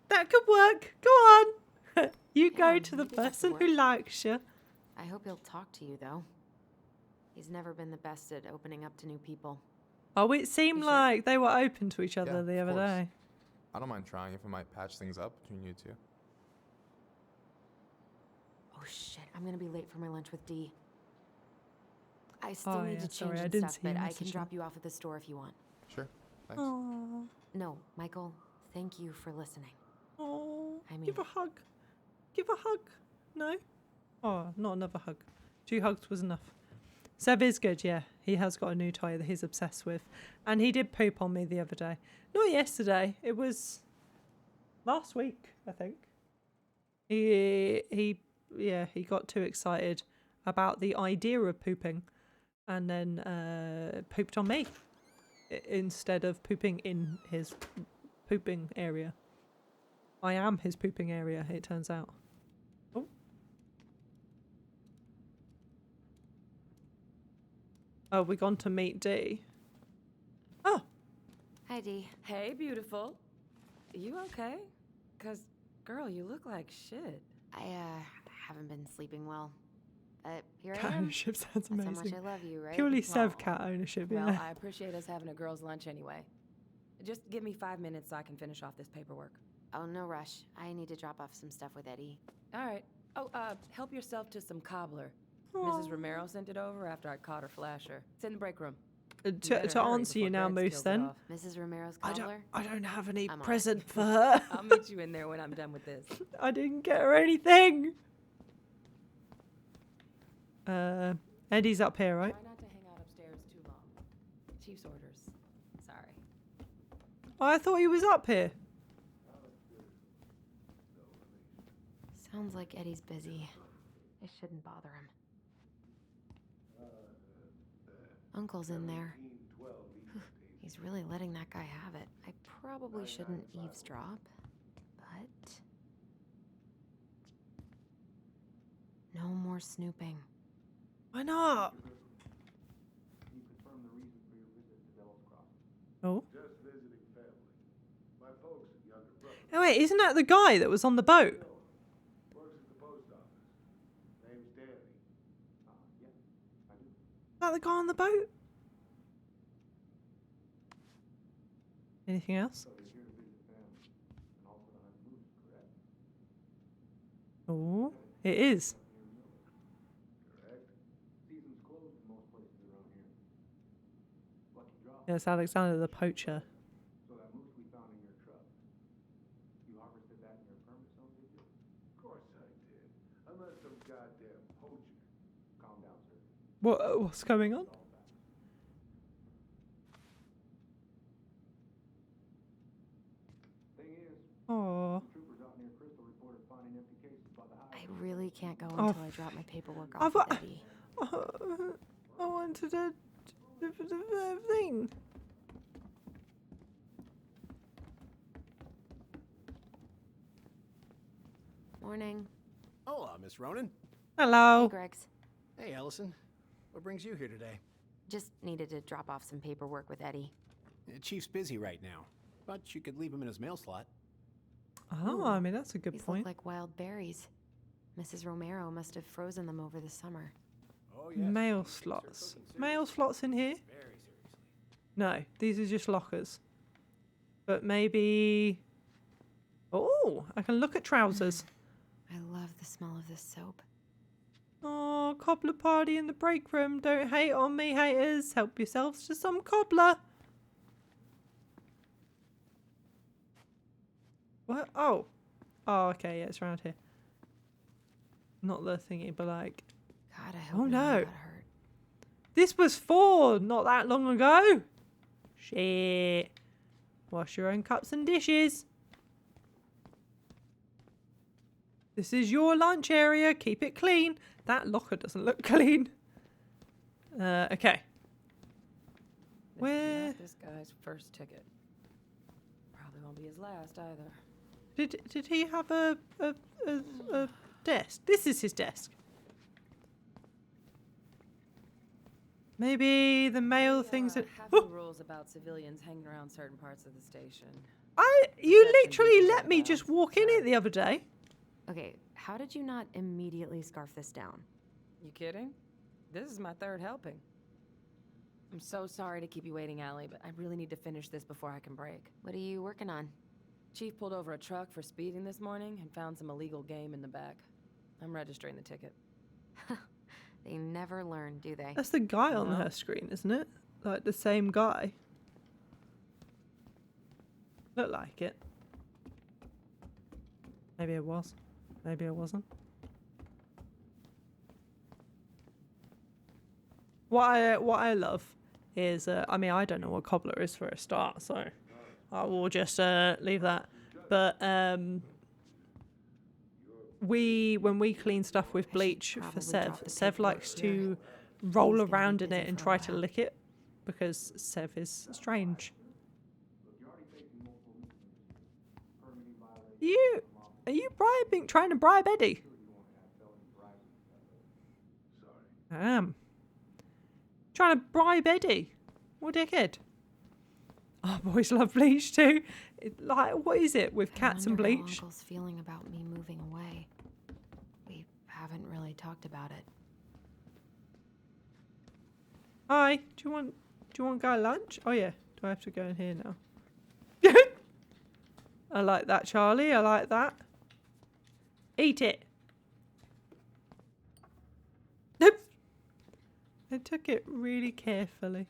That could work. Go on. You go Yeah, to the maybe that could person work. who likes you. I hope he'll talk to you, though. He's never been the best at opening up to new people. Oh, it seemed You sure? like they were open to each other Yeah, the of other course. day. I don't mind trying if it might patch things up between you two. Oh shit, I'm gonna be late for my lunch with Dee. I still Oh, need yeah, to change sorry, I and didn't stuff, see you but I message can me. drop you off at the store if you want. Sure, thanks. Oh, No, Michael, thank you for listening. oh. I Give a mean- hug. Give a hug. No? Oh, not another hug. 2 hugs was enough. Seb is good, yeah. He has got a new toy that he's obsessed with. And he did poop on me the other day. Not yesterday. It was last week, I think. He yeah, he got too excited about the idea of pooping, and then pooped on me instead of pooping in his pooping area. I am his pooping area, it turns out. Oh. Oh, we gone to meet Dee. Oh. Hi, Dee. Hey, beautiful. You okay? 'Cause, girl, you look like shit. I haven't been sleeping well. But here Cat I am. ownership sounds That's amazing. how much I love you, right? Purely Aw. Sev cat ownership, Well, yeah. I appreciate us having a girls' lunch anyway. Just give me 5 minutes so I can finish off this paperwork. Oh, no rush. I need to drop off some stuff with Eddie. All right. Oh, help yourself to some cobbler. Aw. Mrs. Romero sent it over after I caught her flasher. It's in the break room. To better hurry answer you before now, Greg Moose, steals it then. off. Mrs. Romero's I cobbler? don't have any I'm on it. present for her. I'll meet you in there when I'm done with this. I didn't get her anything. Eddie's up here, right? Try not to hang out upstairs too long. Chief's orders. Sorry. Oh, I thought he was up here. Sounds like Eddie's busy. It shouldn't bother him. Uncle's in there. He's really letting that guy have it. I probably shouldn't eavesdrop, but... No more snooping. Why not? Oh. Just visiting family. My folks and younger brother Oh wait, isn't that the guy that was on the boat? works at the post office. Name's Danny. Is that the guy on the boat? Anything else? Oh, it is. Correct. Season's closed in most places around here. Lucky draw. Yes, Alexander the poacher. So that moose we found in your truck. You harvested that in your permit zone, did you? Of course I did. I'm not some goddamn poacher. Calm down, sir. What's going on? Thing is, Oh, troopers out near Crystal reported finding empty cases by the I highway. really can't go Oh, until I drop my paperwork I've off with got- Eddie. I wanted the thing. Morning. Hola, Miss Ronan. Hey, Hello. Greg's. Hey, Ellison. What brings you here today? Just needed to drop off some paperwork with Eddie. Chief's busy right now, but you could leave him in his mail slot. Oh, I mean, that's a good These point. look like wild berries. Mrs. Romero must have frozen them over the summer. Oh, Mail slots. Mail slots in here? Very seriously. No, these are just lockers. But maybe... Oh, I can look at trousers. I love the smell of this soap. Oh, cobbler party in the break room. Don't hate on me, haters. Help yourselves to some cobbler. What? Oh. Oh, okay, yeah, it's around here. Not the thingy, but like... God, I hope Oh, no no. one got hurt. This was 4 not that long ago. Shit. Wash your own cups and dishes. This is your lunch area. Keep it clean. That locker doesn't look clean. Okay. This is Where- not this guy's first ticket. Probably won't be his last either. Did he have a desk? This is his desk. Maybe the mail things that... Have Oh, rules about civilians hanging around certain parts of the station. you Exceptions literally we let forgot me about. just walk in it the other day. Okay, how did you not immediately scarf this down? You kidding? This is my 3rd helping. I'm so sorry to keep you waiting, Allie, but I really need to finish this before I can break. What are you working on? Chief pulled over a truck for speeding this morning and found some illegal game in the back. I'm registering the ticket. They never learn, do they? That's the guy on No. her screen, isn't it? Like the same guy. Look like it. Maybe it was. Maybe it wasn't. What I love is, I mean, I don't know what cobbler is for a start, so I will just leave that. But when we clean stuff with bleach for probably Sev, drop the Sev paperwork likes here. to roll He's gonna be around in busy it and for a try to while. lick it because Sev is strange. Are you trying to bribe Eddie? I am. Trying to bribe Eddie. What a dickhead. Oh, boys love bleach too. What is it with cats and I wonder how bleach? Uncle's feeling about me moving away. We haven't really talked about it. Hi, do you want to go lunch? Oh yeah, do I have to go in here now? I like that, Charlie. I like that. Eat it. Nope. I took it really carefully.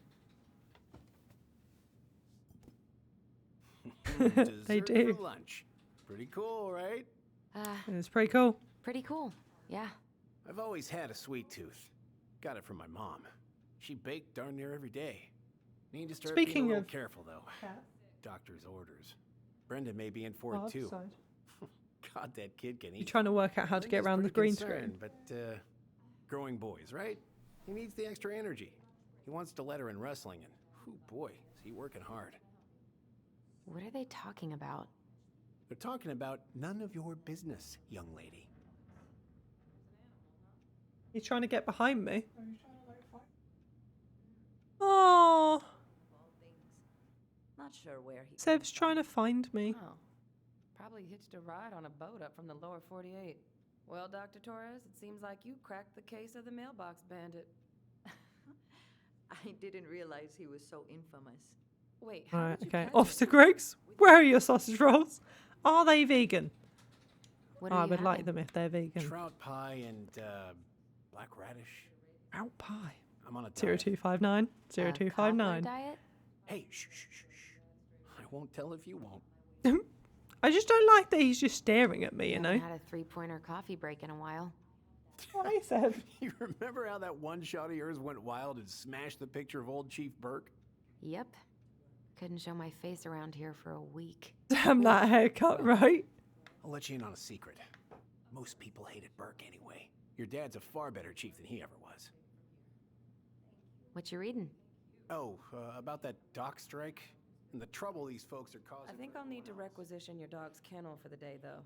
They Dessert do. for lunch. Pretty cool, right? It's pretty cool. Pretty cool. Yeah. I've always had a sweet tooth. Got it from my mom. She baked darn near every day. Need to start being Speaking a little of careful though. cat. Doctor's orders. Brendan may be in for it too. Upside. God, that kid can eat. You're trying to work out how to get Brendan's around the pretty green concerned, screen. But growing boys, right? He needs the extra energy. He wants to let her in wrestling, and whoo boy, is he working hard. What are they talking about? They're talking about none of your business, young lady. He's trying to get behind me. Oh, Not sure where he. Sev's trying to find me. Oh, probably hitched a ride on a boat up from the lower 48. Well, Dr. Torres, it seems like you cracked the case of the mailbox bandit. I didn't realize he was so infamous. Wait, how Right, did you okay. catch Officer him? Griggs, where are your sausage rolls? Are they vegan? What Oh, are I you would like having? them if they're vegan. Trout pie and black radish. Trout pie. I'm on a diet. 0259 Cobbler 0259. diet? Hey, shh, shh, shh, shh. I won't tell if you won't. I just don't like that he's just staring at me, you know? Haven't had a 3-pointer coffee break in a while. Why, Sev? You remember how that one shot of yours went wild and smashed the picture of old Chief Burke? Yep. Couldn't show my face around here for a week. Damn that haircut, right? I'll let you in on a secret. Most people hated Burke anyway. Your dad's a far better chief than he ever was. What you reading? Oh, about that dock strike and the trouble these folks are causing. I think I'll need to requisition your dog's kennel for the day, though.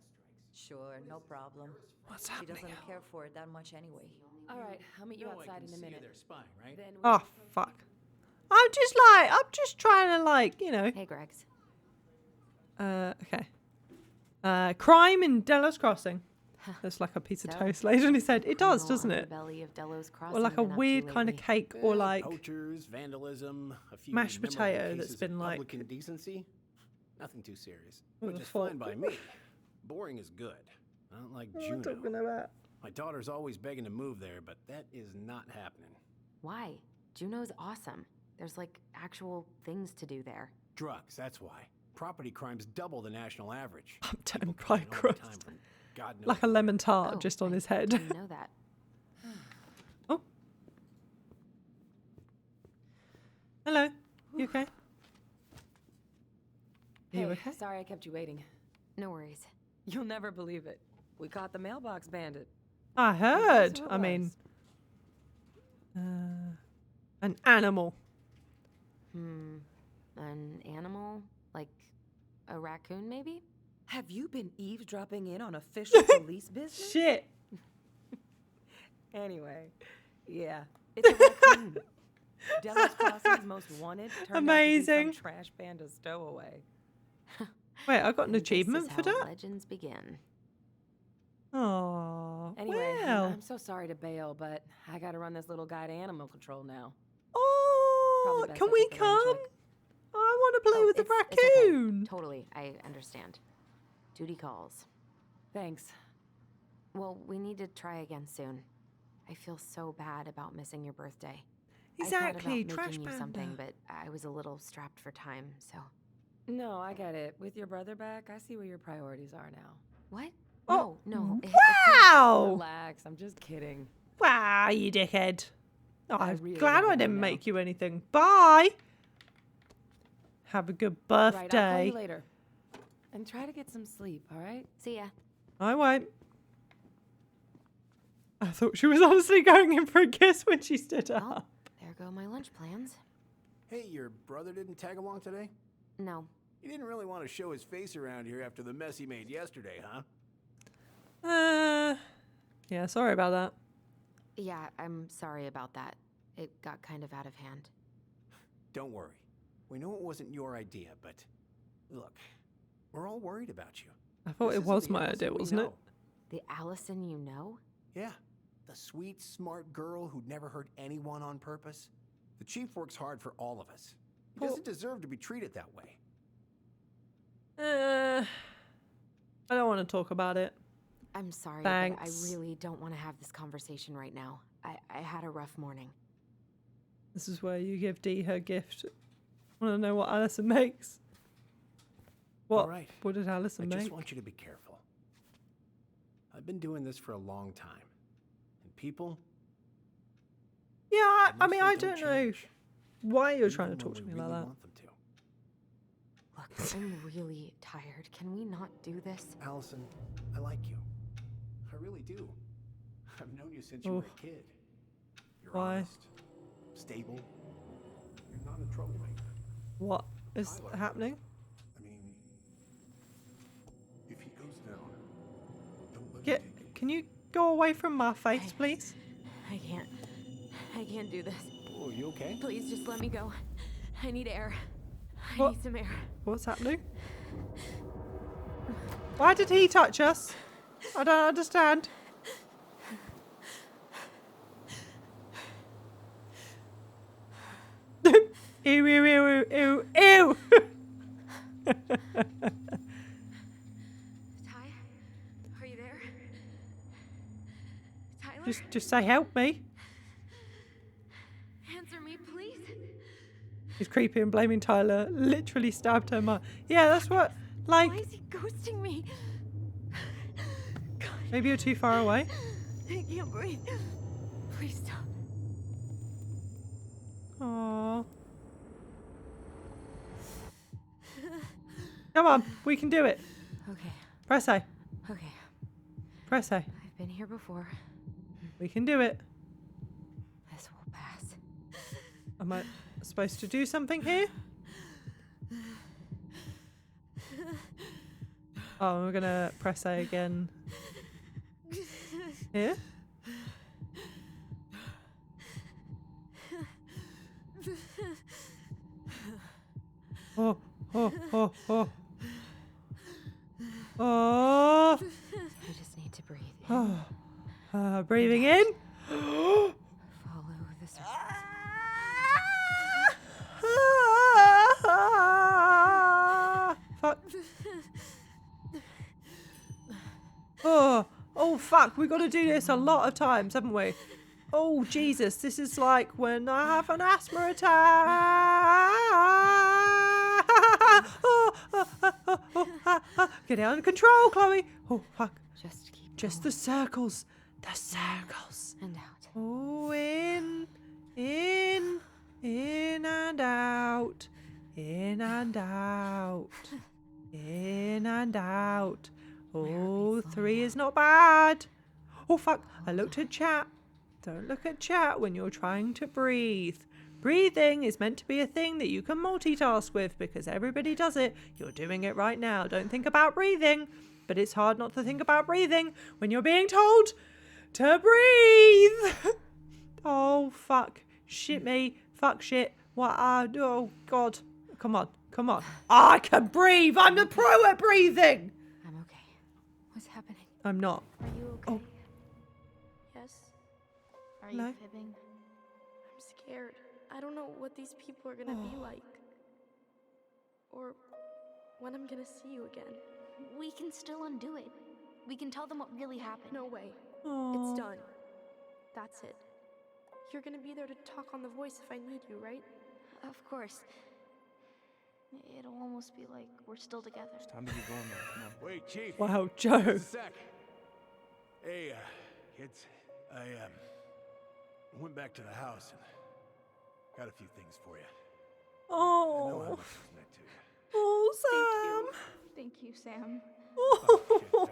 Sure, no problem. What's She happening? doesn't care for it that much anyway. All right, I'll meet you outside in a minute. They're spying, right? Then we Oh, can- fuck. I'm just trying to, you know. Hey, Gregs. Okay. Crime in Delos Crossing. That's like a piece of So, toast laid on his head. It does, Criminal doesn't it? underbelly of Delos Crossing Or like a been up to weird kind of lately? cake, or like poachers, vandalism, a few mashed memorable potato that's cases been, of like- public indecency. Nothing too serious, With which a is fine fork. by me. Boring is good. I don't like What am I talking Juneau. about? My daughter's always begging to move there, but that is not happening. Why? Juneau's awesome. There's like actual things to do there. Drugs, that's why. Property crimes double the national average. I'm People down coming by all the crust. time from God knows Like a where. lemon tart Oh, just on I his head. didn't know that. Oh. Hello. You okay? Hey, You okay? sorry I kept you waiting. No worries. You'll never believe it. We caught the mailbox bandit. I And heard. guess who it I mean, was? an animal. An animal? Like a raccoon, maybe? Have you been eavesdropping in on official police business? Shit. Anyway, yeah, it's a raccoon. Delos Crossing's most wanted turned Amazing. out to be some trash panda stowaway. Wait, I got an And achievement this for is how that? legends begin. Oh. Anyway, well. I'm so sorry to bail, but I gotta run this little guy to animal control now. Oh, Probably best can I we take a rain come? check. I want to play Oh, with the it's okay. raccoon. Totally, I understand. Duty calls. Thanks. Well, we need to try again soon. I feel so bad about missing your birthday. Exactly, I thought trash about making you panda. something, but I was a little strapped for time, so. No, I get it. With your brother back, I see where your priorities are now. What? Oh, No. Wow. Relax, I'm just kidding. Wow, you dickhead. Oh, I I'm really glad gotta I go didn't now. make you anything. Bye. Have a good Right, I'll call birthday. you later. And try to get some sleep, all right? See ya. I won't. I thought she was honestly going in for a kiss when she stood Well, up. there go my lunch plans. Hey, your brother didn't tag along today? No. He didn't really want to show his face around here after the mess he made yesterday, huh? Yeah, sorry about that. Yeah, I'm sorry about that. It got kind of out of hand. Don't worry. We know it wasn't your idea, but look, we're all worried about you. I thought This it isn't was the my Allison idea, we wasn't it? know. The Allison you know? Yeah, the sweet, smart girl who'd never hurt anyone on purpose. The chief works hard for all of us. He doesn't deserve to be treated that way. I don't want to talk about it. I'm sorry, Thanks. but I really don't want to have this conversation right now. I had a rough morning. This is where you give Dee her gift. I want to know what Alison makes. What? All right. What did Alison I make? just want you to be careful. I've been doing this for a long time. And people... Yeah, I mean, mostly I don't don't know change, why you're even trying to when talk to we me like really that. want them to. Look, I'm really tired. Can we not do this? Allison, I like you. I really do. I've known you since you were a kid. You're Why? honest, stable. You're not a troublemaker. What is Tyler. happening? I mean, if he goes down, don't let him take it. Can you go away from my face, please? I can't do this. Oh, you okay? Please just let me go. I need air. I What? need some air. What's happening? Why did he touch us? I don't understand. Ew, ew, ew, ew, ew. Ty, are you there? Tyler? Just say help me. Answer me, please. He's creepy and blaming Tyler. Literally stabbed her mum. Yeah, that's what. Like, Why is he ghosting me? God, maybe you're too far away. I can't breathe. Please stop. Aww. Come on, we can do it. Okay, Press A. okay. Press A. I've been here before. We can do it. This will pass. Am I supposed to do something here? Oh, we're gonna press A again. Here? Oh, oh, oh, oh. Oh. I just need to breathe. Oh. Breathing in. Follow the circles. Fuck. Oh, fuck. We've got to do this a lot of times, haven't we? Oh, Jesus. This is like when I have an asthma attack. Get it under control, Chloe. Oh, fuck. Just keep Just the circles. The circles. and out. Oh, in and out. In and out. In and out. Oh, 3 is not bad. Oh, fuck. I looked at chat. Don't look at chat when you're trying to breathe. Breathing is meant to be a thing that you can multitask with because everybody does it. You're doing it right now. Don't think about breathing. But it's hard not to think about breathing when you're being told to breathe. Oh, fuck. Shit me. Fuck shit. What? Oh, God. Come on. Come on. I can breathe. I'm the pro at breathing. I'm okay. What's happening? I'm not. Are you okay? Oh. Yes. Are Hello? you fibbing? I'm scared. I don't know what these people are gonna be like. Or when I'm gonna see you again. We can still undo it. We can tell them what really happened. No way. Aw. It's done. That's it. You're gonna be there to talk on the voice if I need you, right? Of course. It'll almost be like we're still together. It's time to get going now. Come on. Wait, Chief. Wow, Joe. Just a sec. Hey, kids. I went back to the house and got a few things for you. I know how Oh. much this meant to you. Oh, Sam. Thank you, Sam. Oh, shit,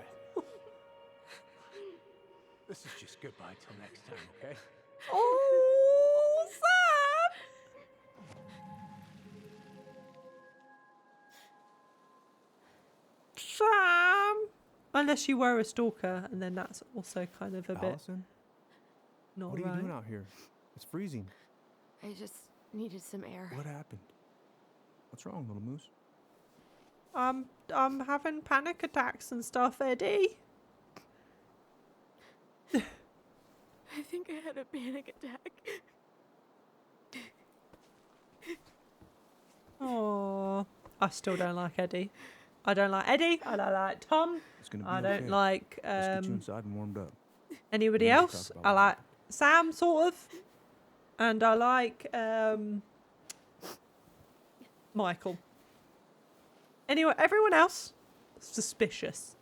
This is just goodbye till next time, okay? Oh, Sam! Sam! Unless you were a stalker, and then that's also kind of a bit Allison? not What are right. you doing out here? It's freezing. I just needed some air. What happened? What's wrong, little moose? I'm having panic attacks and stuff, Eddie. I think I had a panic attack. Oh, I still don't like Eddie. I don't like Eddie. I don't like Tom. It's gonna be I don't okay. like Let's get you inside and warmed up. anybody We need to else. talk I about like Sam, sort of, and I like Michael. Anyway, everyone else suspicious.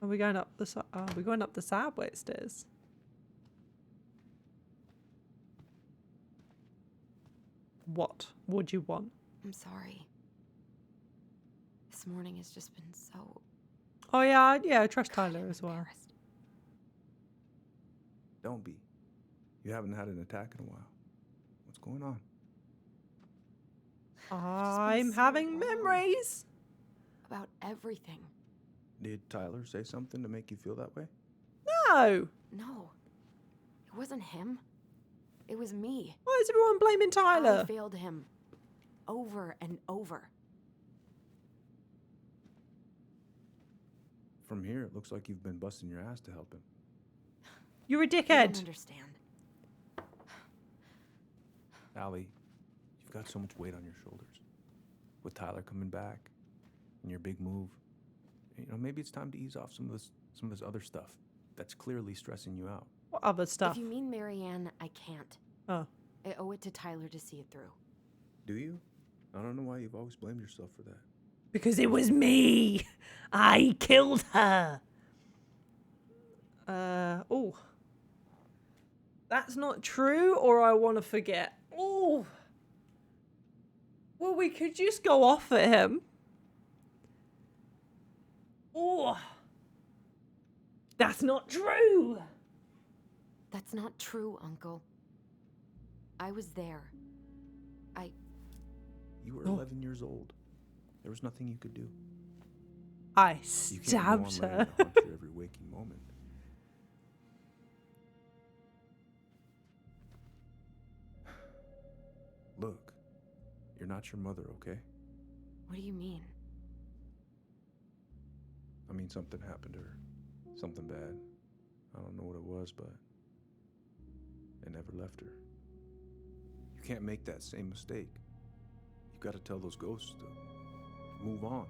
Are we going up the side? Oh, we're going up the sideway stairs. What would you want? I'm sorry. This morning has just been so Oh yeah, I trust Tyler as well. embarrassed. Don't be. You haven't had an attack in a while. What's going on? I'm so having wrong. memories. About everything. Did Tyler say something to make you feel that way? No. No. It wasn't him. It was me. Why is everyone blaming I Tyler? failed him. Over and over. From here, it looks like you've been busting your ass to help him. You're a You don't dickhead. understand. Allie, you've got so much weight on your shoulders. With Tyler coming back and your big move, you know, maybe it's time to ease off some of this other stuff that's clearly stressing you out. What other stuff? If you mean Marianne, I can't. Oh. I owe it to Tyler to see it through. Do you? I don't know why you've always blamed yourself for that. Because it was me. I killed her. Oh. That's not true, or I want to forget. Oh. Well, we could just go off at him. Oh. That's not true. That's not true, Uncle. I was there. You were 11 years old. There was nothing you could do. I You can't go on stabbed letting her. it haunt you every waking moment. Look, you're not your mother, okay? What do you mean? I mean, something happened to her. Something bad. I don't know what it was, but it never left her. You can't make that same mistake. You gotta tell those ghosts to move on.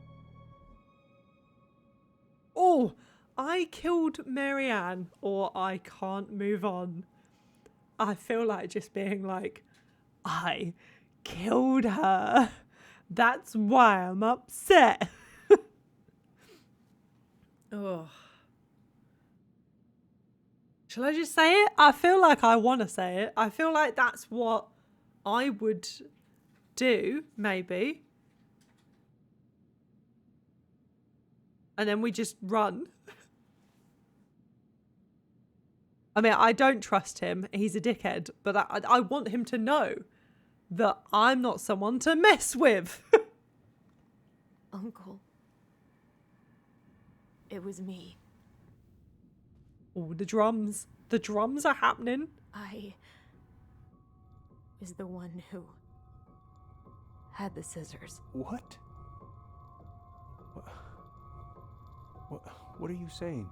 Oh, I killed Marianne, or I can't move on. I feel like just being like, I killed her. That's why I'm upset. Oh. Shall I just say it? I feel like I want to say it. I feel like that's what I would do, maybe. And then we just run. I mean, I don't trust him. He's a dickhead. But I want him to know that I'm not someone to mess with. Uncle. It was me. Oh, the drums. The drums are happening. I was the one who had the scissors. What? What are you saying?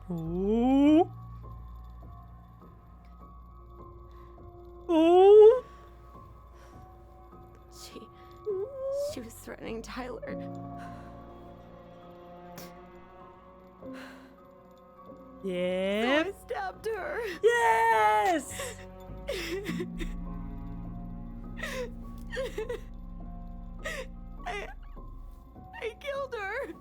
Ooh. Ooh. She was threatening Tyler. Yeah. So I stabbed her. Yes. I killed her.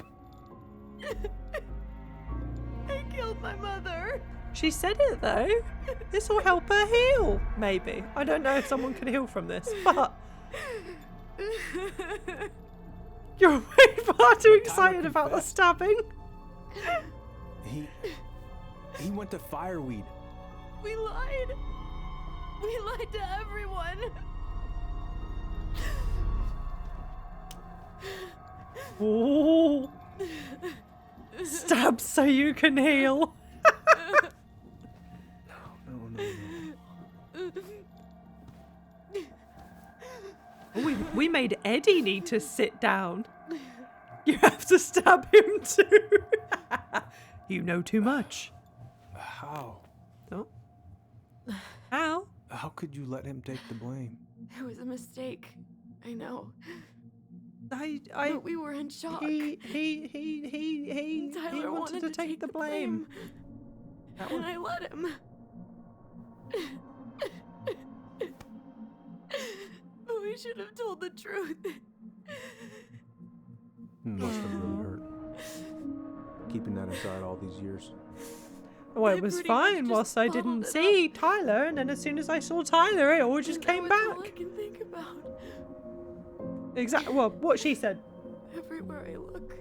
I killed my mother. She said it though. This will help her heal. Maybe. I don't know if someone can heal from this, but you're way far too excited about the stabbing. He went to Fireweed. We lied. We lied to everyone. Oh. Stab so you can heal. No. We made Eddie need to sit down. You have to stab him too. You know too much. How? Oh. How? How could you let him take the blame? It was a mistake. I know. But we were in shock. He Tyler wanted to take the blame. And I let him. But we should have told the truth. Must have really hurt. Keeping that inside all these years. Well, it was fine whilst I didn't see Tyler, and then as soon as I saw Tyler, it all just came back. All I can think about. Exactly. Well, what she said. Everywhere I look,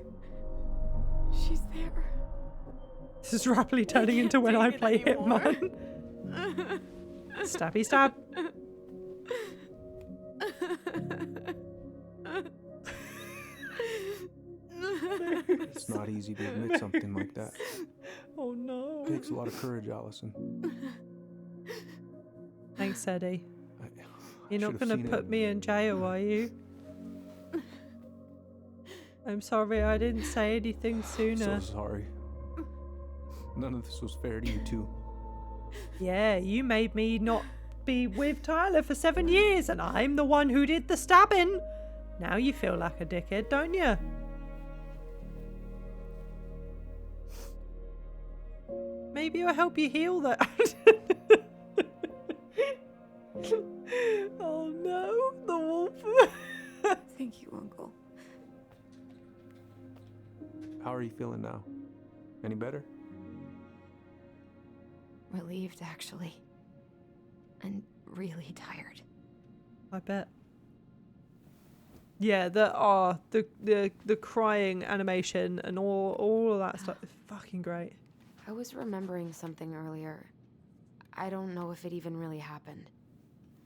she's there. This is rapidly turning into when I play Hitman. Stabby stab. It's not easy to admit something like that. Oh no. It takes a lot of courage, Allison. Thanks, Eddie. You're not should've going to seen put it. me in jail, are you? I'm sorry I didn't say anything sooner. So sorry. None of this was fair to you two. Yeah, you made me not be with Tyler for 7 years, and I'm the one who did the stabbing. Now you feel like a dickhead, don't you? Maybe I'll help you heal that. Oh no, the wolf. Thank you, Uncle. How are you feeling now? Any better? Relieved, actually. And really tired. I bet. Yeah, the crying animation and all of that stuff is fucking great. I was remembering something earlier. I don't know if it even really happened.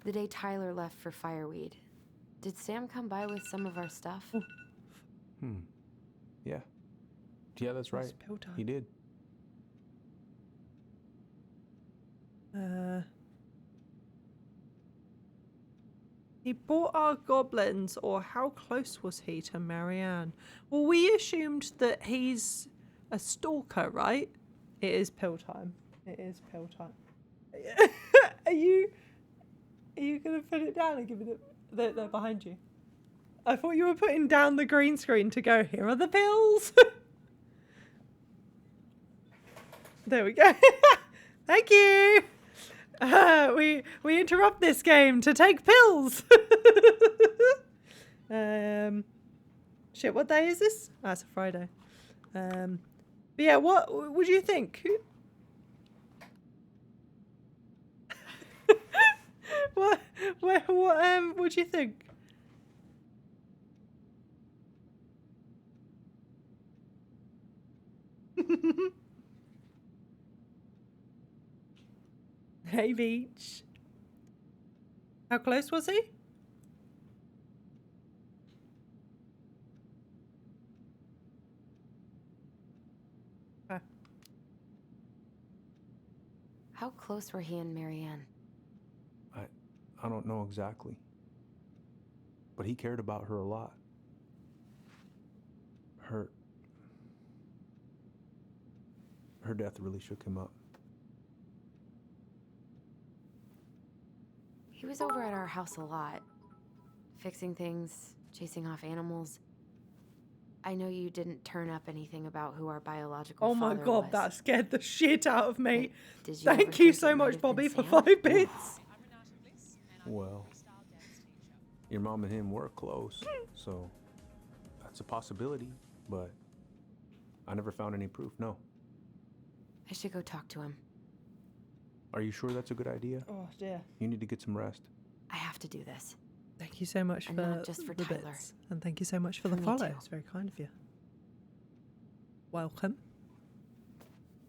The day Tyler left for Fireweed, did Sam come by with some of our stuff? Yeah. Yeah, that's right. Spill time. He did. He bought our goblins, or how close was he to Marianne? Well, we assumed that he's a stalker, right? It is pill time. It is pill time. Are you gonna put it down and give it? They're behind you. I thought you were putting down the green screen to go. Here are the pills. There we go. Thank you. We interrupt this game to take pills. Shit, what day is this? Ah, it's a Friday. But yeah, what would you think? What do you think? Hey, Beach. How close was he? How close were he and Marianne? I don't know exactly. But he cared about her a lot. Her death really shook him up. He was over at our house a lot. Fixing things, chasing off animals. I know you didn't turn up anything about who our biological Oh my father god, was. that scared the shit out of me. Did you Thank ever you think so it might much, have been Bobby, for Sam? 5 bits. Well, your mom and him were close, so that's a possibility, but I never found any proof, no. I should go talk to him. Are you sure that's a good idea? Oh dear. You need to get some rest. I have to do this. Thank you so much And for not just for the Tyler. bits. And thank you so much for the For me follow. too. It's very kind of you. Welcome.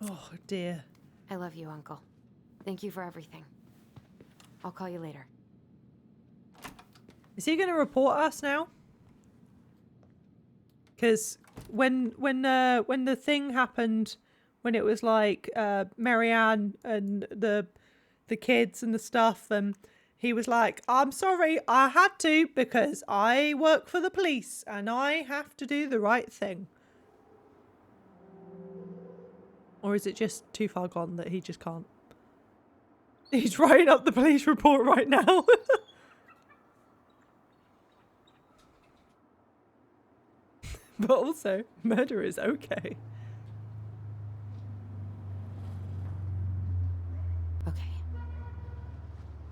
Oh, dear. I love you, Uncle. Thank you for everything. I'll call you later. Is he going to report us now? Because when the thing happened, when it was like Marianne and the kids and the stuff, and he was like, I'm sorry, I had to because I work for the police and I have to do the right thing. Or is it just too far gone that he just can't? He's writing up the police report right now. But also, murder is okay. Okay.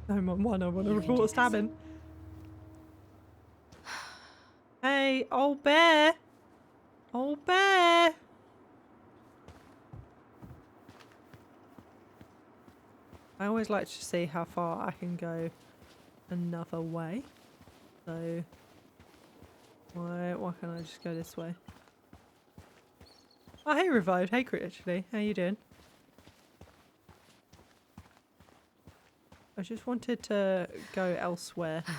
911, I want to report a stabbing. Hey, old bear. Old bear. I always like to see how far I can go another way. So, why can't I just go this way? Oh, hey, Revived. Hey, Crit, actually. How you doing? I just wanted to go elsewhere to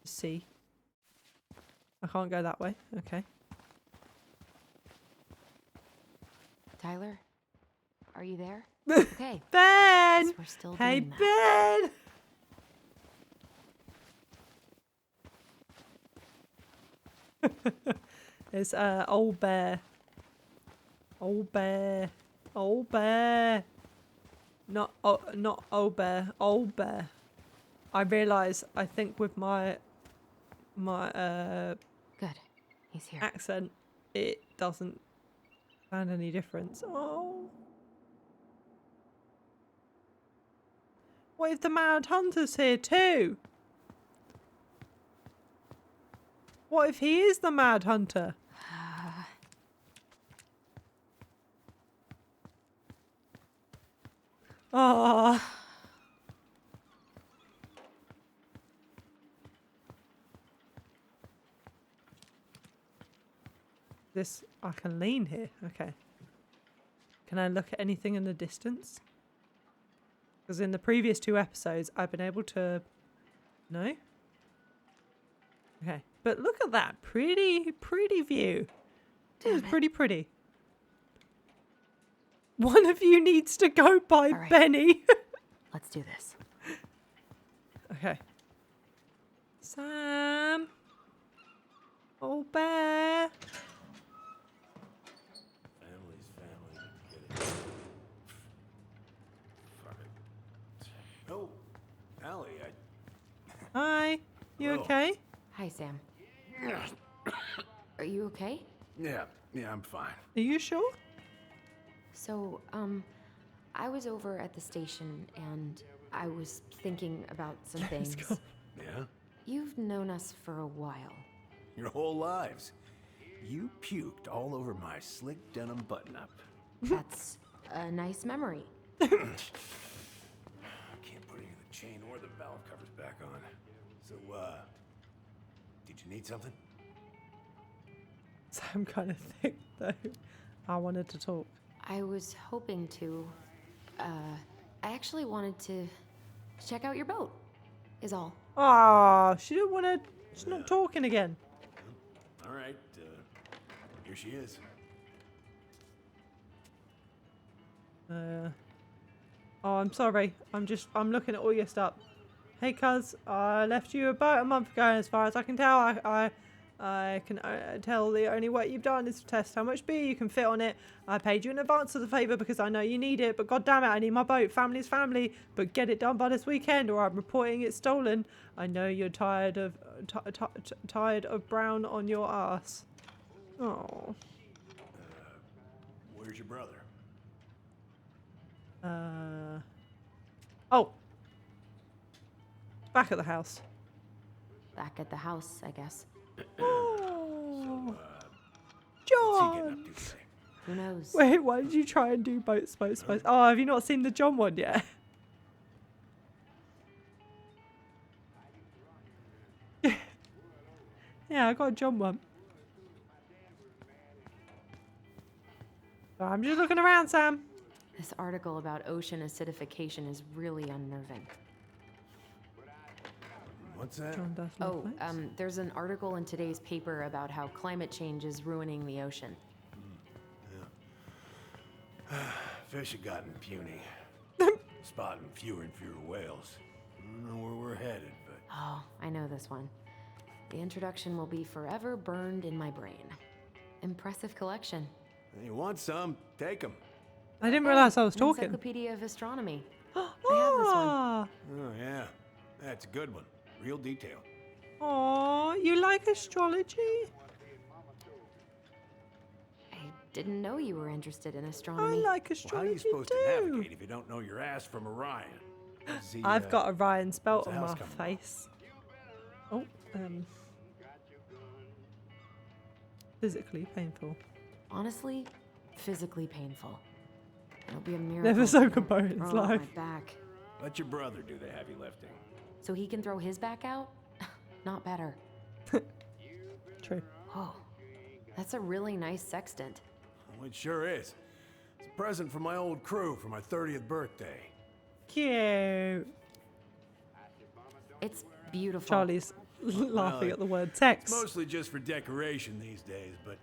see. I can't go that way. Okay. Tyler, are you there? Okay. Ben! Guess we're still Hey, doing that. Ben! It's old bear. Old bear. Old bear. Not old bear. Old bear. I realise, I think with my Good. He's here. accent, it doesn't sound any difference. Oh. What if the Mad Hunter's here too? What if he is the Mad Hunter? Ah. This, I can lean here. Okay. Can I look at anything in the distance? Because in the previous 2 episodes, I've been able to... No? Okay. But look at that. Pretty view. It was pretty. One of you needs to go by right. Benny. Let's do this. Okay. Sam. Old bear. Family's family. Get it. Fuck it. Oh, Allie, Hi. You Hello. okay? Hi, Sam. Are you okay? Yeah, I'm fine. Are you sure? So, I was over at the station and I was thinking about some things. Yeah? You've known us for a while. Your whole lives. You puked all over my slick denim button-up. That's a nice memory. Can't put either the chain or the valve covers back on. So, did you need something? Sam kind of thick though. I wanted to talk. I was hoping to, I actually wanted to check out your boat, is all. Ah, she didn't want to. She's not talking again. All right, here she is. Oh, I'm sorry. I'm looking at all your stuff. Hey, cuz, I left you about a month ago, and as far as I can tell, I can tell the only work you've done is to test how much beer you can fit on it. I paid you in advance of the favour because I know you need it, but god damn it, I need my boat. Family's family, but get it done by this weekend or I'm reporting it stolen. I know you're tired of tired of brown on your ass. Oh. Where's your brother? Oh. Back at the house. Back at the house, I guess. Oh. What's he getting John! up to today? Who knows? Wait, why did you try and do boats? Oh, have you not seen the John one yet? Yeah, I got a John one. So I'm just looking around, Sam. This article about ocean acidification is really unnerving. What's that? Oh, there's an article in today's paper about how climate change is ruining the ocean. Yeah. Fish have gotten puny. Spotting fewer and fewer whales. I don't know where we're headed, but... Oh, I know this one. The introduction will be forever burned in my brain. Impressive collection. You want some? Take them. I didn't realize I was talking. Encyclopedia of Astronomy. Oh, Oh, yeah. That's a good one. Real detail. oh, you like astrology? I didn't know you were interested in I astronomy. like Well, how are you astrology supposed to too. navigate if you don't know your ass from Orion? Is he, I've got Orion's belt when's on the my house coming? face. Oh, physically painful. Honestly, physically painful. It'll be a miracle. Never so if I don't composed, throw out like. my back. Let your brother do the heavy lifting. So he can throw his back out? Not better. True. Oh, that's a really nice sextant. Oh, it sure is. It's a present from my old crew for my 30th birthday. Cute. It's beautiful. Charlie's laughing Well, at the word It's sex. mostly just for decoration these days, but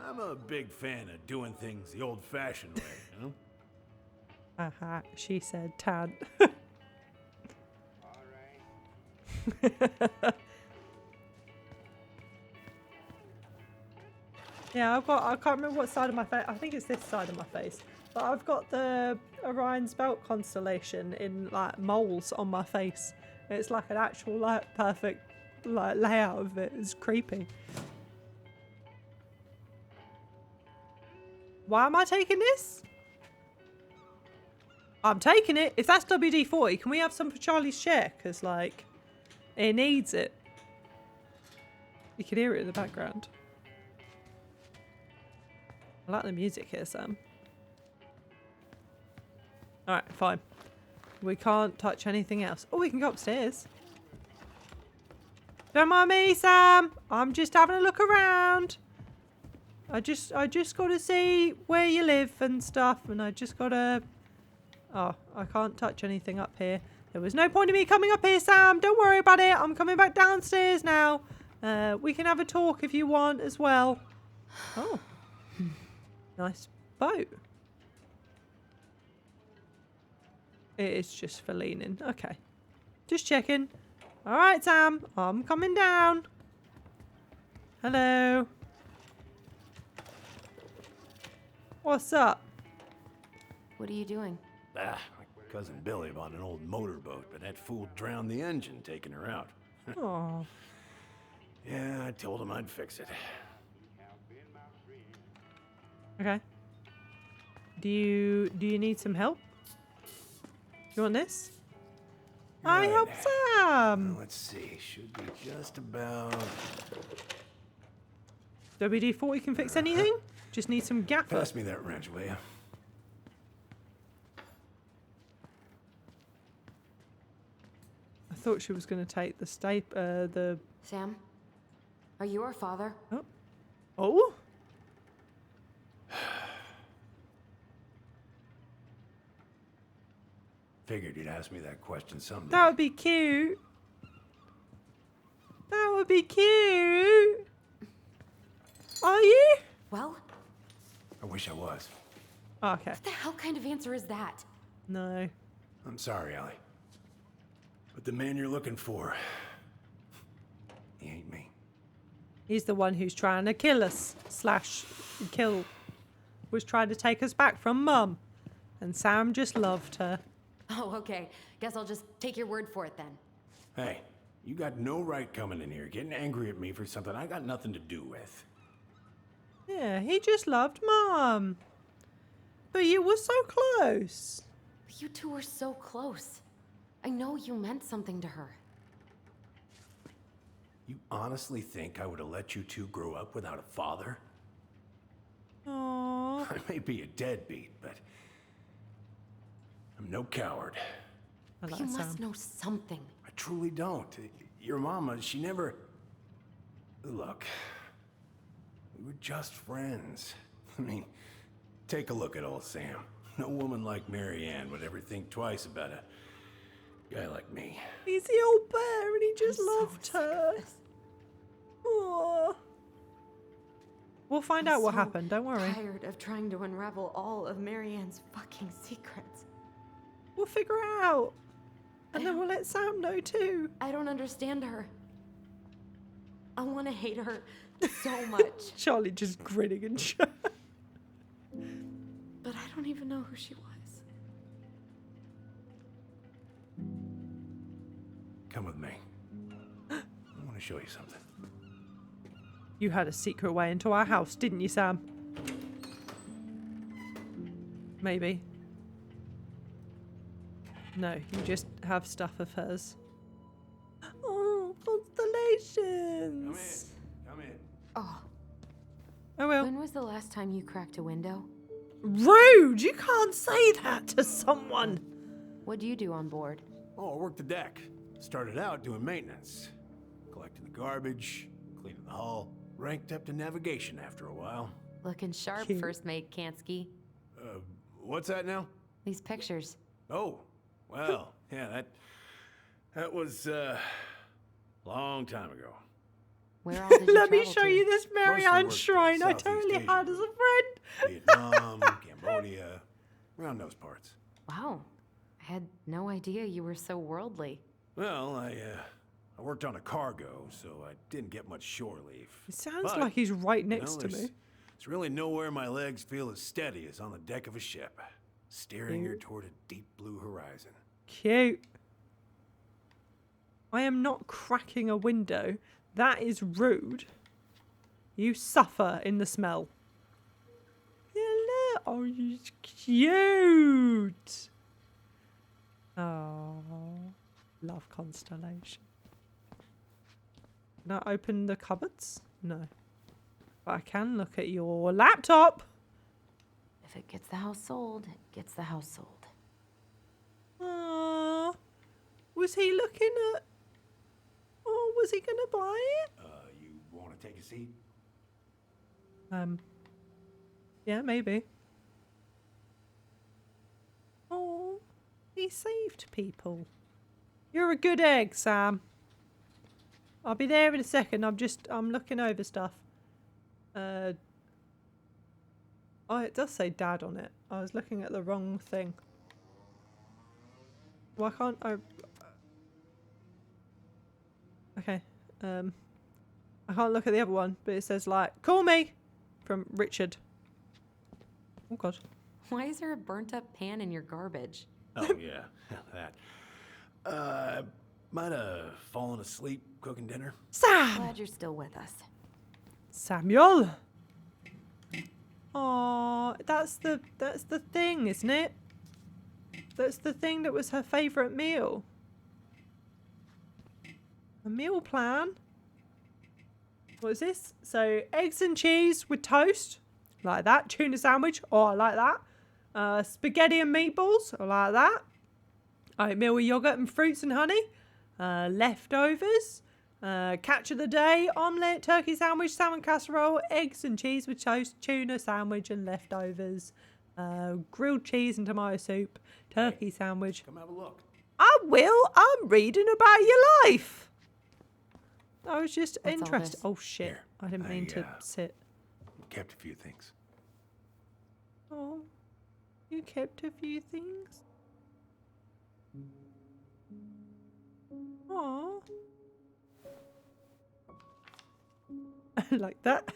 I'm a big fan of doing things the old-fashioned way, you know? Haha, she said Tad. Yeah, I can't remember what side of my face, I think it's this side of my face. But I've got the Orion's Belt constellation in like moles on my face. It's like an actual like perfect like layout of it. It's creepy. Why am I taking this? I'm taking it. If that's WD-40, can we have some for Charlie's share? Because, like, he needs it. You can hear it in the background. I like the music here, Sam. Alright, fine. We can't touch anything else. Oh, we can go upstairs. Don't mind me, Sam. I'm just having a look around. I just got to see where you live and stuff, and I just got to... Oh, I can't touch anything up here. There was no point in me coming up here, Sam. Don't worry about it. I'm coming back downstairs now. We can have a talk if you want as well. Oh. Nice boat. It is just for leaning. Okay. Just checking. All right, Sam. I'm coming down. Hello. What's up? What are you doing? Ah, my cousin Billy bought an old motorboat, but that fool drowned the engine taking her out. Oh. Yeah, I told him I'd fix it. Okay. Do you need some help? You want this? I help Sam. Well, let's see. Should be just about... WD-40 can fix anything? Just need some gaffer. Pass me that wrench, will you? I thought she was going to take the the... Sam? Are you our father? Oh. Oh? Figured you'd ask me that question someday. That would be cute. That would be cute. Are you? Well? I wish I was. Okay. What the hell kind of answer is that? No. I'm sorry, Allie. But the man you're looking for, he ain't me. He's the one who's trying to kill us. Was trying to take us back from Mum. And Sam just loved her. Oh, okay. Guess I'll just take your word for it then. Hey, you got no right coming in here getting angry at me for something I got nothing to do with. Yeah, he just loved Mum. But you were so close. You two were so close. I know you meant something to her. You honestly think I would have let you two grow up without a father? Aww. I may be a deadbeat, but I'm no coward. But you must know something. I truly don't. Your mama, she never... Look, we were just friends. I mean, take a look at old Sam. No woman like Marianne would ever think twice about a guy like me. He's the old bear and he just loved her. Aww. We'll find out what happened, don't worry. I'm tired of trying to unravel all of Marianne's fucking secrets. We'll figure it out. And then we'll let Sam know too. I don't understand her. I want to hate her so much. Charlie just grinning and shit. But I don't even know who she was. Come with me. I want to show you something. You had a secret way into our house, didn't you, Sam? Maybe. No, you just have stuff of hers. Oh, constellations! Come in. Oh. I will. When was the last time you cracked a window? Rude! You can't say that to someone! What do you do on board? Oh, I worked the deck. Started out doing maintenance. Collecting the garbage, cleaning the hull. Ranked up to navigation after a while. Looking sharp, Cute. first mate Kansky. What's that now? These pictures. Oh, well, yeah, that was, long time ago. Where all did you Let me travel show to? you this Marianne worked shrine I Southeast totally Asia. had as a friend. Vietnam, Cambodia, around those parts. Wow. I had no idea you were so worldly. Well, I worked on a cargo, so I didn't get much shore leave. It sounds But, like he's right next to there's me. really nowhere my legs feel as steady as on the deck of a ship, steering her toward a deep blue horizon. Cute. I am not cracking a window. That is rude. You suffer in the smell. Hello. Oh, you're cute. Oh, love constellation. Can I open the cupboards? No. But I can look at your laptop. If it gets the house sold, it gets the house sold. Aww. Was he looking at... Oh, was he going to buy it? You want to take a seat? Yeah, maybe. Oh, he saved people. You're a good egg, Sam. I'll be there in a second. I'm looking over stuff. Oh, it does say Dad on it. I was looking at the wrong thing. Why can't I... Okay. I can't look at the other one, but it says like, call me! From Richard. Oh, God. Why is there a burnt up pan in your garbage? Oh, yeah, that. Might have fallen asleep cooking dinner. Sam! Glad you're still with us. Samuel! Oh, that's the thing, isn't it? That's the thing that was her favourite meal. A meal plan? What is this? So, eggs and cheese with toast. Like that. Tuna sandwich. Oh, I like that. Spaghetti and meatballs. I like that. Oatmeal with yogurt and fruits and honey. Leftovers. Catch of the day. Omelette, turkey sandwich, salmon casserole, eggs and cheese with toast, tuna sandwich and leftovers. Grilled cheese and tomato soup. Turkey sandwich. Come have a look. I will. I'm reading about your life. I was just What's all interested. this? Oh, shit. Here, I didn't mean to sit. Kept a few things. Oh, you kept a few things? Oh. Like that.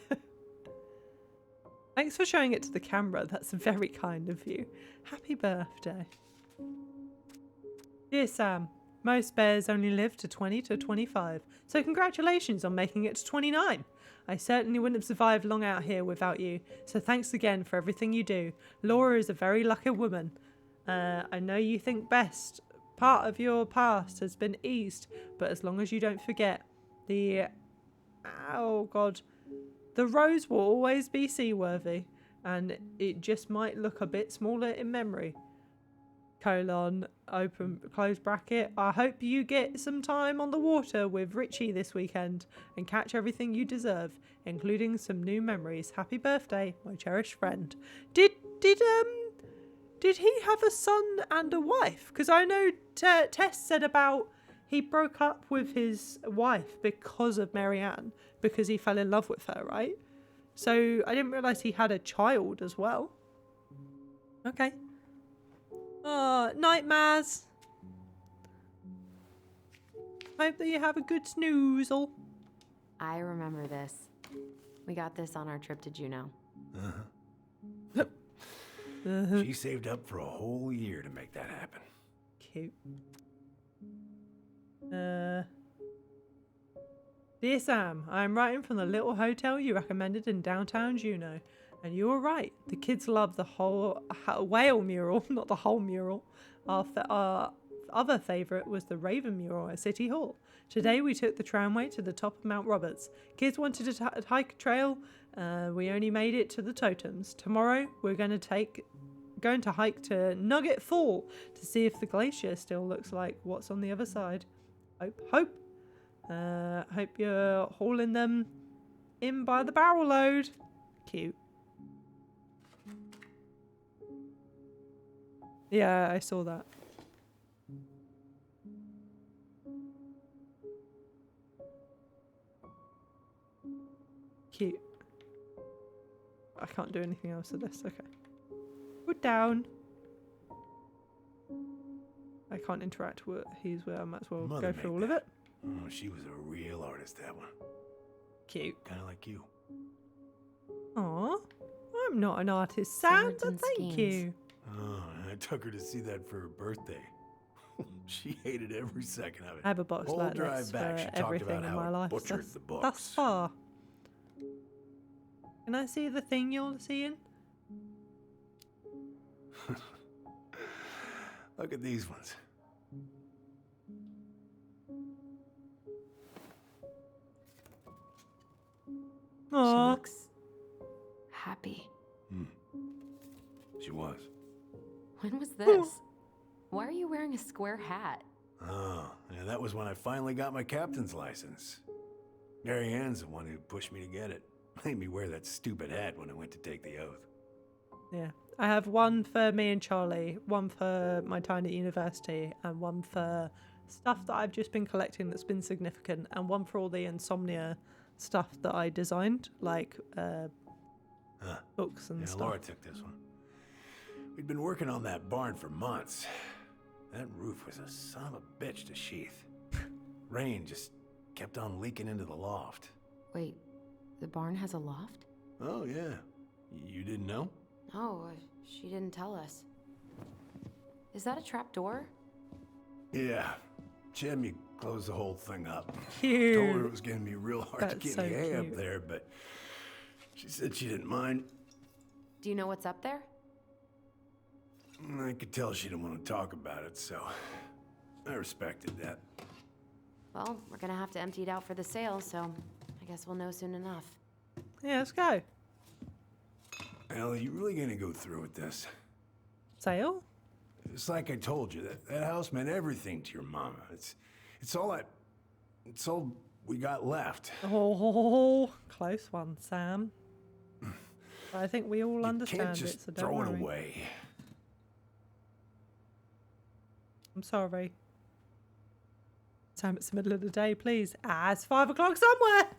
Thanks for showing it to the camera. That's very kind of you. Happy birthday. Dear Sam, most bears only live to 20 to 25, so congratulations on making it to 29. I certainly wouldn't have survived long out here without you, so thanks again for everything you do. Laura is a very lucky woman. I know you think best. Part of your past has been eased, but as long as you don't forget, the rose will always be seaworthy, and it just might look a bit smaller in memory. Open, close bracket. I hope you get some time on the water with Richie this weekend and catch everything you deserve, including some new memories. Happy birthday, my cherished friend. did he have a son and a wife? Because I know Tess said about he broke up with his wife because of Marianne, because he fell in love with her, right? So I didn't realise he had a child as well. Okay. Oh, night, Maz. Hope that you have a good snoozle. I remember this. We got this on our trip to Juneau. She saved up for a whole year to make that happen. Cute. Dear Sam, I am writing from the little hotel you recommended in downtown Juneau. And you were right. The kids love the whole whale mural, not the whole mural. Our other favourite was the Raven mural at City Hall. Today we took the tramway to the top of Mount Roberts. Kids wanted to hike a trail. We only made it to the totems. Tomorrow we're going to hike to Nugget Fall to see if the glacier still looks like what's on the other side. Hope you're hauling them in by the barrel load. Cute. Yeah, I saw that. Cute. I can't do anything else to this. Okay. Put down. I can't interact with he's where I might as well Mother go through made all of that. it. Oh, she was a real artist, that one. Cute. Kind of like you. Aw. I'm not an artist, Sam, Swords but and thank schemes. you. Oh, I took her to see that for her birthday. She hated every second of it. I have a box Whole like drive this back, for she talked everything about in how my it life butchered thus the books. thus far. Can I see the thing you're seeing? Look at these ones. She Aw. looks happy. She was. When was this? Why are you wearing a square hat? Oh, yeah, that was when I finally got my captain's license. Mary Ann's the one who pushed me to get it. Made me wear that stupid hat when I went to take the oath. Yeah. I have one for me and Charlie, one for my time at university, and one for stuff that I've just been collecting that's been significant, and one for all the insomnia stuff that I designed, like books and Yeah, stuff. Laura took this one. We'd been working on that barn for months. That roof was a son of a bitch to sheath. Rain just kept on leaking into the loft. Wait, the barn has a loft? Oh, yeah. You didn't know? Oh, she didn't tell us. Is that a trap door? Yeah. Jimmy closed the whole thing up. Cute. Told her it was going to be real hard That's to get so any hay up cute. there, but she said she didn't mind. Do you know what's up there? I could tell she didn't want to talk about it, so I respected that. Well, we're gonna have to empty it out for the sale, so I guess we'll know soon enough. Yeah, let's go. Ellie, you really going to go through with this? Sale? It's like I told you, that house meant everything to your mama. It's all we got left. Oh, close one, Sam. I think we all You understand can't just it, so don't throw worry. it away. I'm sorry. Sam, it's the middle of the day, please. It's 5 o'clock somewhere.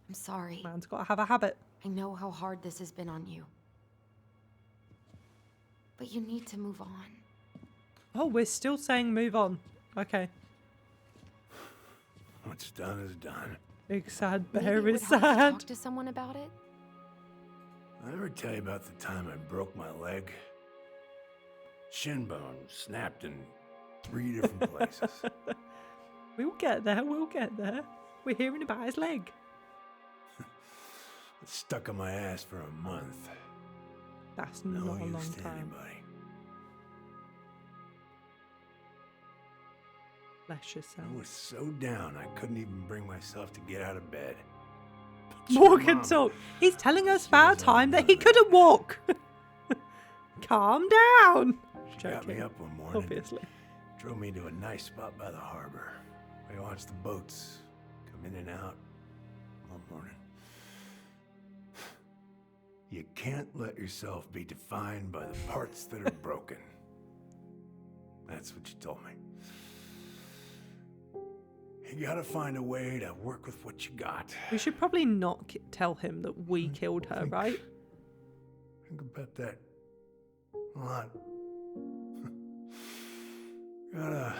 I'm sorry. Man's got to have a habit. I know how hard this has been on you. But you need to move on. Oh, we're still saying move on. Okay. What's done is done. Big sad Maybe bear it would is help to sad. talk to someone about it. I ever tell you about the time I broke my leg? Shin bone snapped in 3 different places. We'll get there, we'll get there. We're hearing about his leg. It stuck on my ass for a month. That's No not a use long to time. anybody. Bless yourself. I was so down I couldn't even bring myself to get out of bed. Morgan Mama, talk. He's telling us she about a was time that on he the- couldn't walk. Calm down. She got me Joking, up one morning. obviously. Drove me to a nice spot by the harbor. I watched the boats come in and out all morning. You can't let yourself be defined by the parts that are broken. That's what you told me. You gotta find a way to work with what you got. We should probably not tell him that we killed her, right? Think about that a lot. Gotta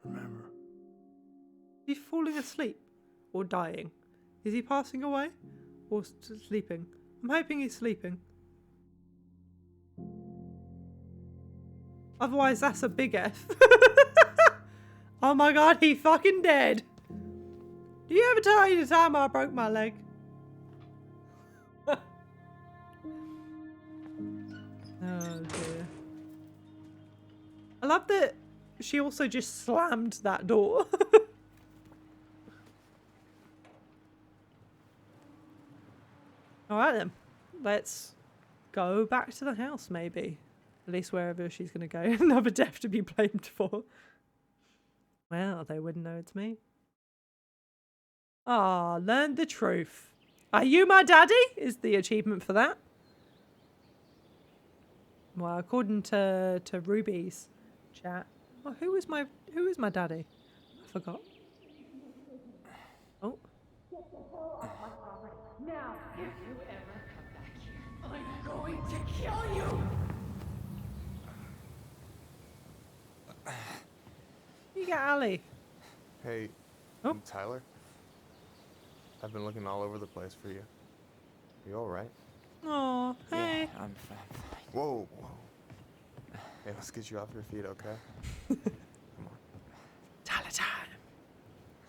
remember. Is he falling asleep or dying? Is he passing away or sleeping? I'm hoping he's sleeping. Otherwise, that's a big F. Oh my god, he fucking dead. Do you ever tell you the time I broke my leg? Oh dear. I love that she also just slammed that door. Alright then. Let's go back to the house maybe. At least wherever she's going to go. Another death to be blamed for. Well, they wouldn't know it's me. Ah, learned the truth. Are you my daddy? Is the achievement for that. Well, according to Ruby's chat. Oh, who is my daddy? I forgot. Oh. Now, if you ever come back here, I'm going to kill you! You get Ali. Hey, Oh. Tyler. I've been looking all over the place for you. You all right? Oh, hey. Yeah, I'm fine. Whoa, whoa. Hey, let's get you off your feet, okay? Come on. Tyler time.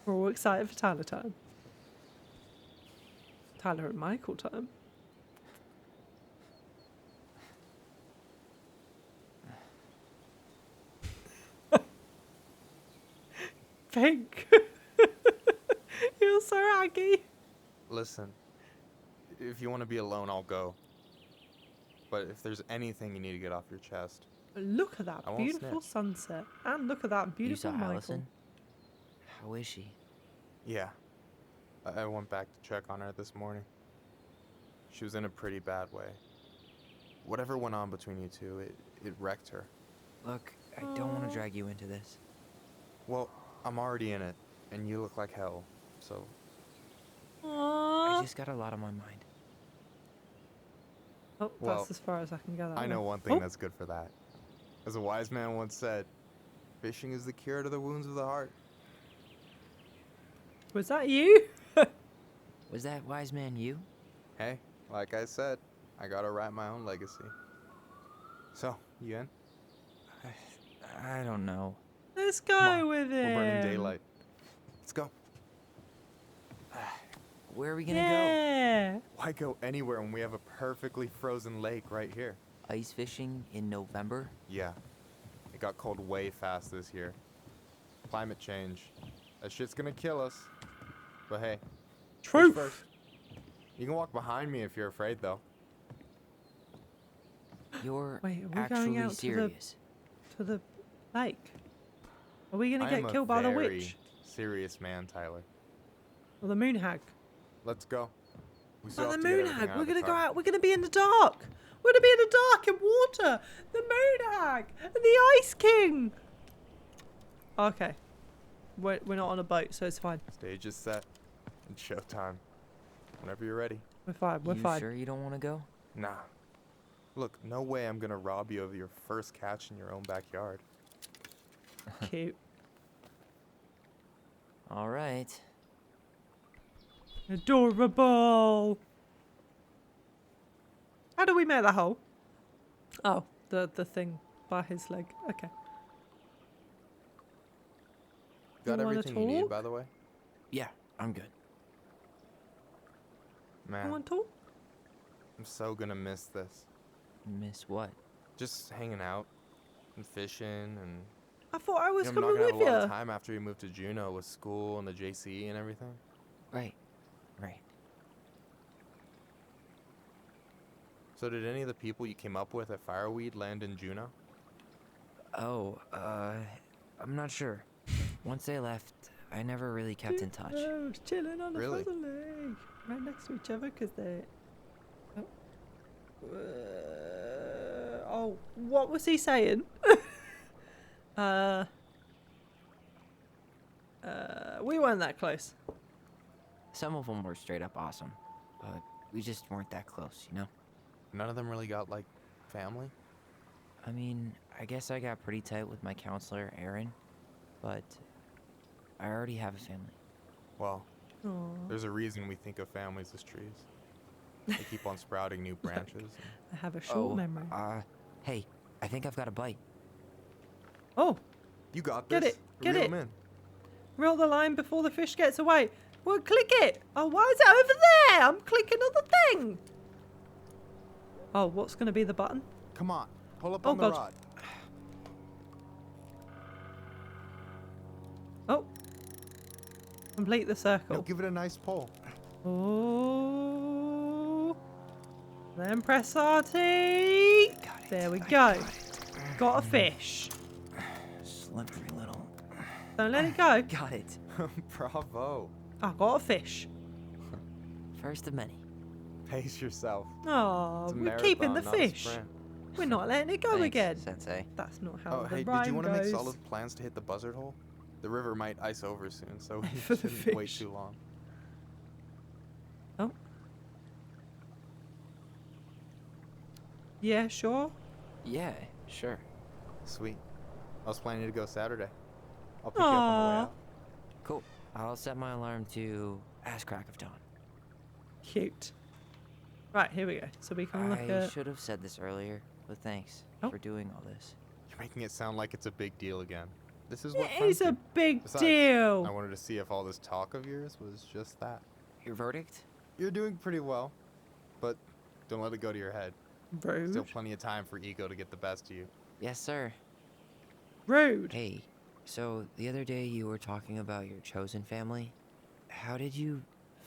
We're all excited for Tyler time. Tyler and Michael time. Pink. You're so aggy. Listen, if you want to be alone, I'll go. But if there's anything you need to get off your chest, Look at that I won't beautiful snitch. sunset. And look at that beautiful You saw Michael. Allison? How is she? yeah. I went back to check on her this morning. She was in a pretty bad way. Whatever went on between you two, it wrecked her. Look, I don't want to drag you into this. Well, I'm already in it, and you look like hell, so... I just got a lot on my mind. Oh, Well, that's as far as I can go. That I know way. one thing Oh, that's good for that. As a wise man once said, fishing is the cure to the wounds of the heart. was that you? Was that wise man you? Hey, like I said, I gotta write my own legacy. So, you in? I don't know. Let's Come go on, with it. we're burning daylight. Let's go. Where are we gonna Yeah. Why go anywhere when we have a perfectly frozen lake right here? go? Ice fishing in November? Yeah. It got cold way fast this year. Climate change. That shit's gonna kill us. But hey. push Truth. first. You can walk behind me if you're afraid, though. You're Wait, are we actually going out serious. to the lake? Are we gonna I get am a killed by the very witch serious man, Tyler. or the moon hag? Let's go. We still Oh, the have to get moon everything hag. out We're of the gonna go car. out. We're gonna be in the dark. We're gonna be in the dark in water. The moon hag and the ice king. Okay, we're not on a boat, so it's fine. Stage is set. It's showtime. Whenever you're ready. We're fine. We're you fine. sure you don't want to go? Nah. Look, no way I'm gonna rob you of your first catch in your own backyard. Cute. All right. Adorable. How do we make that hole? Oh, the thing by his leg. Okay. Got You wanna everything you need, talk? by the way? Yeah, I'm good. You Man, want to talk? I'm so gonna miss this. Miss what? Just hanging out and fishing and... I thought I was I'm not coming gonna have with a lot of you. time after you moved to Juneau with school and the JC and everything. Right. Right. So did any of the people you came up with at Fireweed land in Juneau? Oh, I'm not sure. Once they left, I never really kept in touch. I was chilling on the Really? frozen lake. right next to each other because they're. Oh, what was he saying? We weren't that close. Some of them were straight up awesome, but we just weren't that close, you know? None of them really got, like, family? I mean, I guess I got pretty tight with my counselor, Aaron, but I already have a family. Well, Aww. there's a reason we think of families as trees. They keep on sprouting new branches. Look, I have a short memory. Hey, I think I've got a bite. Oh. You got Get this. it. Get Reel it. 'em in. Reel the line before the fish gets away. Well, click it. Oh, why is it over there? I'm clicking on the thing. Oh, what's going to be the button? Come on. Pull up Oh, on the God. rod. Oh. Complete the circle. No, give it a nice pull. Oh. Then press RT. There we go. Got a fish. Slippery little. Don't let it go. Got it. Bravo. I got a fish. First of many. Pace yourself. Oh, It's a we're keeping the marathon, not a fish. sprint. We're not letting it go Thanks, again. Sensei. That's not how Oh, the hey, did rhyme you want to make goes. solid plans to hit the buzzard hole? The river might ice over soon, so we For the shouldn't wait fish. too long. Oh. Yeah, sure. Yeah, sure. Sweet. I was planning to go Saturday. I'll pick you up on the way Aw. out. Cool. I'll set my alarm to ass crack of dawn. Cute. Right, here we go. So we can look I at... should have said this earlier, but thanks Oh. for doing all this. You're making it sound like it's a big deal again. This is what It friends is a do. big Besides, deal. I wanted to see if all this talk of yours was just that. Your verdict? You're doing pretty well, but don't let it go to your head. Rude. Still plenty of time for ego to get the best of you. Yes, sir. Rude. Hey, so the other day you were talking about your chosen family. How did you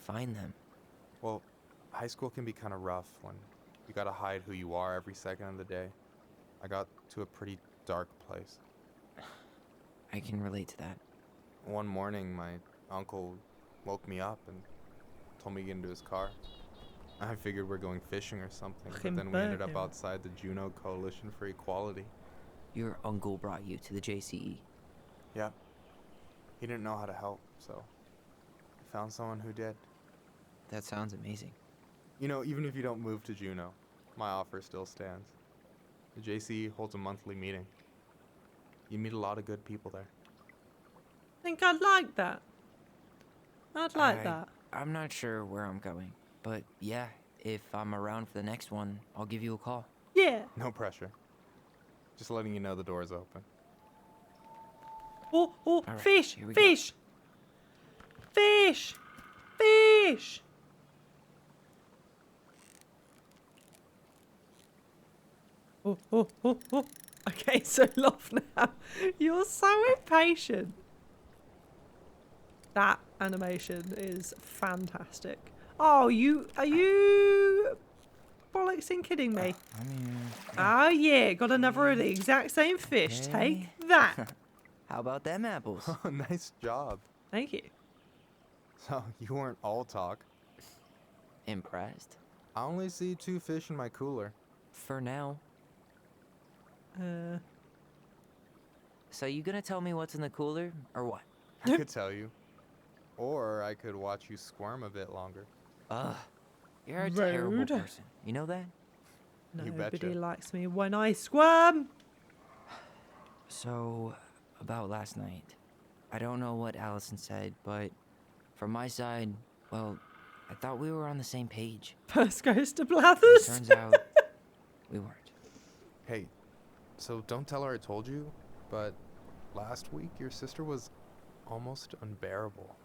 find them? Well, high school can be kind of rough when you gotta hide who you are every second of the day. I got to a pretty dark place. I can relate to that. One morning, my uncle woke me up and told me to get into his car. I figured we're going fishing or something, Fucking but then we ended burn up him. outside the Juno Coalition for Equality. Your uncle brought you to the JCE. Yeah. He didn't know how to help, so I found someone who did. That sounds amazing. You know, even if you don't move to Juno, my offer still stands. The JCE holds a monthly meeting. You meet a lot of good people there. think I'd like that. I'd like that. I'm not sure where I'm going, but yeah, if I'm around for the next one, I'll give you a call. Yeah. No pressure. Just letting you know the door's open. Oh, oh, right, fish, here we go. fish. Fish. Fish. Oh, oh, oh, oh. Okay, so love now. You're so impatient. That animation is fantastic. Oh, are you bollocksing kidding me? I mean, Oh yeah, got another of the exact same fish. Okay. Take that. how about them apples? Nice job. Thank you. So, you weren't all talk. Impressed? I only see 2 fish in my cooler. For now. Uh, So you gonna tell me what's in the cooler, or what? I could tell you. Or I could watch you squirm a bit longer. Ugh, you're a terrible Rude. person. You know that? You nobody betcha. likes me when I squirm. So, about last night. I don't know what Allison said, but from my side, well, I thought we were on the same page. First goes to It Blathers. turns out we weren't. Hey, so don't tell her I told you, but last week your sister was almost unbearable.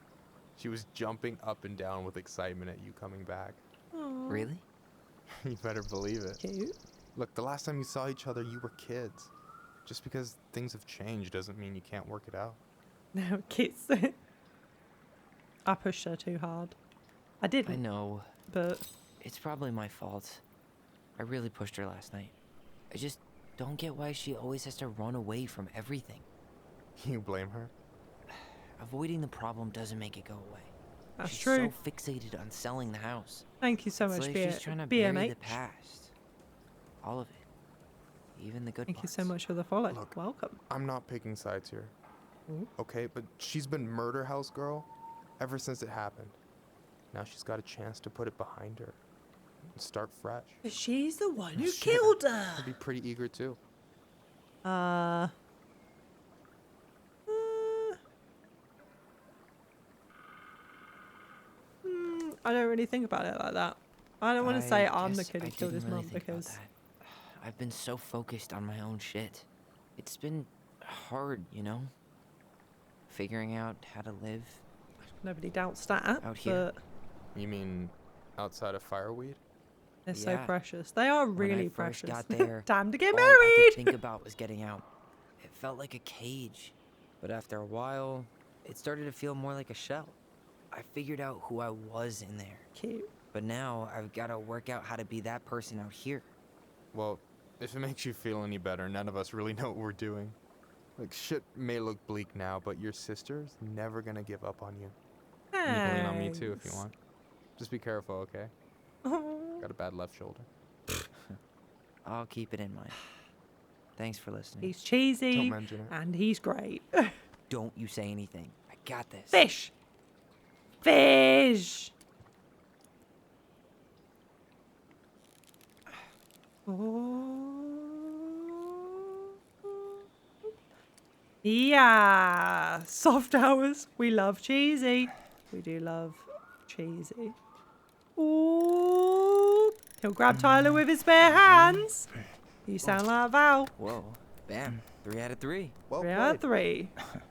She was jumping up and down with excitement at you coming back. Aw, Really? You better believe it. Cute. Look, the last time you saw each other, you were kids. Just because things have changed doesn't mean you can't work it out. No, kids. I pushed her too hard. I I didn't, know. but It's probably my fault. I really pushed her last night. I just don't get why she always has to run away from everything. You blame her? Avoiding the problem doesn't make it go away. That's she's true. so fixated on selling the house. Thank you so It's much, like she's trying to bury BMH. the past. All of it. Even the good Thank you parts. so much for the follow. Look, Welcome. I'm not picking sides here. Ooh. Okay, but she's been murder house girl ever since it happened. Now she's got a chance to put it behind her and start fresh. But she's the one who Shit, killed her. I'd be pretty eager too. I don't really think about it like that. I don't want to say I'm the guess kid who I killed his didn't really mum think about because that. I've been so focused on my own shit. It's been hard, you know? Figuring out how to live. nobody doubts that. Out here. But You mean outside of fireweed? they're so Yeah. precious. They are When really I first precious. got there, Time to get all I married. could think about was getting out. It felt like a cage. But after a while, it started to feel more like a shell. I figured out who I was in there. Cute. But now I've got to work out how to be that person out here. Well, if it makes you feel any better, none of us really know what we're doing. Like, shit may look bleak now, but your sister's never gonna give up on you. And you can lean on me too if you Thanks. want. Just be careful, okay? Oh. Got a bad left shoulder. I'll keep it in mind. Thanks for listening. He's cheesy Don't mention it. and he's great. Don't you say anything. I got this. Fish. Fish. Yeah, soft hours. We love cheesy. We do love cheesy. Ooh, he'll grab Tyler with his bare hands. You sound like Val. Whoa. Bam. 3 out of 3. Well 3 out of played. 3.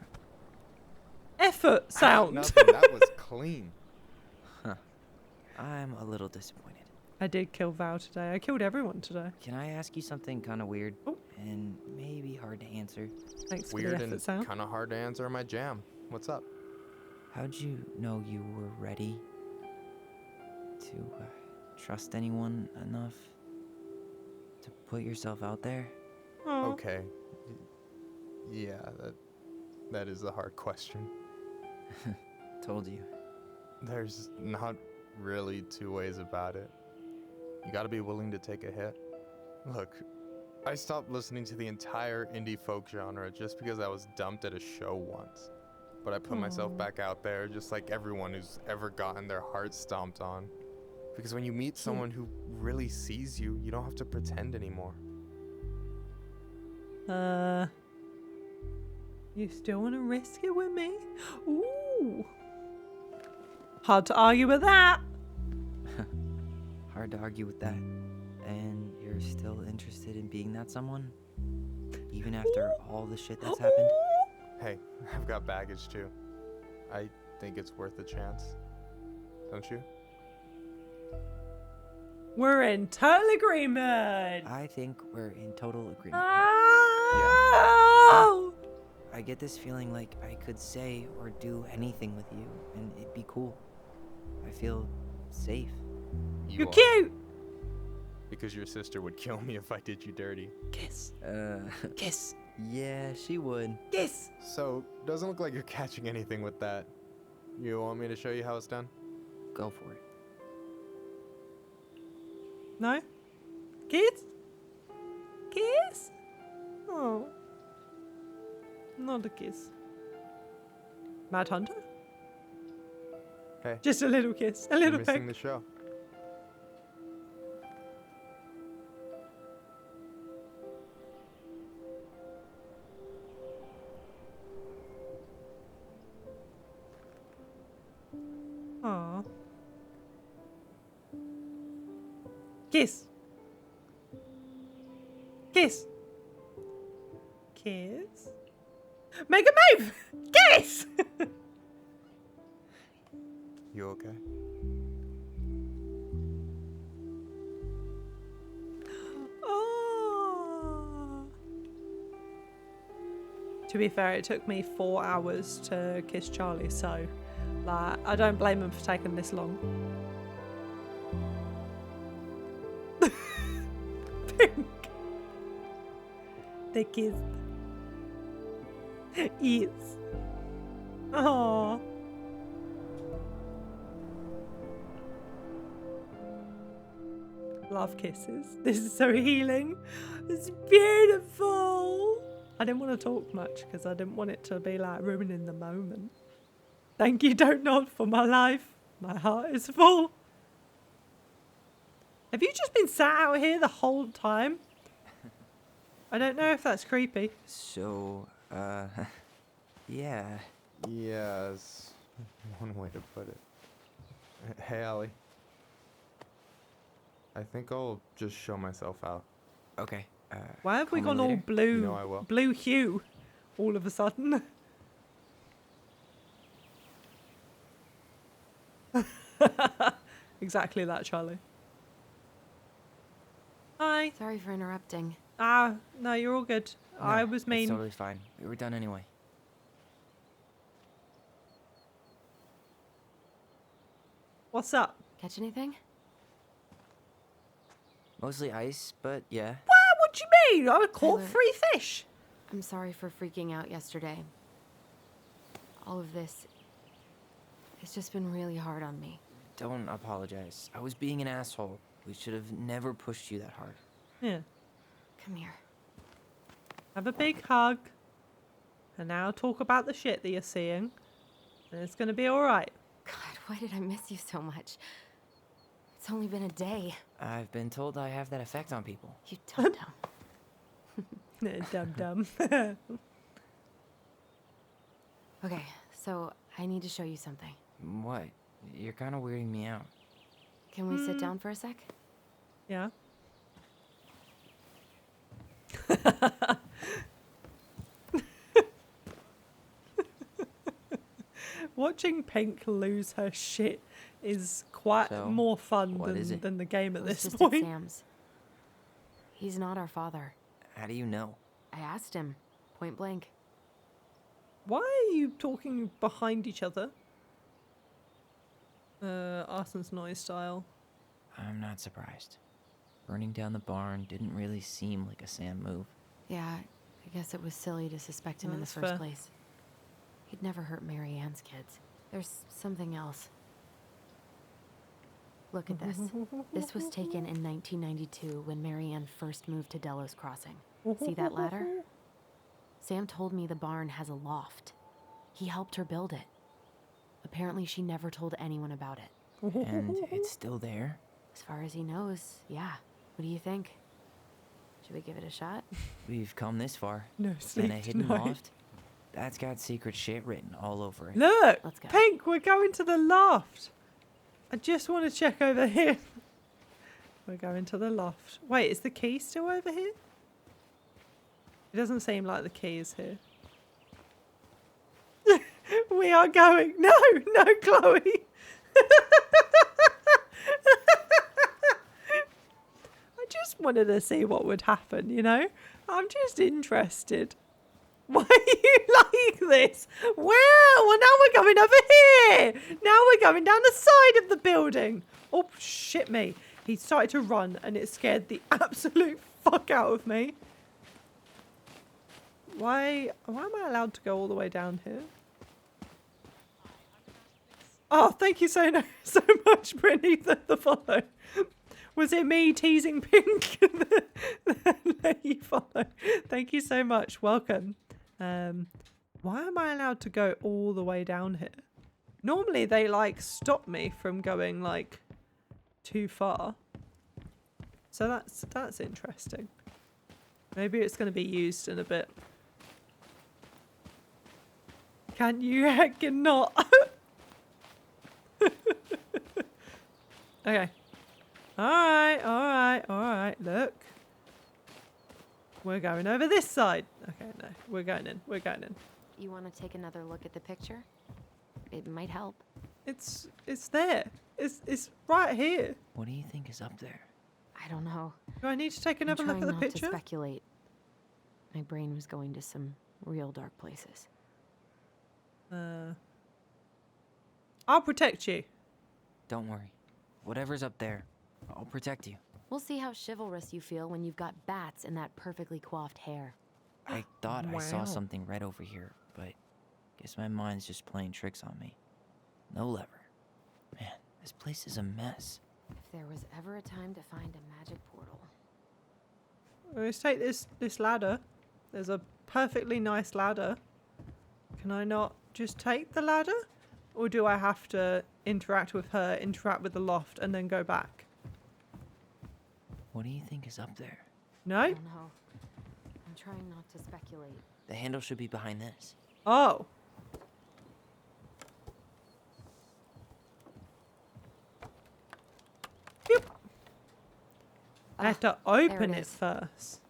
Effort sound. Nothing. That was clean. I'm a little disappointed. I did kill Val today. I killed everyone today. Can I ask you something kind of weird? Oh. And maybe hard to answer? Thanks for Weird the effort and sound. kind of hard to answer my jam. What's up? How'd you know you were ready to trust anyone enough to put yourself out there? Aw. Okay. Yeah, that is a hard question. Told you. There's not really two ways about it. You gotta be willing to take a hit. Look, I stopped listening to the entire indie folk genre just because I was dumped at a show once. But I put myself back out there just like everyone who's ever gotten their heart stomped on. Because when you meet someone who really sees you, you don't have to pretend anymore. You still want to risk it with me? Ooh. Hard to argue with that. Hard to argue with that. And you're still interested in being that someone? Even after all the shit that's happened? Hey, I've got baggage too. I think it's worth a chance. Don't you? We're in total agreement. I think we're in total agreement. Oh! I get this feeling like I could say or do anything with you, and it'd be cool. I feel safe. You're are. cute. Because your sister would kill me if I did you dirty. Kiss. Kiss. Yeah, she would. Kiss. So, doesn't look like you're catching anything with that. You want me to show you how it's done? Go for it. No? Kiss? Kiss? Oh. Not a kiss. Mad Hunter? Hey. Just a little kiss. A You're little missing peck. the show. Aw. Kiss. Kiss. Kiss. Make a move! Kiss! You okay? Oh. To be fair, it took me 4 hours to kiss Charlie, so like, I don't blame him for taking this long. Pink. They kissed. Yes. Oh. Love kisses. This is so healing. It's beautiful. I didn't want to talk much because I didn't want it to be like ruining the moment. Thank you, Dontnod, for my life. My heart is full. Have you just been sat out here the whole time? I don't know if that's creepy. So, yeah. Yes, one way to put it. Hey, Allie. I think I'll just show myself out. Okay. Why have we call me gone all later. blue, You know I will. blue hue all of a sudden? Exactly that, Charlie. Hi. Sorry for interrupting. Ah, no, you're all good. No, I was mean. It's totally fine. We were done anyway. What's up? Catch anything? Mostly ice, but yeah. What do you mean? I caught Tyler. 3 fish. I'm sorry for freaking out yesterday. All of this, it's just been really hard on me. Don't apologize. I was being an asshole. We should have never pushed you that hard. Yeah. Come here. Have a big hug. And now talk about the shit that you're seeing. And it's going to be alright. God, why did I miss you so much? It's only been a day. I've been told I have that effect on people. You dum-dum. Dum-dum. Okay, so I need to show you something. What? You're kind of weirding me out. Can we sit down for a sec? Yeah. Watching Pink lose her shit is quite So, more fun what is it? than the game at It was this just point. at Sam's. He's not our father. How do you know? I asked him, point blank. Why are you talking behind each other? Arson's noise style. I'm not surprised. Burning down the barn didn't really seem like a Sam move. Yeah, I guess it was silly to suspect him in the That's first fair. place. He'd never hurt Mary Ann's kids. There's something else. Look at this. This was taken in 1992 when Mary Ann first moved to Delos Crossing. See that ladder? Sam told me the barn has a loft. He helped her build it. Apparently she never told anyone about it. And it's still there? As far as he knows, yeah. What do you think? Should we give it a shot? We've come this far. No sleep And a hidden tonight. loft? That's got secret shit written all over it. Look! Let's go. Pink, we're going to the loft. I just want to check over here. We're going to the loft. Wait, is the key still over here? It doesn't seem like the key is here. We are going. No, no, Chloe. I just wanted to see what would happen, you know? I'm just interested. Why are you like this? Well, now we're going over here. Now we're going down the side of the building. Oh, shit me. He started to run and it scared the absolute fuck out of me. Why am I allowed to go all the way down here? Oh, thank you so much, Brittany, for the follow. Was it me teasing Pink that let you follow? Thank you so much. Welcome. Why am I allowed to go all the way down here? Normally they like stop me from going like too far. So that's interesting. Maybe it's going to be used in a bit. Can you heckin' not? Okay. Alright. Look. We're going over this side. Okay, no. We're going in. You want to take another look at the picture? It might help. It's there. It's right here. What do you think is up there? I don't know. Do I need to take I'm another look trying at the not picture? to speculate. My brain was going to some real dark places. I'll protect you. Don't worry. Whatever's up there, I'll protect you. We'll see how chivalrous you feel when you've got bats in that perfectly coiffed hair. I thought I saw Wow. something red over here, but guess my mind's just playing tricks on me. No lever. Man, this place is a mess. If there was ever a time to find a magic portal. Let's take this ladder. There's a perfectly nice ladder. Can I not just take the ladder? Or do I have to interact with her, interact with the loft, and then go back? What do you think is up there? No? I don't know. I'm trying not to speculate. The handle should be behind this. Oh. Yep. I have to open it first.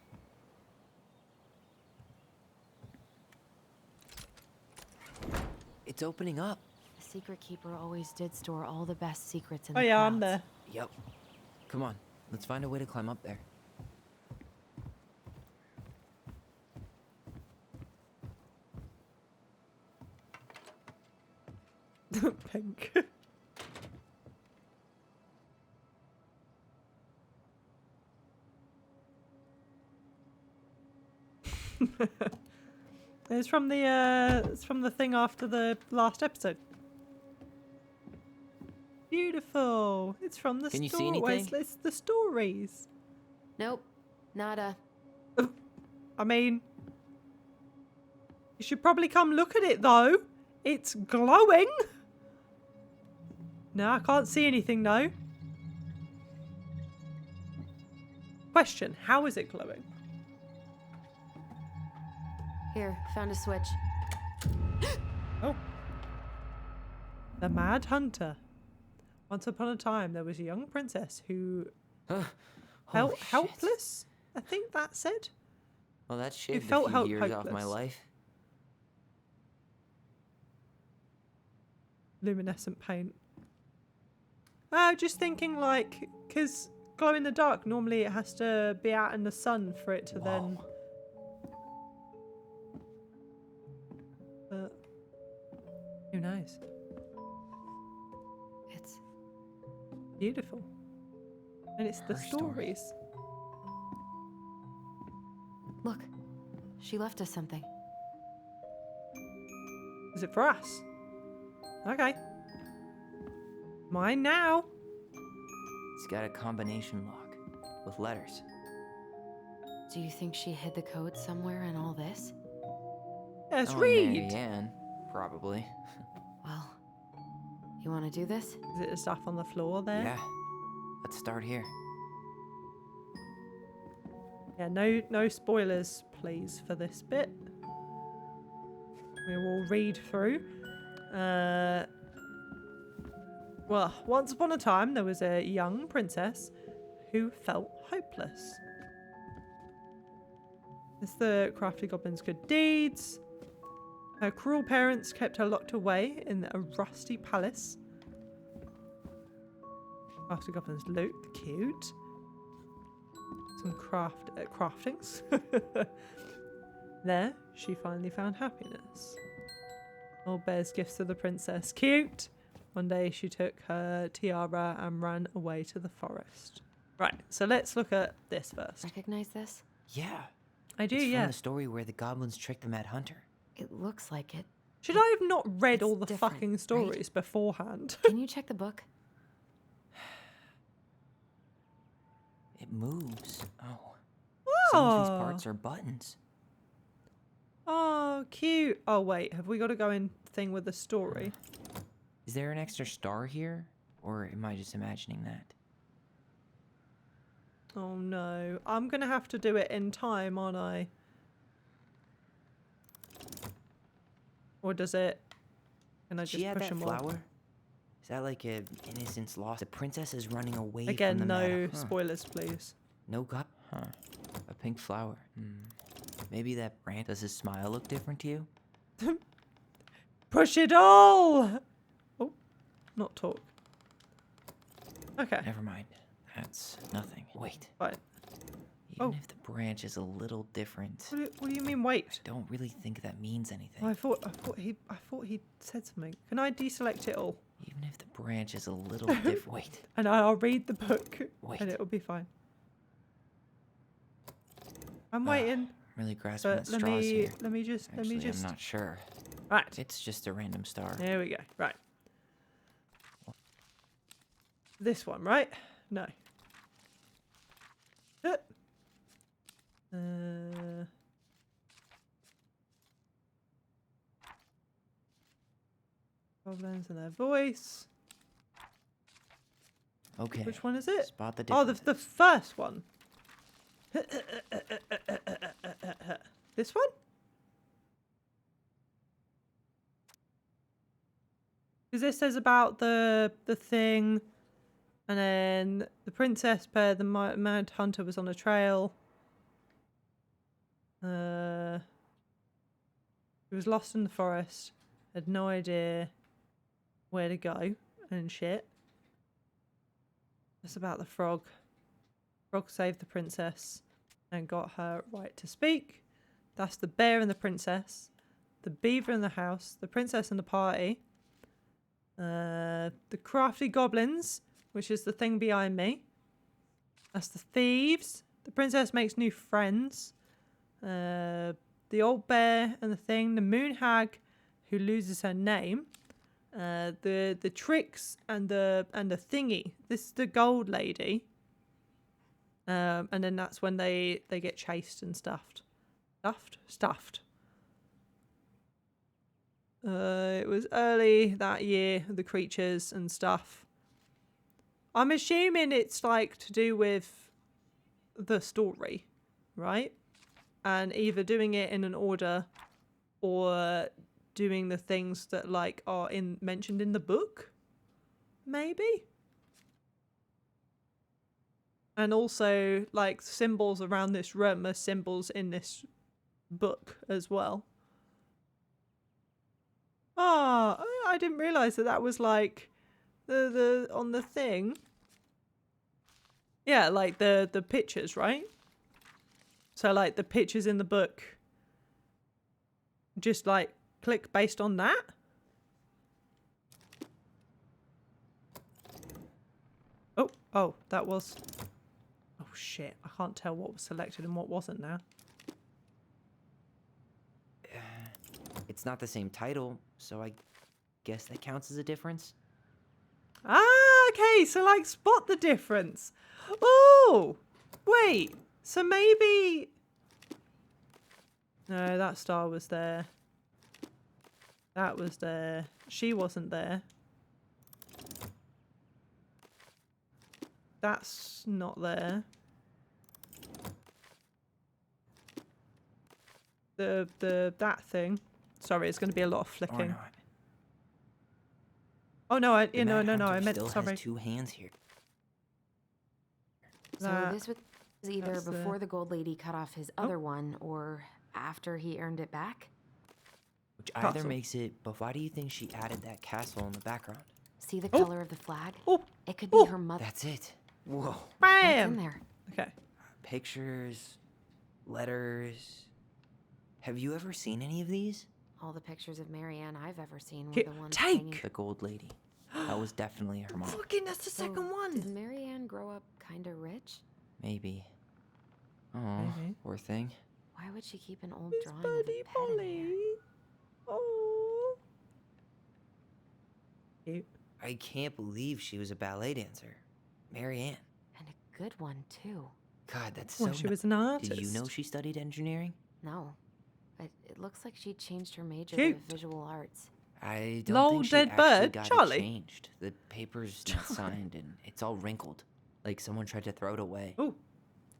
It's opening up. The secret keeper always did store all the best secrets in Oh the yeah, clouds. I'm there. Yep. Come on, let's find a way to climb up there. Pink. It's from the thing after the last episode. Beautiful. It's from the Can you see story. anything? It's the stories. Nope. Nada. I mean, you should probably come look at it though. It's glowing. No, I can't see anything though. Question, how is it glowing? Here, found a switch. Oh. The Mad Hunter. Once upon a time, there was a young princess who felt helpless. I think that said. Well, that Who shaved felt a few years off hopeless. my life. Luminescent paint. I'm just thinking like, because glow in the dark, normally it has to be out in the sun for it to then... But who knows? It's beautiful. And it's the Her story. stories. Look, she left us something. Is it for us? Okay. Mine now. It's got a combination lock with letters. Do you think she hid the code somewhere in all this? Let's Oh, read. Marianne, probably. Well, you want to do this? Is it the stuff on the floor there? Yeah. Let's start here. Yeah, no spoilers, please, for this bit. We will read through. Well, once upon a time, there was a young princess who felt hopeless. It's the crafty goblin's good deeds. Her cruel parents kept her locked away in a rusty palace. Crafty goblin's loot, cute. Some craftings. There, she finally found happiness. Old Bear's gifts to the princess, cute. One day she took her tiara and ran away to the forest. Right, so let's look at this first. Recognize this? Yeah. I do, It's yeah. from the story where the goblins tricked the Mad Hunter. It looks like it. Should I have not read It's all the different, fucking right? stories beforehand? Can you check the book? It moves. Oh. Some of these Oh. parts are buttons. Oh, cute. Oh, wait, have we got to go in thing with the story? Is there an extra star here? Or am I just imagining that? Oh no, I'm gonna have to do it in time, aren't I? Or does it? Can I just She had push that them all? flower? Is that like a innocence lost? The princess is running away Again, from the no Mad spoilers, please. No cup? Huh. A pink flower. Maybe that branch. Does his smile look different to you? Push it all! Oh, not talk. Okay. Never mind. That's nothing. Wait. Fine. Even if the branch is a little different, What do you mean, wait? I don't really think that means anything. I thought he said something. Can I deselect it all? Even if the branch is a little different. Wait. And I'll read the book. Wait. And it'll be fine. I'm waiting. Really grasping But at straws here. let me just. Actually, I'm not sure. Right. It's just a random star. There we go. Right. This one, right? No. Goblins and their voice. Okay. Which one is it? Spot the Oh, difference. the first one. This one? Because this says about the thing, and then the princess bear, the mad hunter was on a trail. He was lost in the forest, had no idea where to go and shit. It's about the frog. Frog saved the princess and got her right to speak. That's the bear and the princess. The beaver in the house. The princess and the party. The crafty goblins, which is the thing behind me. That's the thieves. The princess makes new friends. The old bear and the thing. The moon hag, who loses her name. The tricks and the thingy. This is the gold lady. And then that's when they get chased and stuffed. Stuffed. It was early that year, the creatures and stuff. I'm assuming it's like to do with the story, right? And either doing it in an order or doing the things that like are mentioned in the book, maybe. And also like symbols around this room are symbols in this book as well. Ah, I didn't realize that was like the on the thing. Yeah, like the pictures, right? So like the pictures in the book just like click based on that. Oh, that was... Oh shit, I can't tell what was selected and what wasn't now. It's not the same title, so I guess that counts as a difference. Ah, okay, so like spot the difference. Oh, wait, so maybe... No, that star was there. That was there. She wasn't there. That's not there. That thing. Sorry, it's going to be a lot of flicking. Oh no, I meant still sorry. has two hands here. So this was either before the gold lady cut off his other one or after he earned it back? Which either makes it, but why do you think she added that castle in the background? See the color of the flag? It could be her mother. That's it. Whoa. What's in there? Okay. Pictures, letters. Have you ever seen any of these? All the pictures of Marianne I've ever seen were the ones Take hanging. The gold lady. That was definitely her mom. Fucking, that's the second one. Did Marianne grow up kind of rich? Maybe. Oh, Maybe. poor thing. Why would she keep an old Miss drawing of a Birdie pet in here? Polly. Oh. Cute. I can't believe she was a ballet dancer. Marianne. And a good one, too. God, that's so... Well, she was an artist. Did you know she studied engineering? No. But it looks like she changed her major Cute. to visual arts. I don't Lol, think she dead actually bird. got Charlie. it changed. The paper's not signed and it's all wrinkled. Like someone tried to throw it away. Oh,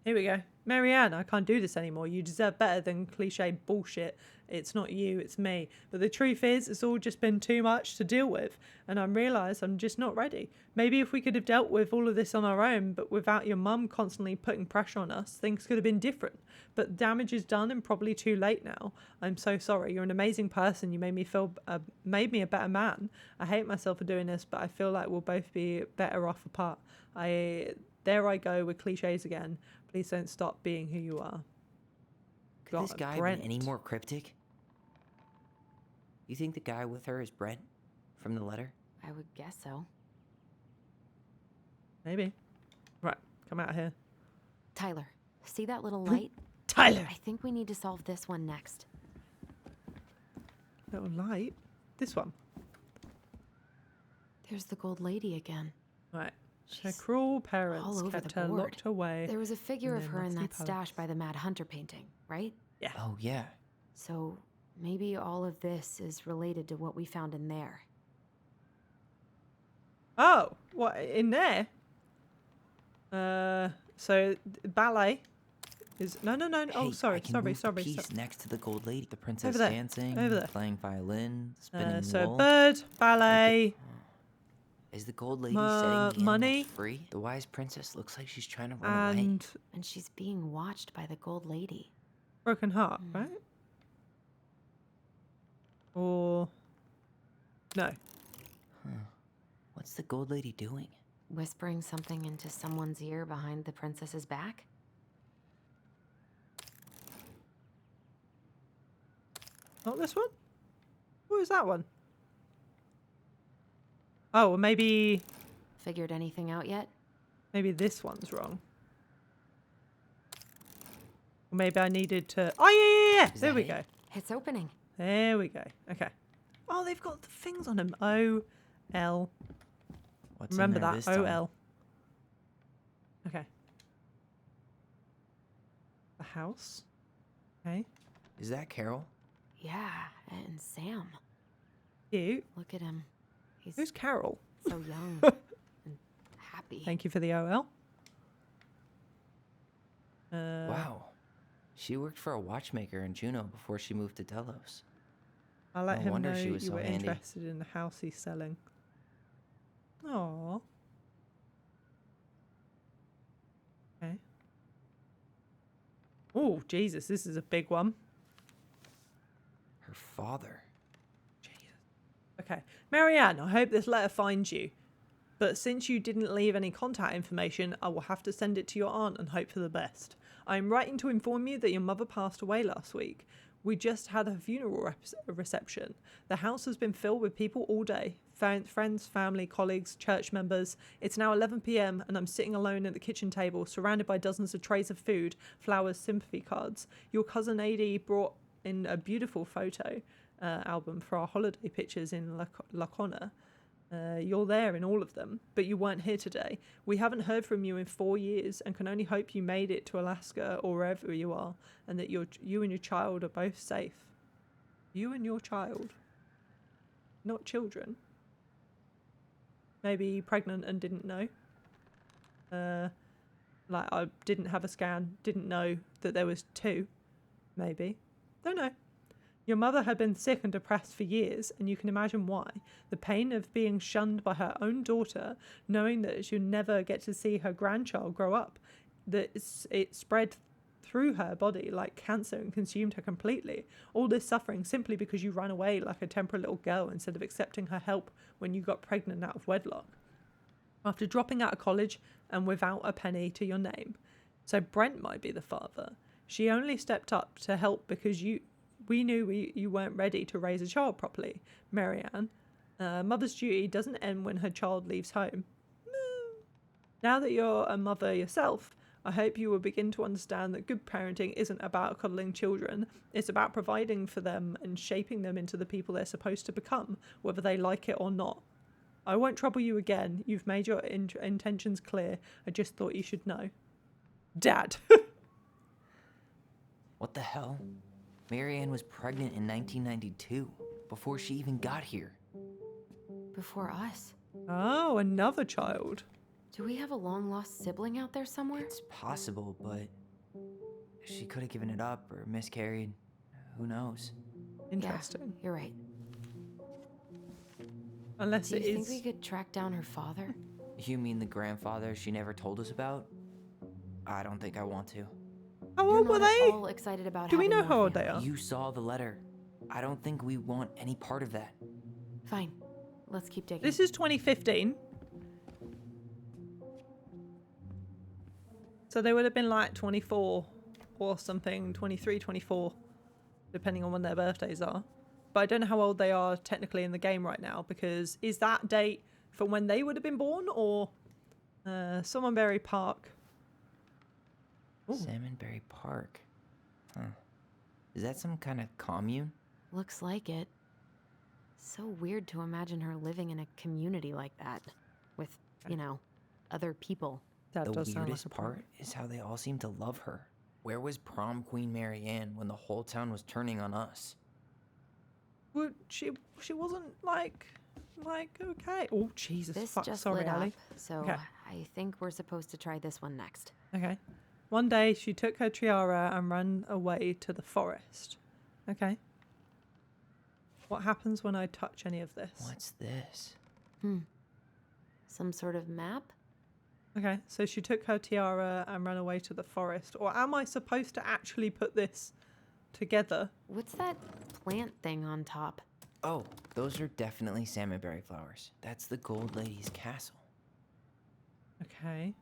here we go. Marianne, I can't do this anymore. You deserve better than cliche bullshit. It's not you, it's me. But the truth is, it's all just been too much to deal with. And I realise I'm just not ready. Maybe if we could have dealt with all of this on our own, but without your mum constantly putting pressure on us, things could have been different. But damage is done and probably too late now. I'm so sorry. You're an amazing person. You made me feel, made me a better man. I hate myself for doing this, but I feel like we'll both be better off apart. There I go with cliches again. Please don't stop being who you are. Could this guy be any more cryptic? You think the guy with her is Brent from the letter? I would guess so. Maybe. Right, come out here. Tyler, see that little light? Tyler! I think we need to solve this one next. Little light? This one? There's the gold lady again. Right, Her cruel parents all over kept the her board. locked away. There was a figure of their her in musty that stash palace. by the Mad Hunter painting, right? Yeah. Oh, yeah. So maybe all of this is related to what we found in there. Oh, what in there? So ballet is no. Oh, Hey, sorry, I can sorry. move the piece next to the gold lady. The princess there, dancing, over there. playing violin, spinning So wool. bird, ballet. Is the gold lady setting the money. animals free? The wise princess looks like she's trying to run away. And she's being watched by the gold lady. Broken heart, right? Or no. What's the gold lady doing? Whispering something into someone's ear behind the princess's back? Not this one? What was that one? Oh, well, maybe Figured anything out yet? this one's wrong. Or maybe I needed to... Oh, yeah. There we go. It's opening. There we go. Okay. Oh, they've got the things on them. O-L. What's Remember in there that. this time? O-L. Okay. A house. Okay. Is that Carol? Yeah, and Sam. Cute. Look at him. He's Who's Carol? so young and happy. Thank you for the O-L. Wow. She worked for a watchmaker in Juneau before she moved to Delos. I'll let No him wonder know she was you so were handy. interested in the house he's selling. Aww. Okay. Oh, Jesus, this is a big one. Her father. Okay. Marianne, I hope this letter finds you. But since you didn't leave any contact information, I will have to send it to your aunt and hope for the best. I am writing to inform you that your mother passed away last week. We just had a funeral reception. The house has been filled with people all day. Friends, family, colleagues, church members. It's now 11 p.m. and I'm sitting alone at the kitchen table, surrounded by dozens of trays of food, flowers, sympathy cards. Your cousin Adie brought in a beautiful photo album for our holiday pictures in Lacona. You're there in all of them, but you weren't here today. We haven't heard from you in 4 years and can only hope you made it to Alaska or wherever you are, and that you and your child are both safe. You and your child. Not children. Maybe pregnant and didn't know. Like I didn't have a scan, didn't know that there was 2. Maybe. Don't know. Your mother had been sick and depressed for years, and you can imagine why. The pain of being shunned by her own daughter, knowing that she'll never get to see her grandchild grow up, that it spread through her body like cancer and consumed her completely. All this suffering simply because you ran away like a temperate little girl instead of accepting her help when you got pregnant out of wedlock. After dropping out of college and without a penny to your name. So Brent might be the father. She only stepped up to help because we knew you weren't ready to raise a child properly, Marianne. Mother's duty doesn't end when her child leaves home. Now that you're a mother yourself, I hope you will begin to understand that good parenting isn't about cuddling children. It's about providing for them and shaping them into the people they're supposed to become, whether they like it or not. I won't trouble you again. You've made your intentions clear. I just thought you should know. Dad. What the hell? Marianne was pregnant in 1992, before she even got here. Before us. Oh, another child. Do we have a long-lost sibling out there somewhere? It's possible, but she could have given it up or miscarried. Who knows? Interesting. Yeah, you're right. Unless Do it you is... think we could track down her father? You mean the grandfather she never told us about? I don't think I want to. How You're old were not at they? all excited about Do we having know more how old they family. are? You saw the letter. I don't think we want any part of that. Fine. Let's keep digging. This is 2015. So they would have been like 24 or something, 23, 24, depending on when their birthdays are. But I don't know how old they are technically in the game right now, because is that date from when they would have been born or Salmonberry Park? Ooh. Salmonberry Park. Huh. Is that some kind of commune? Looks like it. So weird to imagine her living in a community like that. With, you know, other people. That The does sound like weirdest a part is how they all seem to love her. Where was prom queen Mary Ann when the whole town was turning on us? Well, she wasn't like okay. Oh Jesus! This Fuck. just Sorry, lit up, Ali. so Okay. I think we're supposed to try this one next. Okay. One day she took her tiara and ran away to the forest. Okay. What happens when I touch any of this? What's this? Some sort of map? Okay, so she took her tiara and ran away to the forest. Or am I supposed to actually put this together? What's that plant thing on top? Oh, those are definitely salmonberry flowers. That's the Gold Lady's castle. Okay.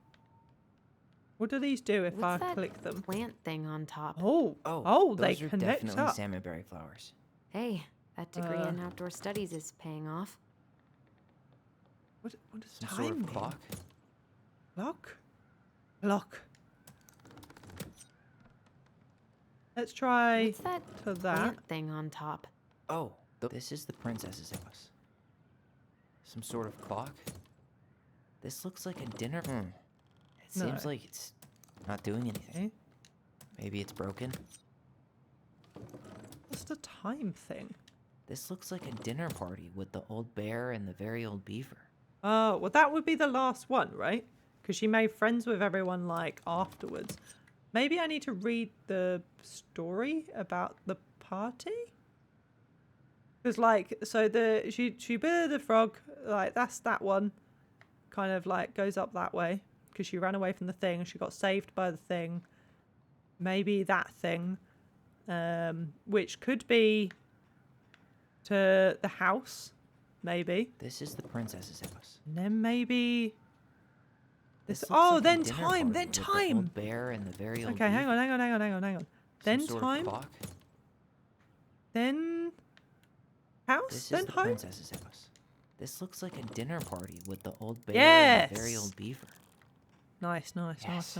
What do these do if What's I that click them? plant thing on top? Oh, they those are connect definitely up. salmonberry flowers. Hey, that degree in outdoor studies is paying off. What does Some time sort of mean? clock? Clock. Let's try What's that to that. plant thing on top? Oh, this is the princess's house. Some sort of clock? This looks like a dinner. It seems No. like it's not doing anything. Maybe it's broken. What's the time thing? This looks like a dinner party with the old bear and the very old beaver. Oh, well, that would be the last one, right? Because she made friends with everyone, like, afterwards. Maybe I need to read the story about the party? Because, like, so she bit the frog, like, that's that one. Kind of, like, goes up that way. Because she ran away from the thing. She got saved by the thing. Maybe that thing. Which could be to the house. Maybe. This is the princess's house. And then maybe this. Looks Oh, like a then dinner time. party Then with the time. old bear and the very old Okay, hang beaver. on. Then Some sort time. of clock. Then house. This Then is the home. princess's house. This looks like a dinner party with the old bear and the very Yes. old beaver. Nice. Yes.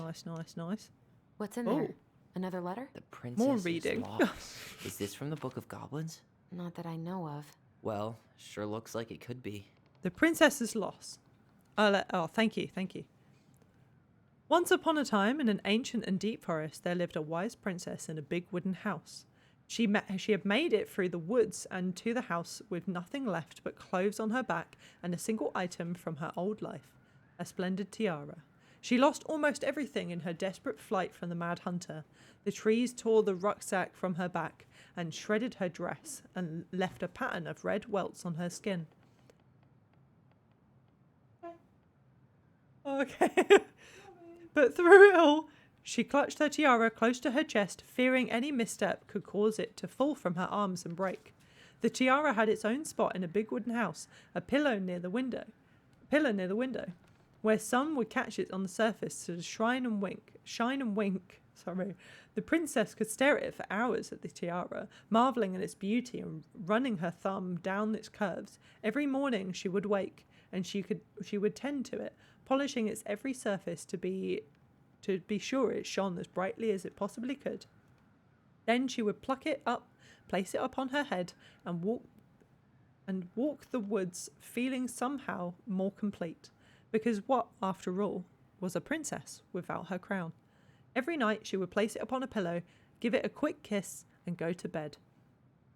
What's in Oh. there? Another letter? The princess is reading. lost. Is this from the Book of Goblins? Not that I know of. Well, sure looks like it could be. The princess is lost. Thank you. Once upon a time, in an ancient and deep forest, there lived a wise princess in a big wooden house. She had made it through the woods and to the house with nothing left but clothes on her back and a single item from her old life, a splendid tiara. She lost almost everything in her desperate flight from the mad hunter. The trees tore the rucksack from her back and shredded her dress and left a pattern of red welts on her skin. Okay. But through it all, she clutched her tiara close to her chest, fearing any misstep could cause it to fall from her arms and break. The tiara had its own spot in a big wooden house, a pillar near the window, where sun would catch it on the surface to shine and wink. The princess could stare at it for hours at the tiara, marveling at its beauty and running her thumb down its curves. Every morning she would wake, and she would tend to it, polishing its every surface to be sure it shone as brightly as it possibly could. Then she would pluck it up, place it upon her head, and walk the woods, feeling somehow more complete. Because what, after all, was a princess without her crown? Every night she would place it upon a pillow, give it a quick kiss, and go to bed.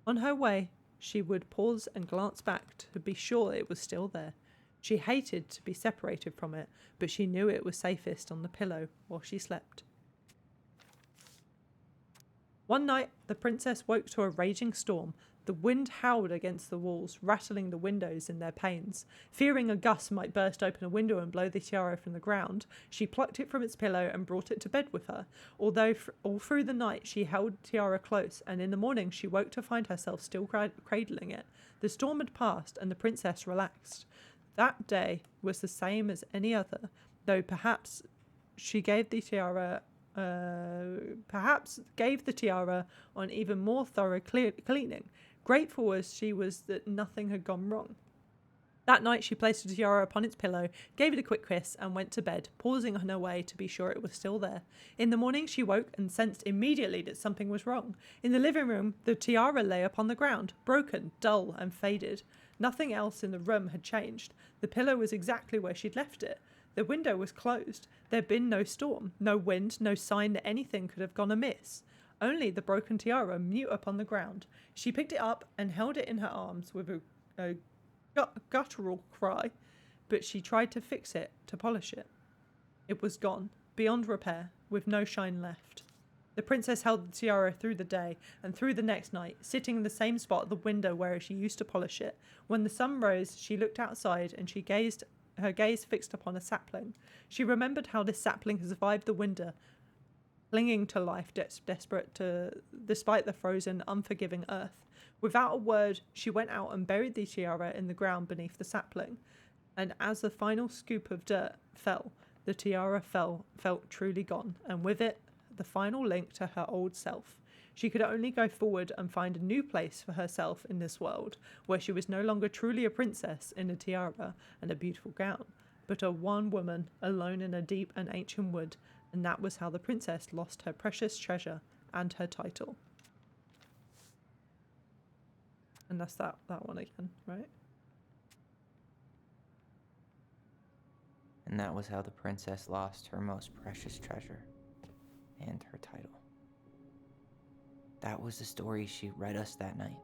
On her way, she would pause and glance back to be sure it was still there. She hated to be separated from it, but she knew it was safest on the pillow while she slept. One night, the princess woke to a raging storm. The wind howled against the walls, rattling the windows in their panes. Fearing a gust might burst open a window and blow the tiara from the ground, she plucked it from its pillow and brought it to bed with her. Although all through the night she held the tiara close, and in the morning she woke to find herself still cradling it. The storm had passed, and the princess relaxed. That day was the same as any other, though perhaps gave the tiara on even more thorough cleaning. Grateful as she was that nothing had gone wrong. That night she placed the tiara upon its pillow, gave it a quick kiss, and went to bed, pausing on her way to be sure it was still there. In the morning she woke and sensed immediately that something was wrong. In the living room, the tiara lay upon the ground, broken, dull, and faded. Nothing else in the room had changed. The pillow was exactly where she'd left it. The window was closed. There'd been no storm, no wind, no sign that anything could have gone amiss. Only the broken tiara mute upon the ground. She picked it up and held it in her arms with a guttural cry, but she tried to fix it, to polish it. It was gone, beyond repair, with no shine left. The princess held the tiara through the day and through the next night, sitting in the same spot at the window where she used to polish it. When the sun rose, she looked outside and her gaze fixed upon a sapling. She remembered how this sapling had survived the winter, clinging to life, despite the frozen, unforgiving earth. Without a word, she went out and buried the tiara in the ground beneath the sapling. And as the final scoop of dirt fell, the tiara felt truly gone, and with it, the final link to her old self. She could only go forward and find a new place for herself in this world, where she was no longer truly a princess in a tiara and a beautiful gown, but a one woman alone in a deep and ancient wood, and that was how the princess lost her precious treasure and her title. And that's that one again, right? And that was how the princess lost her most precious treasure and her title. That was the story she read us that night.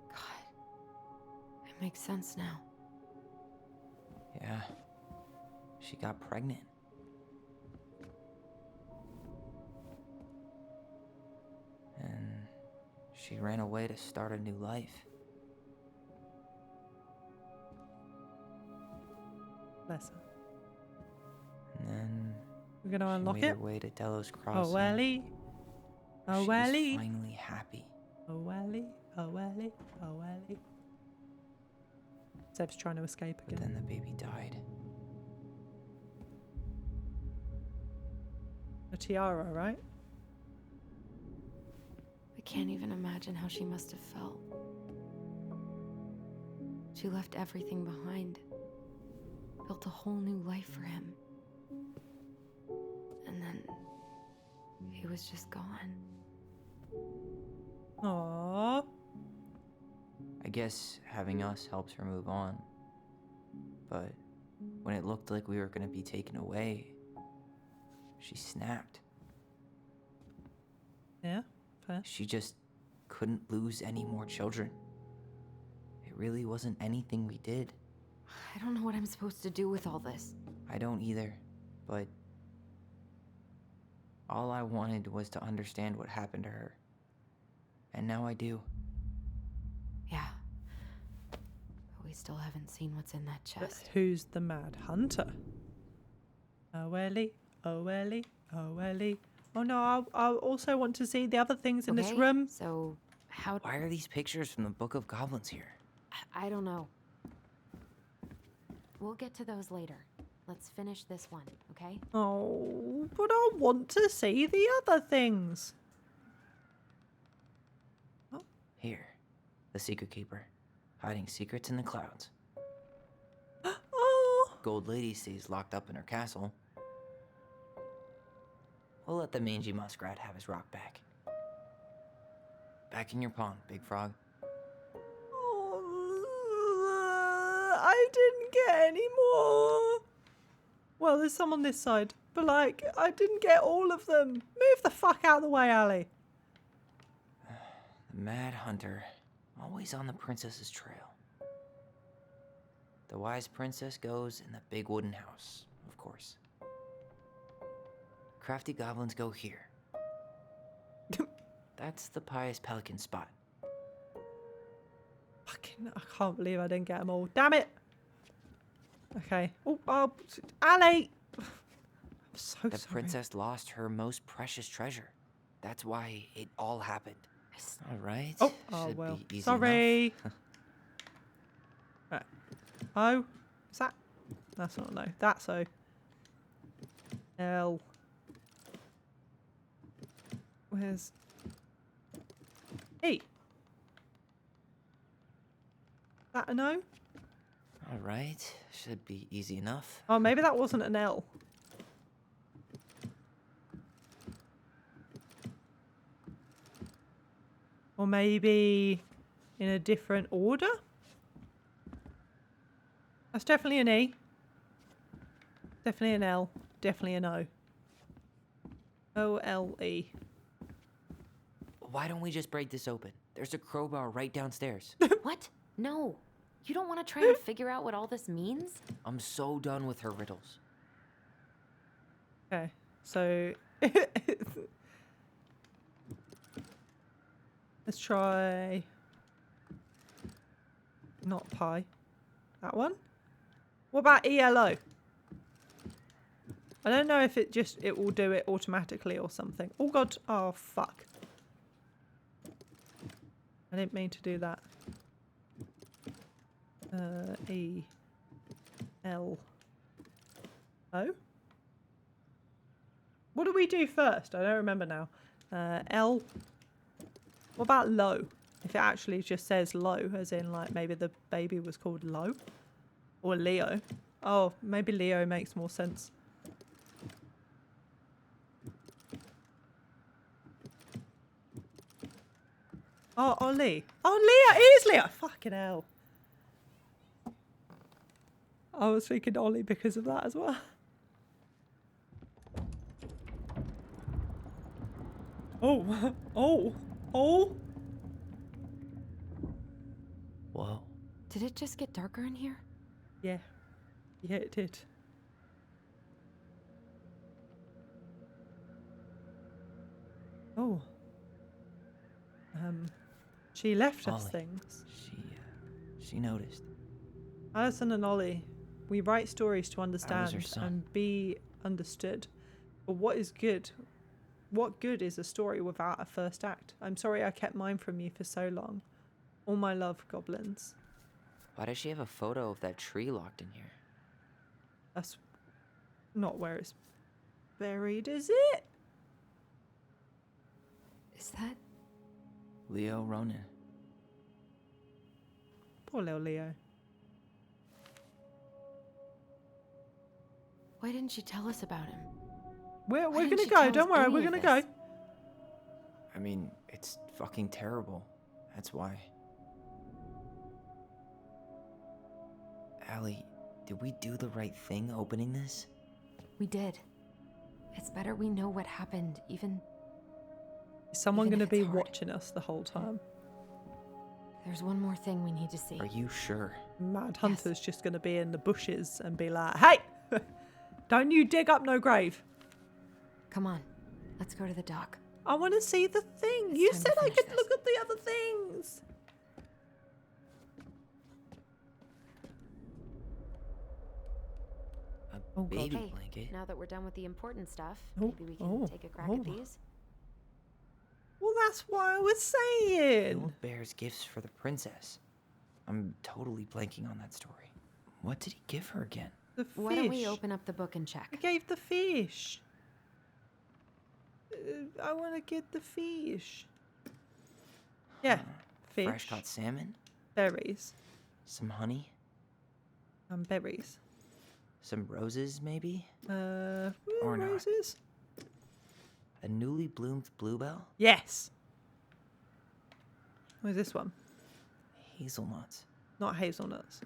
God, it makes sense now. Yeah, she got pregnant. And she ran away to start a new life. Bless her. And then we're gonna unlock she made it. her way to Delos Crossing. Oh welly. Oh welly. She was finally happy. Oh welly. Oh welly. Oh welly. Zeb's trying to escape again. But then the baby died. A tiara, right? I can't even imagine how she must have felt. She left everything behind, built a whole new life for him. And then he was just gone. Aww. I guess having us helps her move on. But when it looked like we were going to be taken away, she snapped. Yeah, fair. She just couldn't lose any more children. It really wasn't anything we did. I don't know what I'm supposed to do with all this. I don't either, but all I wanted was to understand what happened to her. And now I do. Yeah. But we still haven't seen what's in that chest. But who's the mad hunter? Oh welly. Oh welly. Oh welly. Oh no, I also want to see the other things in this room. So, how... Why are these pictures from the Book of Goblins here? I don't know. We'll get to those later. Let's finish this one, okay? Oh, but I want to see the other things. Oh. Here, the Secret Keeper, hiding secrets in the clouds. Oh. Gold Lady stays locked up in her castle. We'll let the mangy muskrat have his rock back. Back in your pond, Big Frog. Oh, I didn't get any more. Well, there's some on this side, but like, I didn't get all of them. Move the fuck out of the way, Ali. The Mad Hunter, always on the princess's trail. The wise princess goes in the big wooden house, of course. Crafty goblins go here. That's the pious pelican spot. Fucking, I can't believe I didn't get them all. Damn it. Okay. Oh, Ali! I'm so sorry. The princess lost her most precious treasure. That's why it all happened. All right. Oh, Should well. be easy Sorry. enough. Right. O. Is that? That's not no. That's O. L. Where's E? That an O? All right. Should be easy enough. Oh, maybe that wasn't an L. Or maybe in a different order? That's definitely an E. Definitely an L. Definitely an O. O-L-E. Why don't we just break this open? There's a crowbar right downstairs. What? No. You don't want to try and figure out what all this means? I'm so done with her riddles. Okay, so let's try not pi. That one. What about ELO? I don't know if it will do it automatically or something. Oh god. Oh fuck. I didn't mean to do that. E-L-O? What do we do first? I don't remember now. L. What about low? If it actually just says low, as in like maybe the baby was called Low? Or Leo. Oh, maybe Leo makes more sense. Oh, Ollie. Oh, Leah! It is Leah! Fucking hell. I was thinking Ollie because of that as well. Oh. Oh. Oh. Whoa. Did it just get darker in here? Yeah. Yeah, it did. Oh. She left us Ollie. things. She noticed. Alison and Ollie, we write stories to her understand son. and be understood. But what is good? What good is a story without a first act? I'm sorry I kept mine from you for so long. All my love, goblins. Why does she have a photo of that tree locked in here? That's not where it's buried, is it? Is that... Leo Ronan. Poor little Leo. Why didn't she tell us about him? We're Why gonna didn't she go. tell us Don't worry, any we're of gonna go. this? I mean, it's fucking terrible. That's why. Allie, did we do the right thing opening this? We did. It's better we know what happened, even... Is someone Even gonna if be it's hard. watching us the whole time? There's one more thing we need to see. Are you sure? Mad Hunter's just gonna be in the bushes and be like, "Hey, don't you dig up no grave." Come on, let's go to the dock. I want to see the thing. It's You time said to I finish could this. look at the other things. A Oh, God. baby Hey, blanket? now that we're done with the important stuff, Oh, maybe we can oh, take a crack oh. at these. Well, that's what I was The saying. old bear's gifts for the princess. I'm totally blanking on that story. What did he give her again? The fish. Why don't we open up the book and I check? gave the fish. I want to get the fish. Yeah, fish. Fresh caught salmon? Berries. Some honey? Berries. Some roses, maybe? Or Or not. roses? A newly bloomed bluebell? Yes. Where's this one? Hazelnuts. Not hazelnuts.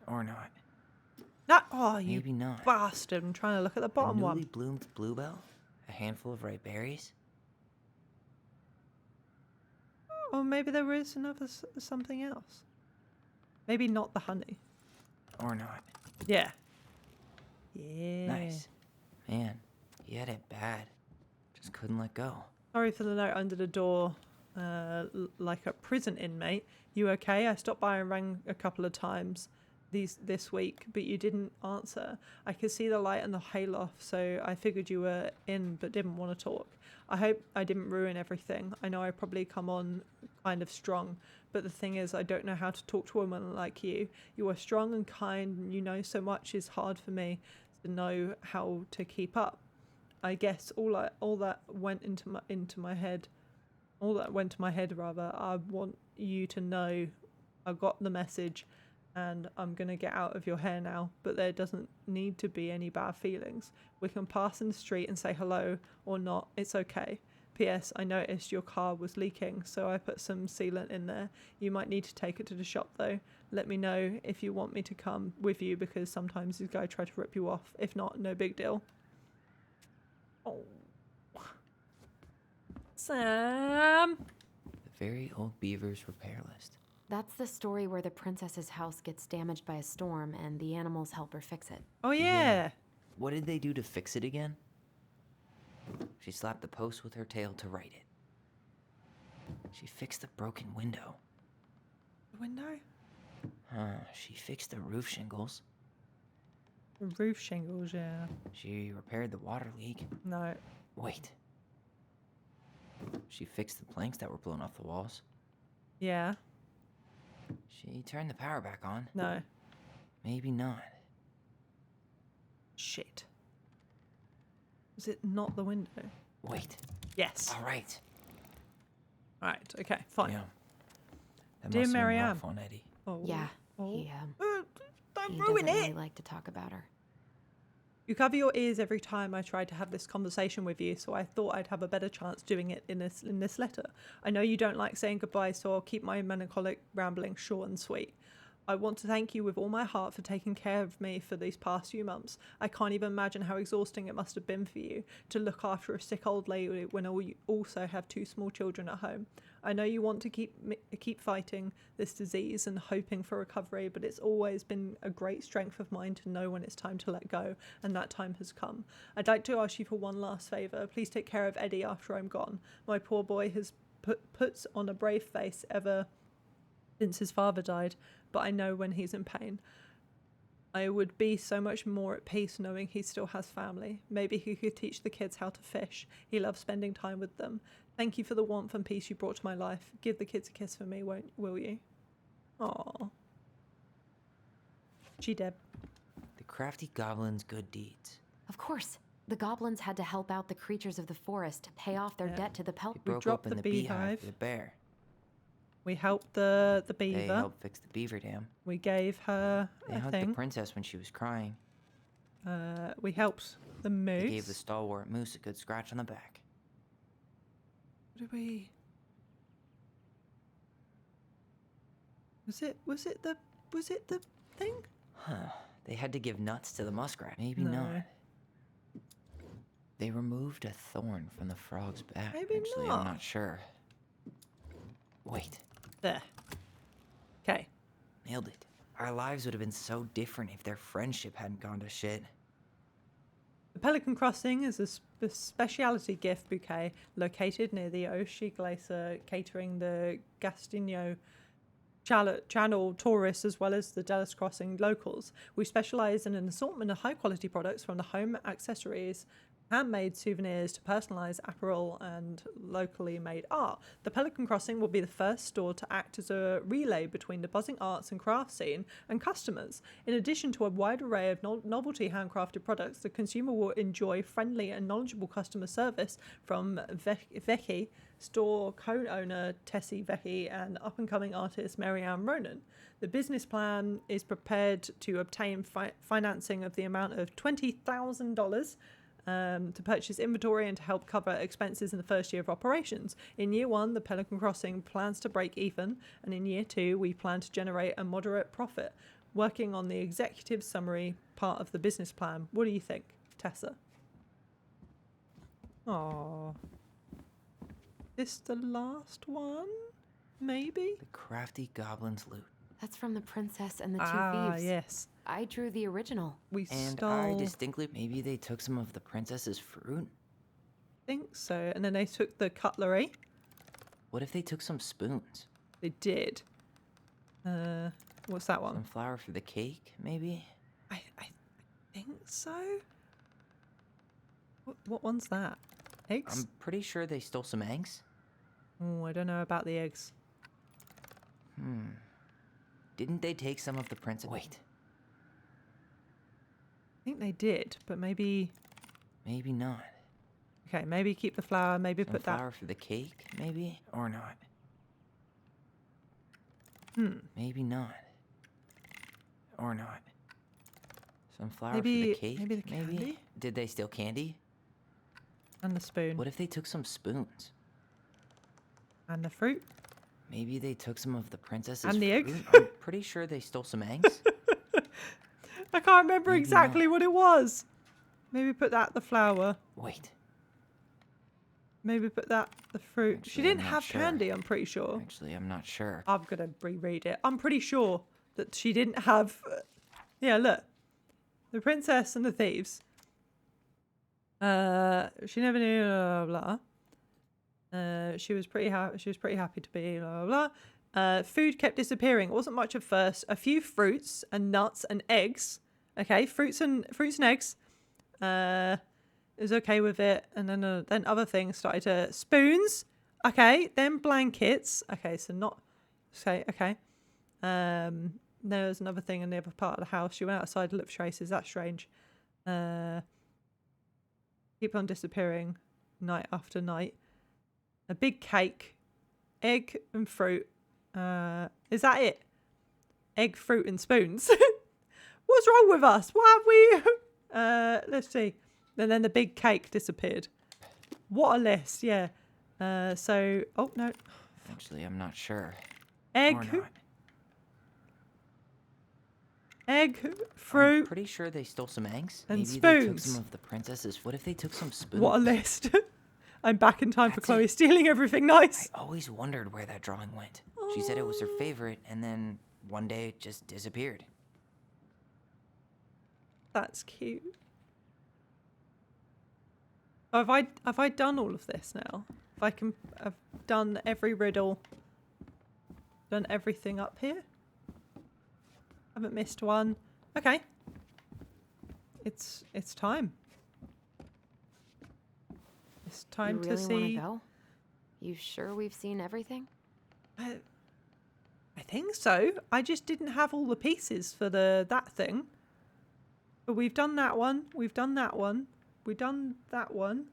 Or not. No. Oh, you Maybe not. bastard. I'm trying to look at the bottom a one. newly bloomed bluebell? A handful of ripe berries? Or maybe there is another something else. Maybe not the honey. Or not. Yeah. Yeah. Nice. Man, he had it bad. Just couldn't let go. Sorry for the note under the door, like a prison inmate. You okay? I stopped by and rang a couple of times this week, but you didn't answer. I could see the light and the hayloft, so I figured you were in, but didn't want to talk. I hope I didn't ruin everything. I know I probably come on kind of strong, but the thing is, I don't know how to talk to a woman like you. You are strong and kind, and you know so much is hard for me to know how to keep up. I guess all that went into my head. All that went to my head, rather. I want you to know I got the message and I'm going to get out of your hair now, but there doesn't need to be any bad feelings. We can pass in the street and say hello or not. It's okay. P.S. I noticed your car was leaking, so I put some sealant in there. You might need to take it to the shop though. let me know if you want me to come with you, because sometimes this guy try to rip you off. If not, no big deal. Oh. Sam! The very old beaver's repair list. That's the story where the princess's house gets damaged by a storm and the animals help her fix it. Oh, yeah. What did they do to fix it again? She slapped the post with her tail to right it. She fixed the broken window. The window? She fixed the roof shingles. The roof shingles, yeah. She repaired the water leak. No. Wait. She fixed the planks that were blown off the walls. Yeah. She turned the power back on. No. Maybe not. Shit. Was it not the window? Wait. Yes. All right. Right, okay, fine. Yeah. That Dear must have been Marianne. rough on Eddie. Oh. Yeah, Oh. he Don't he ruin doesn't it! really like to talk about her. You cover your ears every time I try to have this conversation with you, so I thought I'd have a better chance doing it in this letter. I know you don't like saying goodbye, so I'll keep my melancholic rambling short and sweet. I want to thank you with all my heart for taking care of me for these past few months. I can't even imagine how exhausting it must have been for you to look after a sick old lady when you also have 2 small children at home. I know you want to keep fighting this disease and hoping for recovery, but it's always been a great strength of mine to know when it's time to let go, and that time has come. I'd like to ask you for one last favour. Please take care of Eddie after I'm gone. My poor boy has puts on a brave face ever since his father died, but I know when he's in pain. I would be so much more at peace knowing he still has family. Maybe he could teach the kids how to fish. He loves spending time with them. Thank you for the warmth and peace you brought to my life. Give the kids a kiss for me, will you? Aww. G-Deb. The crafty goblin's good deeds. Of course. The goblins had to help out the creatures of the forest to pay off their debt to the pelt. They broke open the beehive for the bear. We helped the beaver. They helped fix the beaver dam. We gave her They a hugged thing. the princess when she was crying. We helped the moose. They gave the stalwart moose a good scratch on the back. What did we... Was it the thing? Huh. They had to give nuts to the muskrat. Maybe No. not. They removed a thorn from the frog's back. Maybe Actually, not. I'm not sure. Wait. There. Okay. Nailed it. Our lives would have been so different if their friendship hadn't gone to shit. The Pelican Crossing is a specialty gift bouquet located near the Oshi Glacier, catering the Gastineau Channel tourists as well as the Dallas Crossing locals. We specialize in an assortment of high-quality products from the home accessories, handmade souvenirs to personalized apparel and locally made art. The Pelican Crossing will be the first store to act as a relay between the buzzing arts and crafts scene and customers. In addition to a wide array of novelty handcrafted products, the consumer will enjoy friendly and knowledgeable customer service from Vecchi, store co-owner Tessie Vecchi, and up-and-coming artist Marianne Ronan. The business plan is prepared to obtain financing of the amount of $20,000 to purchase inventory and to help cover expenses in the first year of operations. In year 1, the Pelican Crossing plans to break even, and in year 2, we plan to generate a moderate profit. Working on the executive summary part of the business plan. What do you think, Tessa? Aww. This the last one? Maybe? The crafty goblin's loot. That's from the princess and the 2 Ah, thieves. yes. I drew the original. We And stole... I distinctly... Maybe they took some of the princess's fruit? think so. And then they took the cutlery. What if they took some spoons? They did. What's that one? Some flour for the cake, maybe? I think so. What one's that? Eggs? I'm pretty sure they stole some eggs. Oh, I don't know about the eggs. Didn't they take some of the princess? Wait. I think they did, but maybe... Maybe not. Okay, maybe keep the flour, maybe Some put that... flour for the cake, maybe? Or not. Maybe not. Or not. Some flour for the cake, maybe the candy? Did they steal candy? And the spoon. What if they took some spoons? And the fruit? Maybe they took some of the princess's And the egg? fruit? I'm pretty sure they stole some eggs. I can't remember Maybe exactly not. what it was. Maybe put that the flour. Wait, Maybe put that the fruit. Actually, She didn't I'm not have sure. candy, I'm pretty sure. actually, I'm not sure. I'm going to reread it. I'm pretty sure that she didn't have... Yeah, look. The princess and the thieves. She never knew, blah, blah, blah. She was pretty happy to be, blah, blah, blah. Food kept disappearing. It wasn't much at first. A few fruits and nuts and eggs. Okay, fruits and eggs. It was okay with it. And then other things started to... Spoons. Okay, then blankets. Okay, so not... Okay. There was another thing in the other part of the house. She went outside to look for traces. That's strange. Keep on disappearing night after night. A big cake. Egg and fruit. Is that it? Egg, fruit and spoons. What's wrong with us? What have we... let's see. And then the big cake disappeared. What a list, yeah. So... Oh, no. Actually, I'm not sure. Egg. Or not. Egg, fruit, I'm pretty sure they stole some eggs. and Maybe they took spoons. some of the princesses. What if they took some spoons? What a list. I'm back in time for That's Chloe it. stealing everything nice. I always wondered where that drawing went. She said it was her favorite, and then one day it just disappeared. That's cute. Oh, have I done all of this now? I've done every riddle. Done everything up here? Haven't missed one. Okay. It's time. It's time you really to see. Want to go? You sure we've seen everything? I think so. I just didn't have all the pieces for that thing. But we've done that one. We've done that one. We've done that one.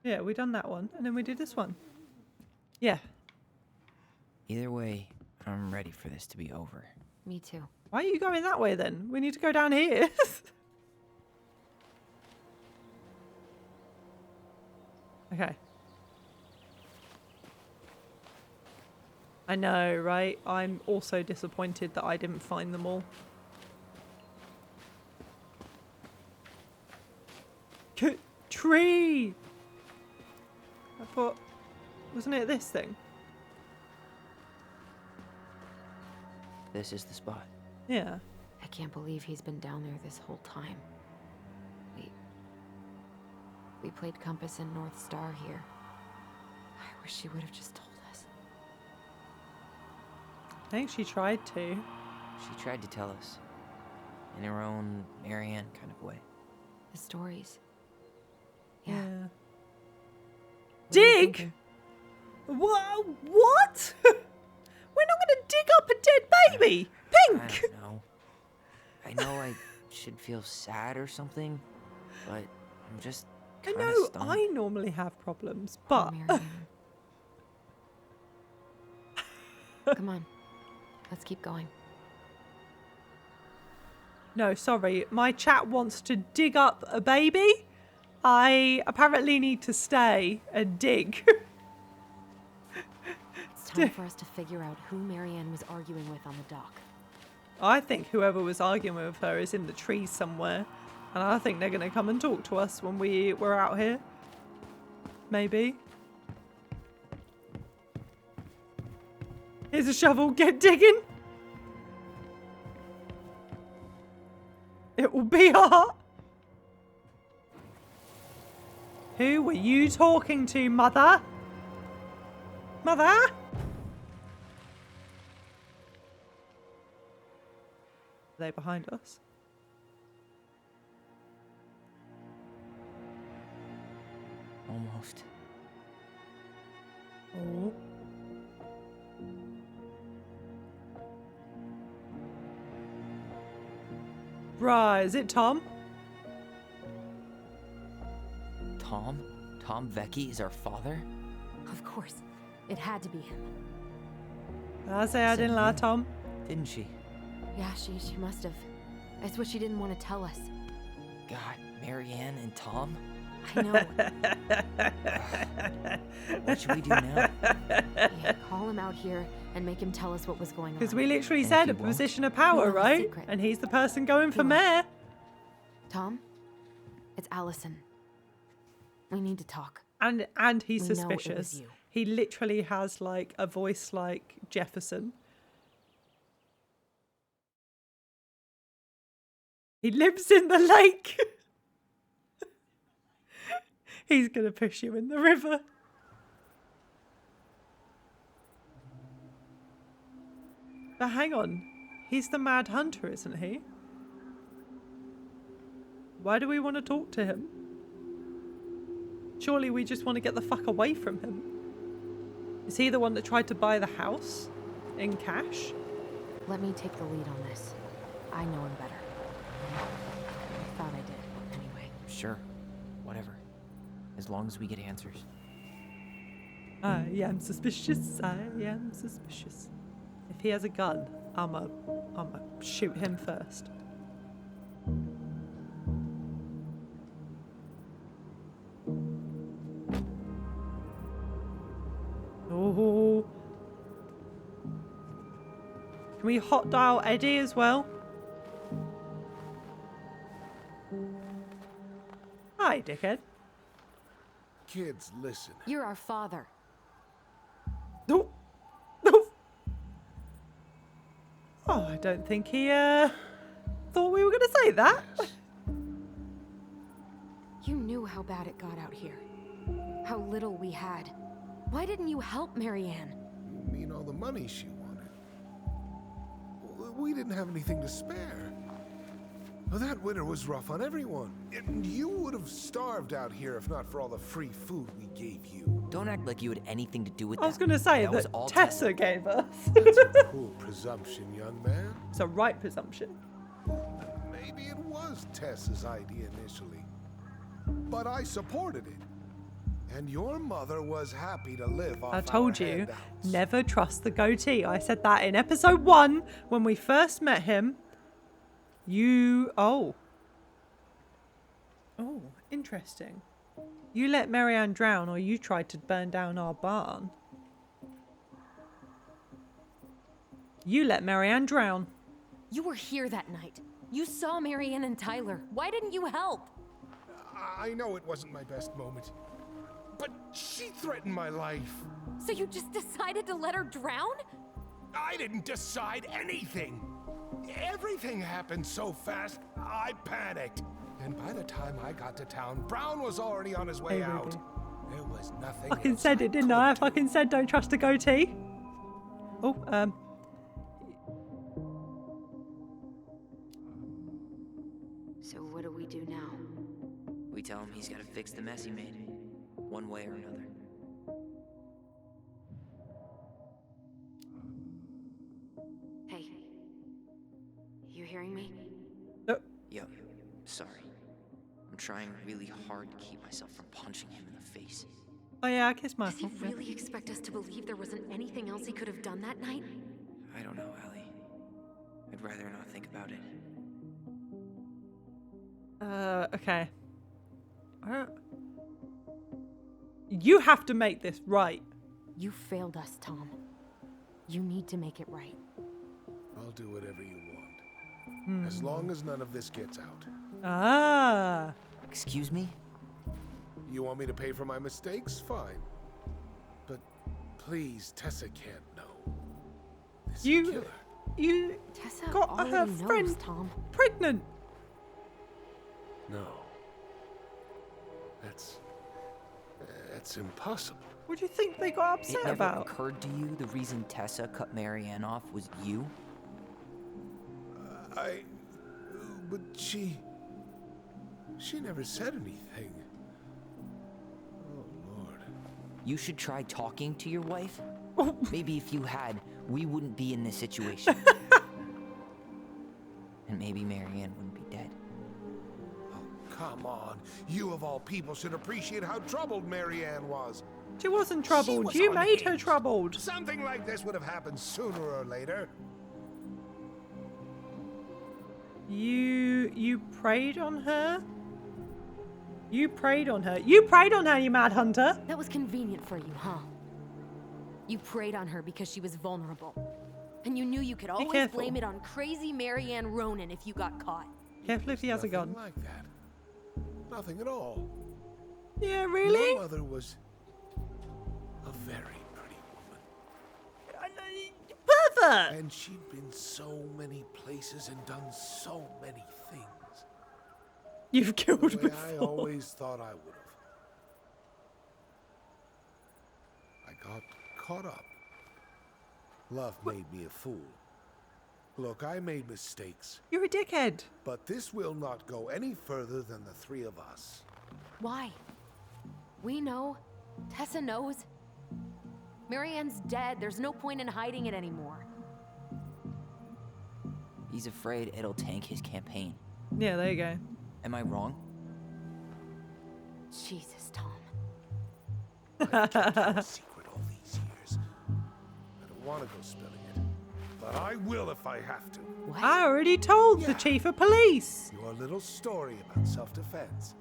Yeah, we done that one. And then we did this one. Yeah. Either way, I'm ready for this to be over. Me too. Why are you going that way then? We need to go down here. Okay. I know, right? I'm also disappointed that I didn't find them all. Tree! I thought... Wasn't it this thing? This is the spot. Yeah. I can't believe he's been down there this whole time. We played Compass and North Star here. I wish she would have just told us. I think she tried to. She tried to tell us. In her own Marianne kind of way. The stories. Yeah. What dig? Whoa, what? We're not going to dig up a dead baby. Pink. I don't know. I know I should feel sad or something, but I'm just I kinda know stunned. I normally have problems, but... Come on. Let's keep going. No, sorry. My chat wants to dig up a baby. I apparently need to stay and dig. It's time for us to figure out who Marianne was arguing with on the dock. I think whoever was arguing with her is in the trees somewhere. And I think they're going to come and talk to us when we're out here. Maybe. Here's a shovel. Get digging. It will be hot. Who were you talking to, Mother? Mother? Are they behind us? Almost. Oh. Bruh, is it Tom? Tom? Tom Vecchi is our father? Of course. It had to be him. I say I didn't lie, Tom. Didn't she? Yeah, she must have. That's what she didn't want to tell us. God, Marianne and Tom? I know. What should we do now? Yeah, call him out here and make him tell us what was going on. Because we literally And said if a he won't? position of power, We'll have a right? secret. And he's the person going for Who? mayor. Tom, it's Allison. We need to talk. And he's We know it was suspicious. you. He literally has like a voice like Jefferson. He lives in the lake. He's gonna push you in the river. But hang on, he's the Mad Hunter, isn't he? Why do we want to talk to him? Surely we just want to get the fuck away from him. Is he the one that tried to buy the house in cash? Let me take the lead on this. I know him better. I thought I did, anyway. Sure. Whatever. As long as we get answers. I am suspicious. I am suspicious. If he has a gun, I'ma shoot him first. Oh. Can we hot dial Eddie as well? Hi, dickhead. Kids, listen. You're our father. No. No. Oh, I don't think he thought we were going to say that. You knew how bad it got out here. How little we had. Why didn't you help Marianne? You mean all the money she wanted? We didn't have anything to spare. Well, that winter was rough on everyone. And you would have starved out here if not for all the free food we gave you. Don't act like you had anything to do with I was that. going to say That was that all Tessa gave us. That's a cruel presumption, young man. It's a right presumption. Maybe it was Tessa's idea initially. But I supported it. And your mother was happy to live off I told our you, handouts. never trust the goatee. I said that in episode 1 when we first met him. Oh, interesting. You let Marianne drown, or you tried to burn down our barn. You let Marianne drown. You were here that night. You saw Marianne and Tyler. Why didn't you help? I know it wasn't my best moment. But she threatened my life. So you just decided to let her drown? I didn't decide anything. Everything happened so fast, I panicked. And by the time I got to town, Brown was already on his way Hey, out. Ruby. There was nothing Fucking else said it, didn't I? I fucking said don't trust a goatee. Oh, So what do we do now? We tell him he's got to fix the mess he made. One way or another. Hey. You hearing me? Yo, sorry. I'm trying really hard to keep myself from punching him in the face. oh yeah, I kissed Does he Michael. Yeah. really expect us to believe there wasn't anything else he could have done that night? I don't know, Allie. I'd rather not think about it. Okay. You have to make this right. You failed us, Tom. You need to make it right. I'll do whatever you want. As long as none of this gets out. Ah. Excuse me? You want me to pay for my mistakes? Fine. But please, Tessa can't know. This killer. You Tessa got already her knows, friend Tom. pregnant. No. That's impossible. What do you think they got It upset never about? occurred to you the reason Tessa cut Marianne off was you? But she never said anything. Oh, Lord. You should try talking to your wife. Maybe if you had, we wouldn't be in this situation. And maybe Marianne wouldn't be dead. Come on. You of all people should appreciate how troubled Marianne was. She wasn't troubled. was You made her unhinged. troubled. Something like this would have happened sooner or later. You preyed on her? You preyed on her. You preyed on her, you mad hunter. That was convenient it for you, huh? You preyed on her because she was vulnerable. And you knew you could always careful. blame it on crazy Marianne Ronan if you got caught. Careful if he has a gun. Nothing like that. Nothing at all. Yeah, really? Your mother was a very pretty woman. Pervert! And she'd been so many places and done so many things. You've killed the way before. I always thought I would have. I got caught up. Love made me a fool. Look, I made mistakes, You're a dickhead. but this will not go any further than the three of us. Why? We know. Tessa knows. Marianne's dead. There's no point in hiding it anymore. He's afraid it'll tank his campaign. Yeah, there you go. Am I wrong? Jesus, Tom. I've kept it a secret all these years. I don't want to go spilling it, but I will if I have to. What? I already told the chief of police. Your little story about self-defense.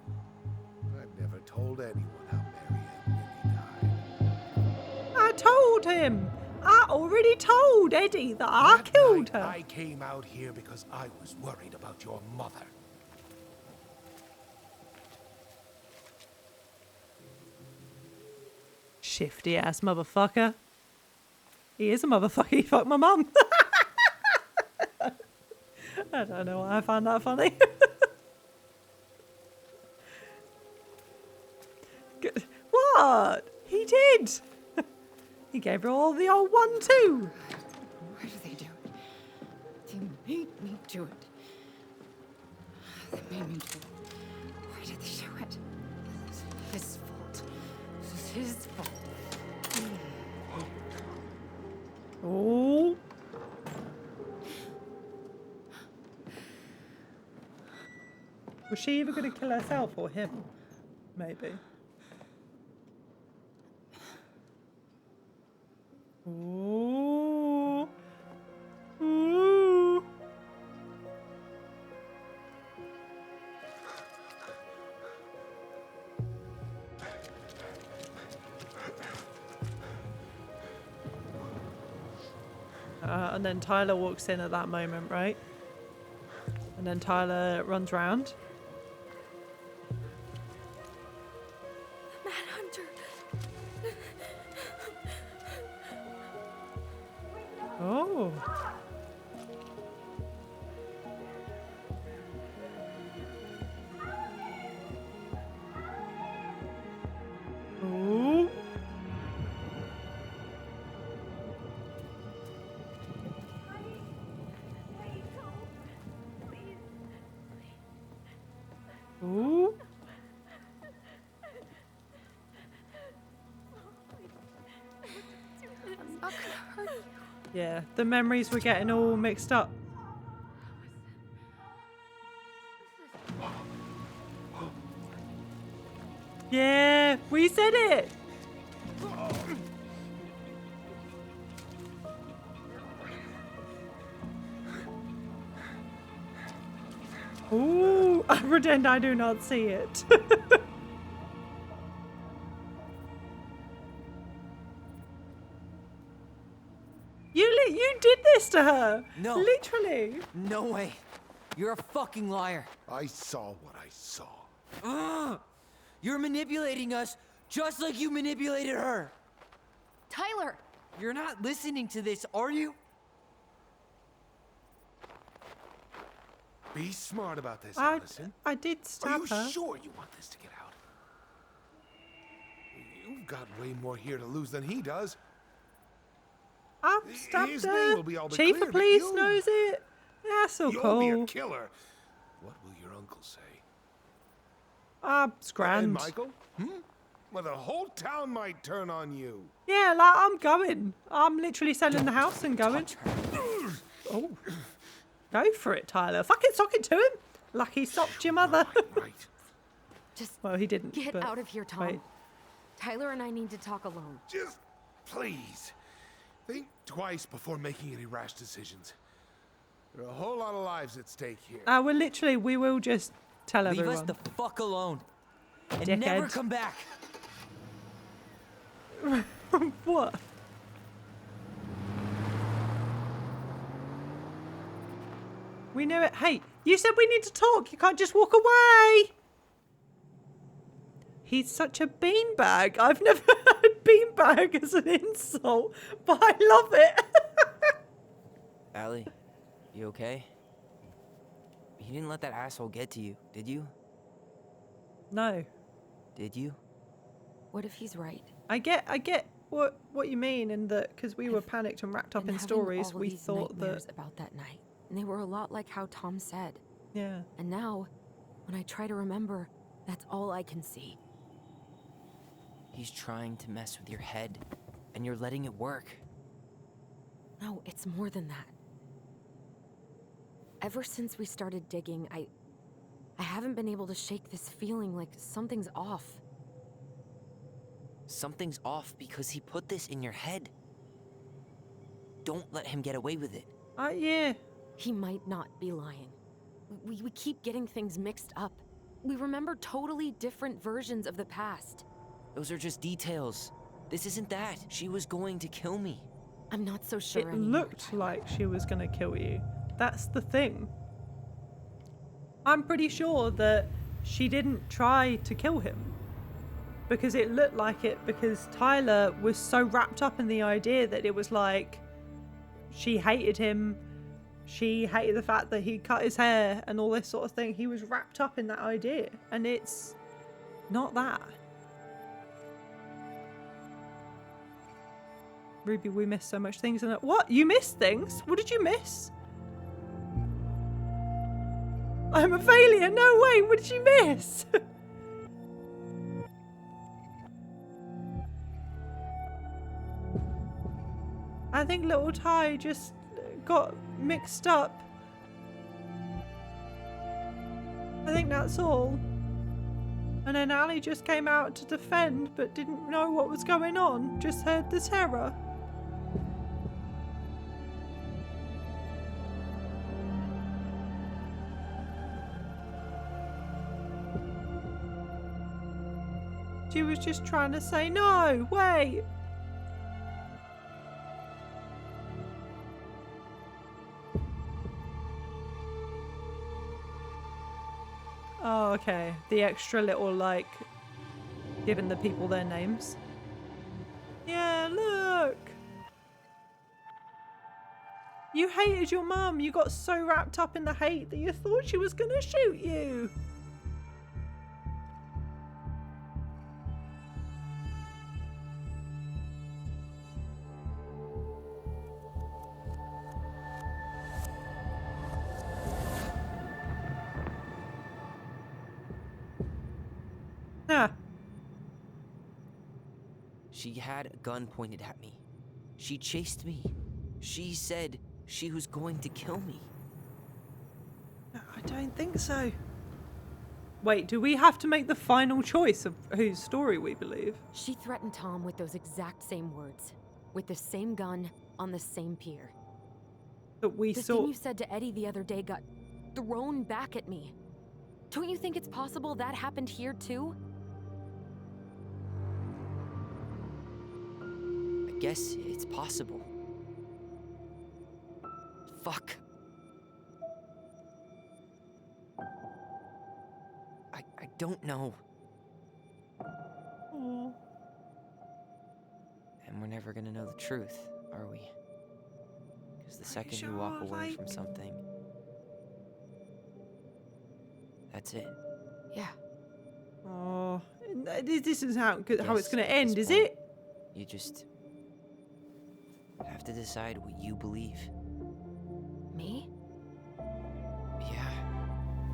I've never told anyone how Marianne really died. I told him. I already told Eddie that I That killed night, her. I came out here because I was worried about your mother. Shifty ass motherfucker. He is a motherfucker. He fucked my mum. I don't know why I find that funny. Good. What? He did. He gave her all the old 1-2. Why do they do it? They made me do it. They made me do it. Why did they do it? This is his fault. This is his fault. Oh. Was she either going to kill herself or him? Maybe. Ooh. Ooh. And then Tyler walks in at that moment, right? And then Tyler runs round. Manhunter. Oh. Ooh. Ooh. I'm not gonna hurt you. Yeah, the memories were getting all mixed up. Yeah, we said it. Ooh, I pretend I do not see it. You did this to her. No. Literally. No way. You're a fucking liar. I saw what I saw. Ugh. You're manipulating us just like you manipulated her. Tyler! You're not listening to this, are you? Be smart about this, Allison. I did stab Are you her. sure you want this to get out? You've got way more here to lose than he does. I've stabbed His her. name will be all but Chief clear, of but police you- knows it. That's so You'll cool. be a killer. What will your uncle say? It's grand. And Michael? Well, the whole town might turn on you. Yeah, like, I'm going. I'm literally selling the house and going. Oh. Go for it, Tyler. Fucking sock it to him. Lucky stopped your mother. Right. Just Well, he didn't. get but out of here, Tom. wait. Tyler and I need to talk alone. Just please think twice before making any rash decisions. There are a whole lot of lives at stake here. Well, literally, we will just tell Leave everyone. us the fuck alone. And Dickhead. never come back. What? We knew it. Hey, you said we need to talk. You can't just walk away. He's such a beanbag. I've never heard beanbag as an insult, but I love it. Allie, you okay? You didn't let that asshole get to you, did you? No. Did you? What if he's right? I get what you mean, in that because we were panicked and wrapped up in stories, we thought that about that night, and they were a lot like how Tom said. Yeah. And now, when I try to remember, that's all I can see. He's trying to mess with your head, and you're letting it work. No, it's more than that. Ever since we started digging, I haven't been able to shake this feeling like something's off. Something's off because he put this in your head. Don't let him get away with it. Yeah. He might not be lying. We keep getting things mixed up. We remember totally different versions of the past. Those are just details. This isn't that. She was going to kill me. I'm not so sure It anymore. looked like she was going to kill you. That's the thing. I'm pretty sure that she didn't try to kill him. Because it looked like it, because Tyler was so wrapped up in the idea that it was like she hated him. She hated the fact that he cut his hair and all this sort of thing. He was wrapped up in that idea. And it's not that. Ruby, we missed so much things. What? You missed things? What did you miss? I'm a failure. No way. What did you miss? I think little Ty just got mixed up. I think that's all. And then Allie just came out to defend, but didn't know what was going on. Just heard the terror. She was just trying to say, no, wait. Oh, okay. The extra little, like, giving the people their names. Yeah, look. You hated your mum. You got so wrapped up in the hate that you thought she was going to shoot you. Yeah. She had a gun pointed at me. She chased me. She said she was going to kill me. I don't think so. Wait, do we have to make the final choice of whose story we believe? She threatened Tom with those exact same words. With the same gun, on the same pier. That we the saw. thing you said to Eddie the other day got thrown back at me. Don't you think it's possible that happened here too? I guess it's possible. Fuck. I don't know. Aww. And we're never gonna know the truth, are we? Because the second you walk away from something, that's it. Yeah. Oh, this is how it's Yes, going to at end, this is point, it? You just have to decide what you believe. Me? Yeah.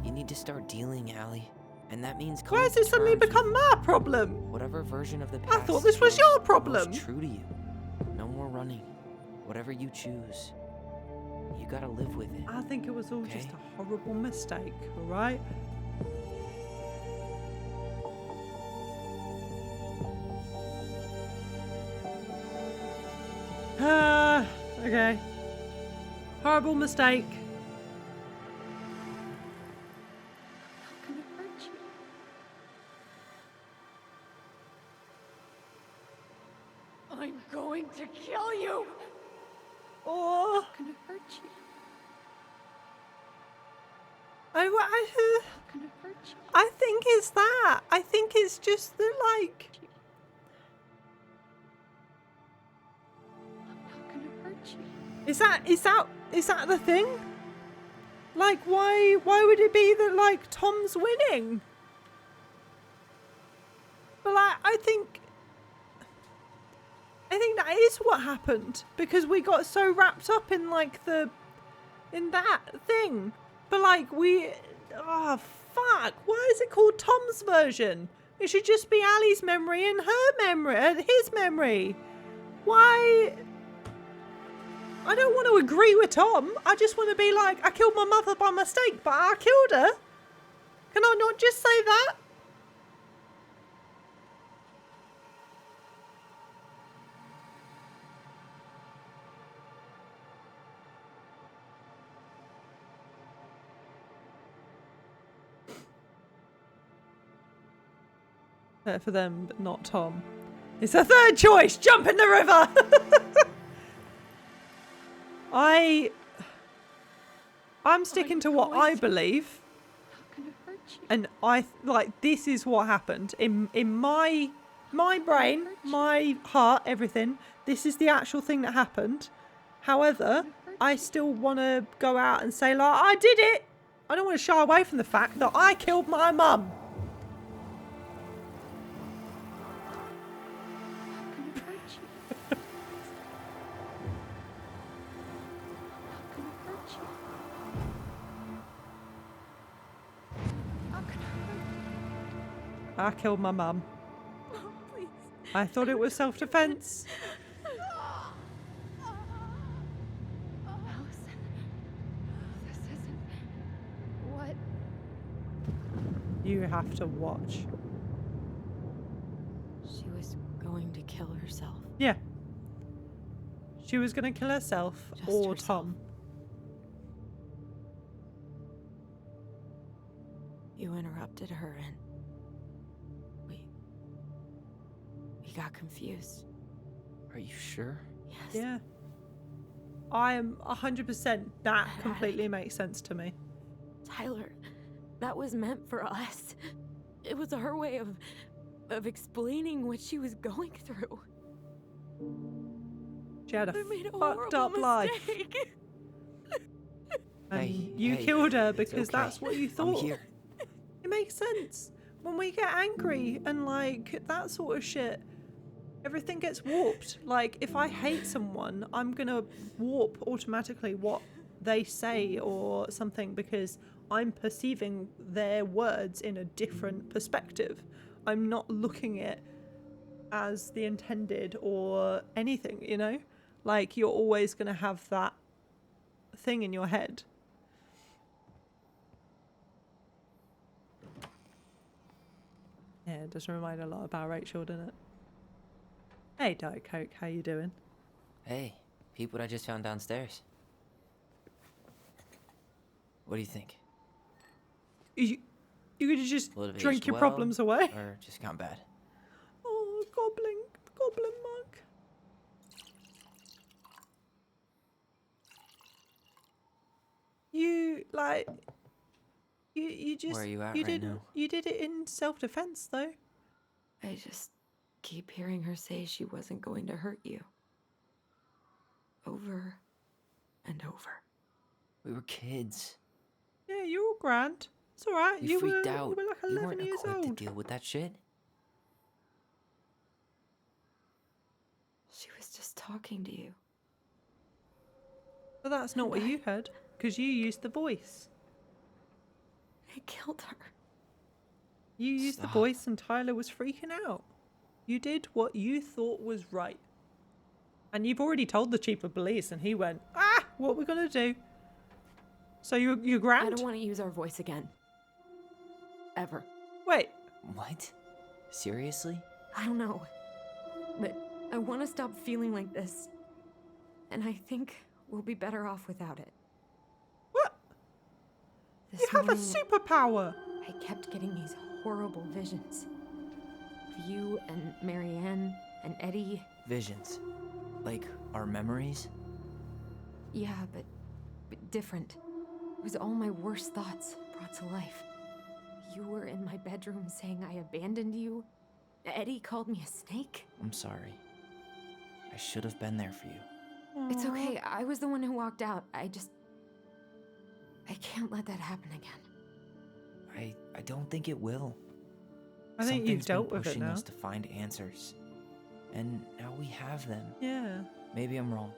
You need to start dealing, Allie. And that means Why has to it suddenly terms with become my problem? whatever version of the I past thought this was your feels problem. most true to you. No more running. Whatever you choose, you gotta live with it. I think it was all just a horrible mistake, alright? Okay. Horrible mistake. How can it hurt you? I'm going to kill you! Oh. I'm gonna hurt you. I'm gonna hurt you. I think it's that. I think it's just the like. I'm not gonna hurt you. Is that the thing? Like, why would it be that like Tom's winning? But like, I think that is what happened because we got so wrapped up in like in that thing. But like oh fuck, why is it called Tom's version? It should just be Ali's memory and her memory and his memory. Why? I don't want to agree with Tom. I just want to be like, I killed my mother by mistake, but I killed her. Can I not just say that? Fair for them, but not Tom. It's a third choice. Jump in the river. I'm sticking to what I believe, and this is what happened in my brain, my heart, everything. This is the actual thing that happened. However, I still want to go out and say like I did it. I don't want to shy away from the fact that I killed my mum. I killed my mum. Oh, please. I thought it was self-defense. Allison, this isn't what. You have to watch. She was going to kill herself. Yeah. She was going to kill herself Just or herself. Tom. You interrupted her and we got confused. Are you sure? Yes. Yeah. I am 100%. That completely makes sense to me. Tyler, that was meant for us. It was her way of explaining what she was going through. She had a I made a fucked up horrible life. mistake. And Hey, you hey, killed her it's because okay. that's what you thought. I'm here. It makes sense. When we get angry and like that sort of shit, everything gets warped. Like if I hate someone, I'm gonna warp automatically what they say or something because I'm perceiving their words in a different perspective. I'm not looking at it as the intended or anything, you know? Like you're always gonna have that thing in your head. Yeah, it does remind a lot about Rachel, doesn't it? Hey, Diet Coke, how you doing? Hey, peep what I just found downstairs. What do you think? You could just Will it have drink aged your well, problems away. Or just gone bad? Oh, goblin mug. You like you just Where are you at you right didn't now? you did it in self-defense though. I just keep hearing her say she wasn't going to hurt you. Over and over. We were kids. Yeah, you're all grand. It's all right. You freaked were, out. You were like 11 weren't years equipped old. to deal with that shit. She was just talking to you. But that's not what you heard, because you used the voice. I killed her. You used the Stop. voice and Tyler was freaking out. You did what you thought was right. And you've already told the chief of police and he went, what are we going to do? So you're grand? I don't want to use our voice again. Ever. Wait. What? Seriously? I don't know. But I want to stop feeling like this. And I think we'll be better off without it. What? This You have a morning, superpower. I kept getting these horrible visions. Of you and Marianne and Eddie... Visions. Like our memories? Yeah, but different. It was all my worst thoughts brought to life. You were in my bedroom saying I abandoned you. Eddie called me a snake. I'm sorry. I should have been there for you. It's okay. I was the one who walked out. I can't let that happen again. I don't think it will. I think you've dealt with it pushing now. us to find answers. And now we have them. Yeah. Maybe I'm wrong.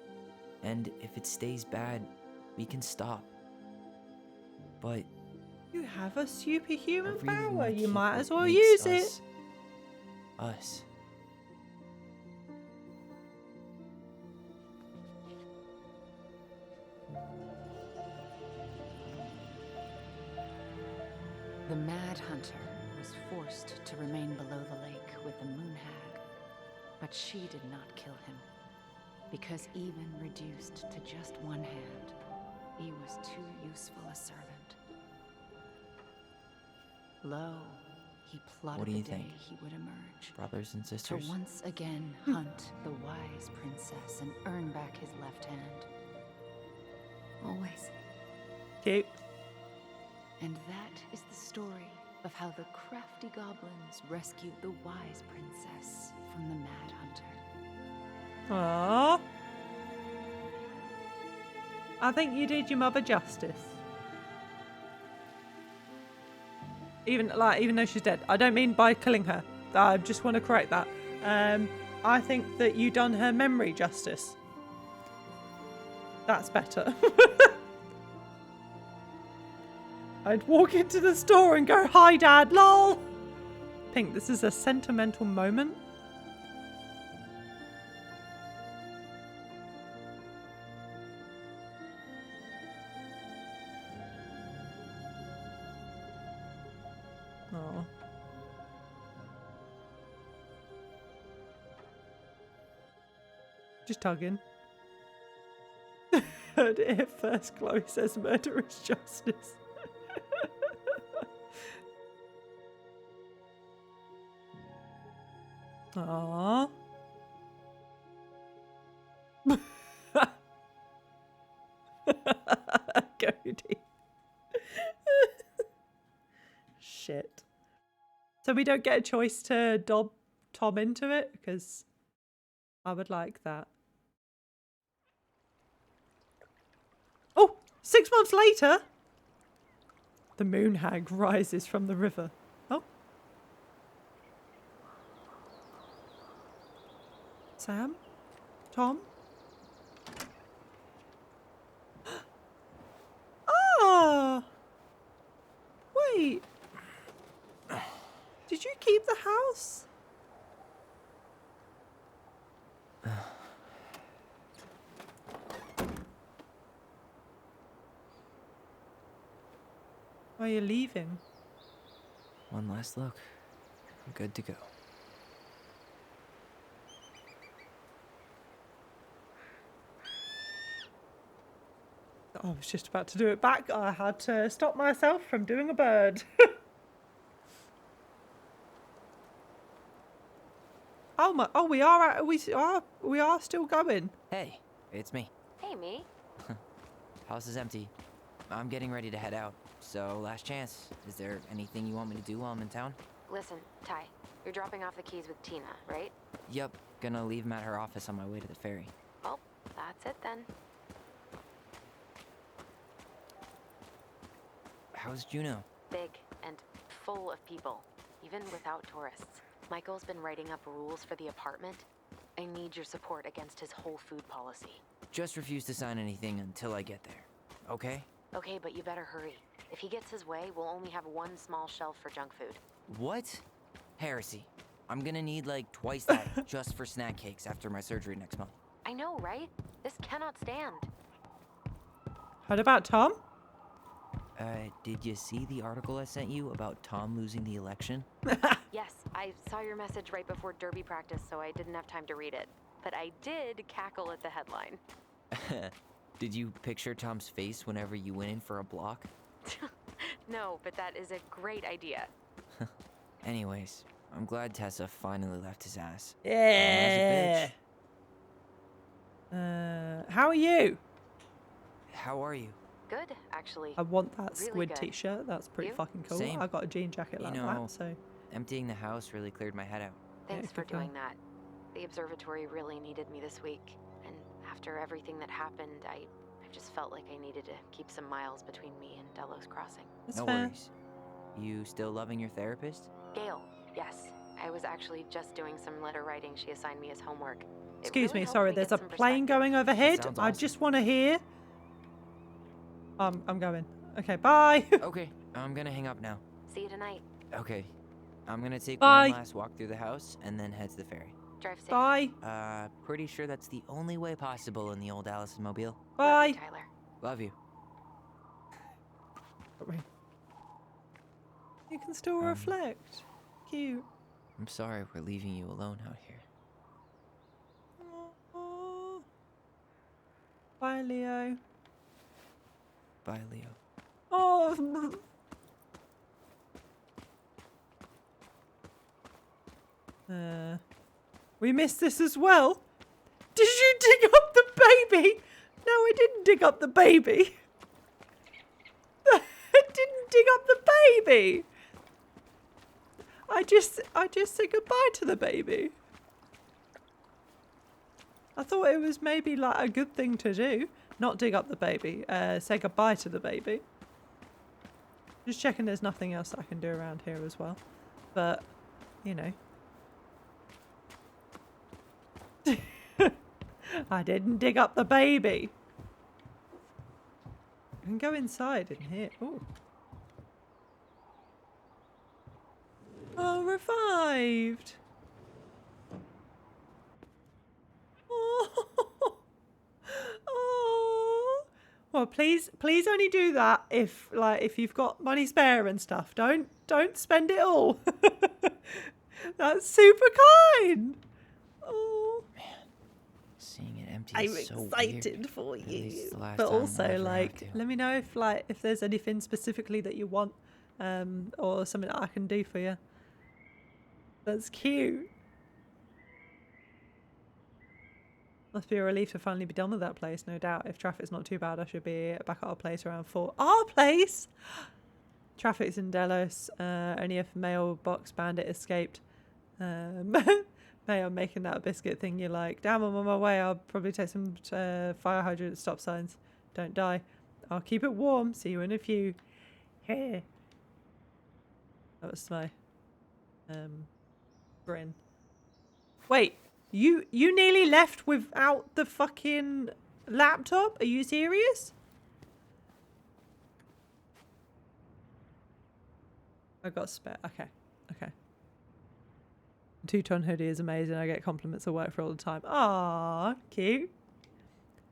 And if it stays bad, we can stop. But You have a superhuman I really power. wanna You keep might what as well makes use us it. Us. The Mad Hunter was forced to remain below the lake with the Moon Hag, but she did not kill him, because even reduced to just one hand, he was too useful a servant. Lo, he plotted What do you the day think? he would emerge, Brothers and to sisters? once again hunt the wise princess and earn back his left hand. Always. Cute. And that is the story of how the crafty goblins rescued the wise princess from the Mad Hunter. Aww. I think you did your mother justice. Even though she's dead. I don't mean by killing her. I just want to correct that. I think that you done her memory justice. That's better. I'd walk into the store and go, "Hi, Dad, lol." Pink, this is a sentimental moment. Oh. Just tugging. Heard it here first. Chloe says murder is justice. Aww. Cody. Shit. So we don't get a choice to dob Tom into it? Because I would like that. Oh, 6 months later. The moon hag rises from the river. Oh. Sam? Tom? Ah! Wait. Did you keep the house? Why are you leaving? One last look. I'm good to go. I was just about to do it back. I had to stop myself from doing a bird. Oh my! Oh, we are still going. Hey, it's me. Hey, me. House is empty. I'm getting ready to head out. So, last chance. Is there anything you want me to do while I'm in town? Listen, Ty, you're dropping off the keys with Tina, right? Yep. Gonna leave them at her office on my way to the ferry. Well, that's it then. How's Juno? Big and full of people, even without tourists. Michael's been writing up rules for the apartment. I need your support against his whole food policy. Just refuse to sign anything until I get there. Okay? Okay, but you better hurry. If he gets his way, we'll only have one small shelf for junk food. What? Heresy. I'm gonna need like twice that just for snack cakes after my surgery next month. I know, right? This cannot stand. What about Tom? Did you see the article I sent you about Tom losing the election? Yes, I saw your message right before derby practice, so I didn't have time to read it. But I did cackle at the headline. Did you picture Tom's face whenever you went in for a block? No, but that is a great idea. Anyways, I'm glad Tessa finally left his ass. Yeah. How are you? How are you? Good, actually. I want that Really squid good. t-shirt. That's pretty You? fucking cool. Same. I got a jean jacket like that, so. Emptying the house really cleared my head out. Thanks for good call. doing that. The observatory really needed me this week, and after everything that happened, I just felt like I needed to keep some miles between me and Delos Crossing. That's No fair. worries. You still loving your therapist? Gail, yes. I was actually just doing some letter writing she assigned me as homework. It Excuse really me, helped sorry, me there's get a some plane perspective. going overhead. Sounds I awesome. just want to hear. I'm going. Okay, bye. Okay, I'm gonna hang up now. See you tonight. Okay. I'm gonna take Bye. one last walk through the house and then head to the ferry. Drive safe. Bye. Pretty sure that's the only way possible in the old Allison mobile. Bye. Love you, Tyler. Love you. You can still reflect. Cute. I'm sorry we're leaving you alone out here. Aw. Bye, Leo. Bye, Leo. Oh. We missed this as well. Did you dig up the baby? No, I didn't dig up the baby. I didn't dig up the baby. I just said goodbye to the baby. I thought it was maybe like a good thing to do. Not dig up the baby. Say goodbye to the baby. Just checking there's nothing else I can do around here as well. But, you know. I didn't dig up the baby. I can go inside in here. Ooh. Oh, revived. Oh. Oh. Well, please only do that if you've got money spare and stuff. Don't spend it all. That's super kind. Oh. Seeing it empty I'm is so excited weird. for At least you. the last But time we'll also, ever have like, to. let me know if there's anything specifically that you want, or something that I can do for you. That's cute. Must be a relief to finally be done with that place, no doubt. If traffic's not too bad, I should be back at our place around 4. Our place? Traffic's in Delos. Only if mailbox bandit escaped. May I'm making that biscuit thing you like. Damn, I'm on my way. I'll probably take some fire hydrant stop signs. Don't die. I'll keep it warm. See you in a few. Here. That was my grin. Wait, you nearly left without the fucking laptop? Are you serious? I got spare. Okay. Two-tone hoodie is amazing. I get compliments at work for all the time. Aww, cute.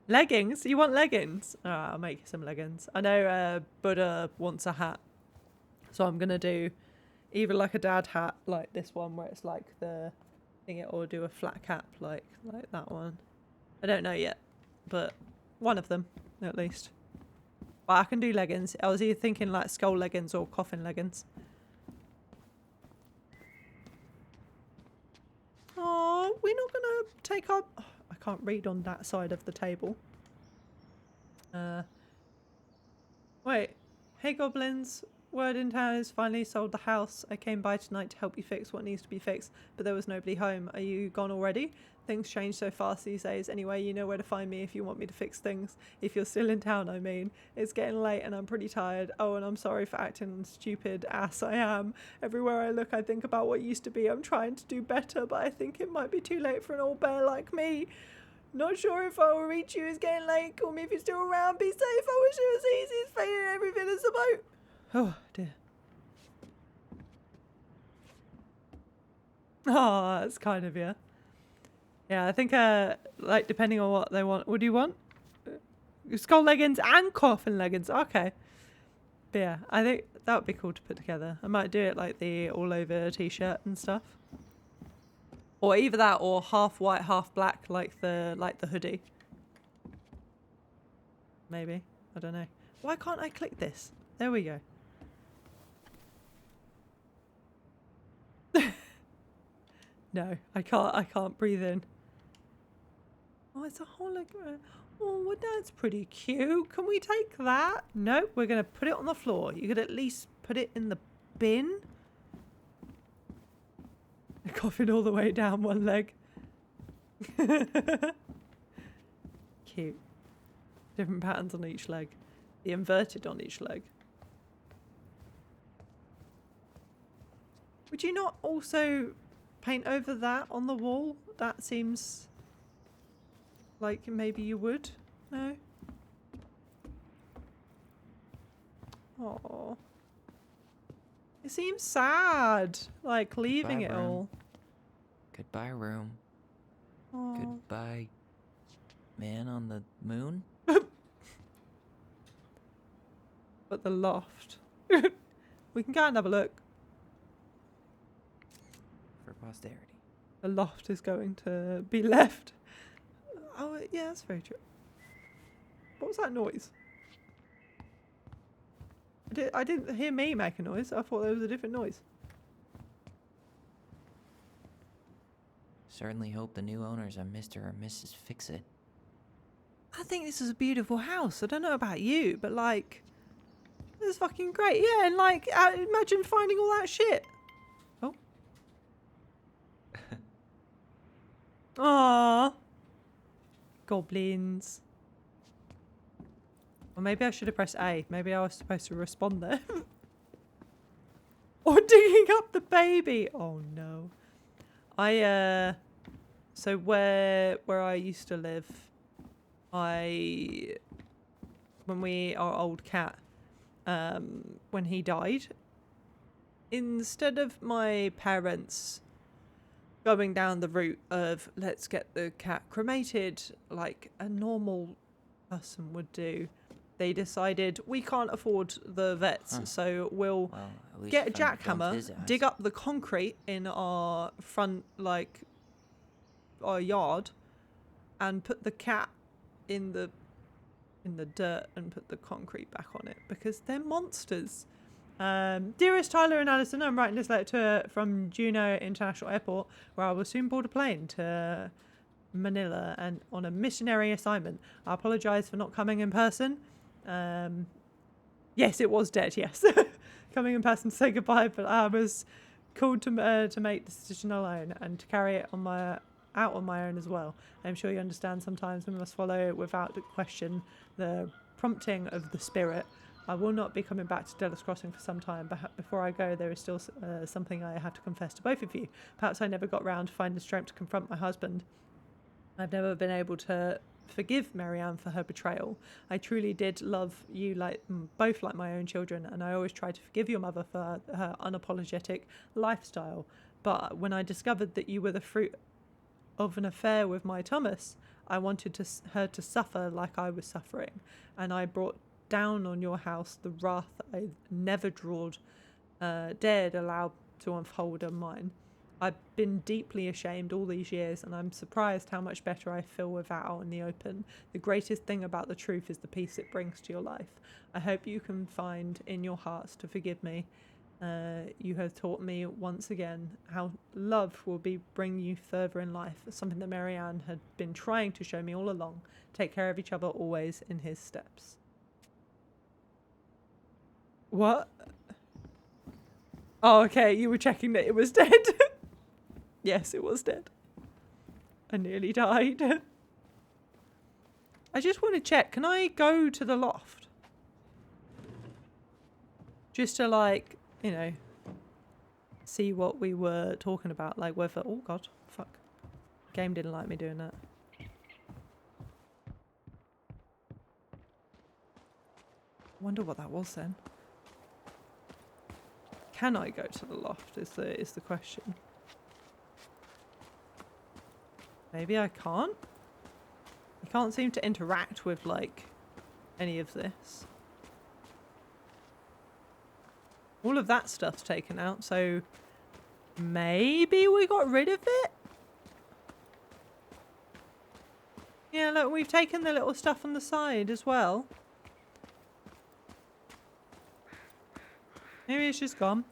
Leggings? You want leggings? Alright, I'll make you some leggings. I know Buddha wants a hat. So I'm going to do either like a dad hat, like this one where it's like the thing, or do a flat cap like that one. I don't know yet, but one of them at least. But I can do leggings. I was either thinking like skull leggings or coffin leggings. Oh, we're not gonna take our... Oh, I can't read on that side of the table. Wait. Hey goblins. Word in town is finally sold the house. I came by tonight to help you fix what needs to be fixed, but there was nobody home. Are you gone already? Things change so fast these days. Anyway, you know where to find me if you want me to fix things. If you're still in town, I mean. It's getting late and I'm pretty tired. Oh, and I'm sorry for acting stupid ass I am. Everywhere I look, I think about what used to be. I'm trying to do better, but I think it might be too late for an old bear like me. Not sure if I will reach you. It's getting late. Call me if you're still around. Be safe. I wish it was easy. It's fading everything is a boat. Oh, dear. Oh, that's kind of you. Yeah, I think, like, depending on what they want. What do you want? Skull leggings and coffin leggings. Okay. But yeah, I think that would be cool to put together. I might do it like the all-over t-shirt and stuff. Or either that or half white, half black, like the hoodie. Maybe. I don't know. Why can't I click this? There we go. No, I can't breathe in. Oh, it's a hologram. Oh, well, that's pretty cute. Can we take that? No, we're going to put it on the floor. You could at least put it in the bin. Coughing all the way down one leg. Cute. Different patterns on each leg. The inverted on each leg. Would you not also paint over that on the wall? That seems like maybe you would. No? Oh. It seems sad. Like leaving Goodbye, it room. all. Goodbye, room. Aw. Goodbye, man on the moon. But the loft. We can go and have a look. For posterity. The loft is going to be left. Oh, yeah, that's very true. What was that noise? I didn't hear me make a noise. I thought there was a different noise. Certainly hope the new owners are Mr. or Mrs. Fix-It. I think this is a beautiful house. I don't know about you, but like, this is fucking great. Yeah, and like, imagine finding all that shit. Oh. Aww. Goblins. Or maybe I should have pressed A. Maybe I was supposed to respond there. Or digging up the baby. Oh no. So where I used to live, when our old cat, when he died, instead of my parents going down the route of let's get the cat cremated like a normal person would do, they decided we can't afford the vets, so we'll get a jackhammer, dig up the concrete in our front, like our yard, and put the cat in the dirt and put the concrete back on it because they're monsters. Dearest Tyler and Alison, I'm writing this letter from Juneau International Airport, where I will soon board a plane to Manila and on a missionary assignment. I apologise for not coming in person. Yes, it was dead, yes. Coming in person to say goodbye, but I was called to make the decision alone and to carry it out on my own as well. I'm sure you understand sometimes we must follow without question the prompting of the spirit. I will not be coming back to Delos Crossing for some time, but before I go there is still something I have to confess to both of you. Perhaps I never got round to finding the strength to confront my husband. I've never been able to forgive Marianne for her betrayal. I truly did love you both like my own children, and I always tried to forgive your mother for her unapologetic lifestyle. But when I discovered that you were the fruit of an affair with my Thomas, I wanted her to suffer like I was suffering, and I brought down on your house the wrath I never dared allow to unfold on mine. I've been deeply ashamed all these years, and I'm surprised how much better I feel with that out in the open. The greatest thing about the truth is the peace it brings to your life. I hope you can find in your hearts to forgive me. You have taught me once again how love will bring you further in life, something that Marianne had been trying to show me all along. Take care of each other always in his steps. What? Oh, okay, you were checking that it was dead. Yes, it was dead. I nearly died. I just want to check. Can I go to the loft? Just to, like, you know, see what we were talking about. Like whether... Oh, God. Fuck. Game didn't like me doing that. I wonder what that was then. Can I go to the loft is the question. Maybe I can't? I can't seem to interact with, like, any of this. All of that stuff's taken out, so maybe we got rid of it? Yeah, look, we've taken the little stuff on the side as well. Maybe it's just gone.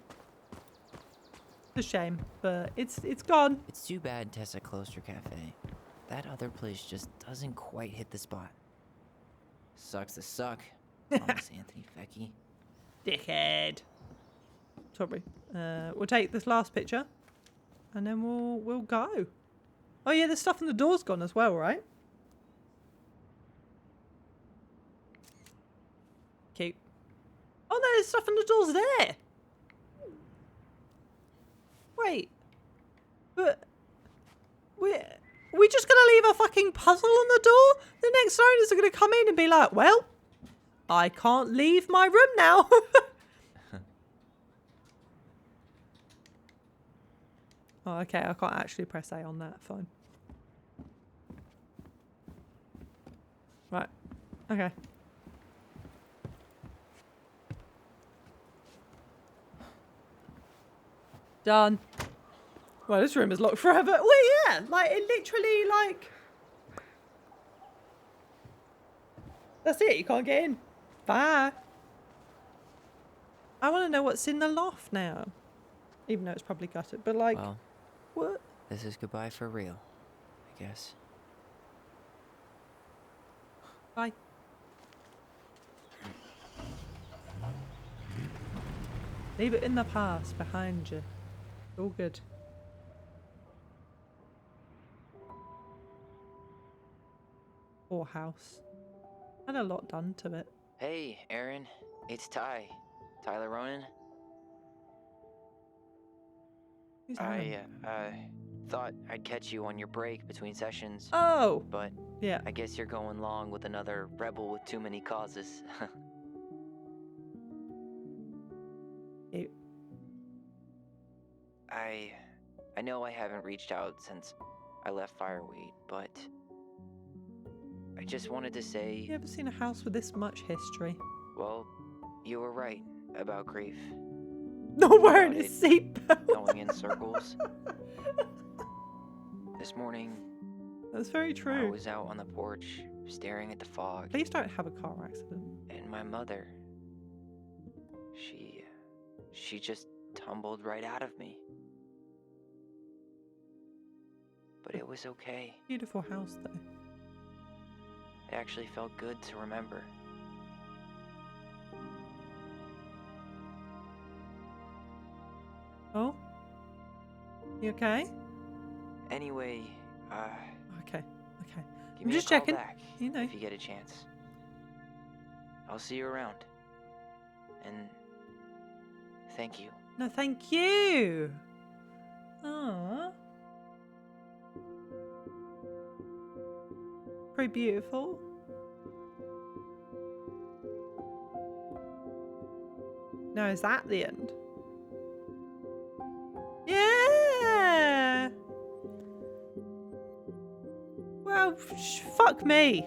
It's a shame, but it's gone. It's too bad Tessa closed her cafe. That other place just doesn't quite hit the spot. Sucks to suck, Thomas Anthony Fecky. Dickhead. Sorry. We'll take this last picture, and then we'll go. Oh yeah, the stuff on the door's gone as well, right? Cute. Oh no, there's stuff on the door's there. Wait, but we just gonna leave a fucking puzzle on the door? The next owners are gonna come in and be like, well, I can't leave my room now. Oh, okay, I can't actually press A on that. Fine. Right. Okay. Done. Well, this room is locked forever. Well, yeah, like, it literally, like... That's it, you can't get in. Bye. I want to know what's in the loft now. Even though it's probably gutted, but like... Well, what? This is goodbye for real, I guess. Bye. Leave it in the past, behind you. All good. Poor house. Had a lot done to it. Hey, Aaron. It's Ty. Tyler Ronan. Who's I thought I'd catch you on your break between sessions. Oh! But yeah, I guess you're going along with another rebel with too many causes. Cute. I know I haven't reached out since I left Fireweed, but I just wanted to say... You ever seen a house with this much history? Well, you were right about grief. Not wearing a seatbelt. Going in circles. This morning... That's very true. I was out on the porch, staring at the fog. Please don't have a car accident. And my mother... She just tumbled right out of me. But it was okay. Beautiful house, though. It actually felt good to remember. Oh? You okay? Anyway, Okay. give I'm me just a call checking. back You know. if you get a chance. I'll see you around. And thank you. No, thank you. Aww. Pretty beautiful. Now, is that the end? Yeah. Well, fuck me.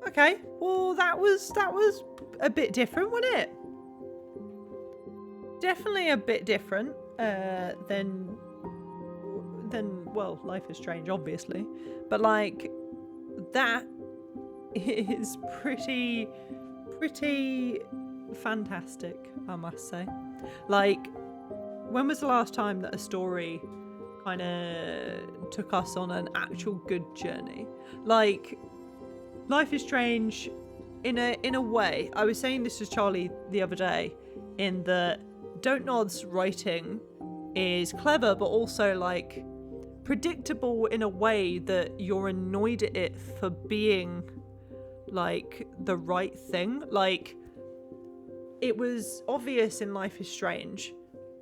Okay. Well, that was a bit different, wasn't it? Definitely a bit different than well, Life is Strange, obviously, but like that is pretty fantastic, I must say. Like, when was the last time that a story kind of took us on an actual good journey? Like, Life is Strange, in a way. I was saying this to Charlie the other day, in that Dontnod's writing is clever, but also like predictable in a way that you're annoyed at it for being like the right thing. Like, it was obvious in Life is Strange,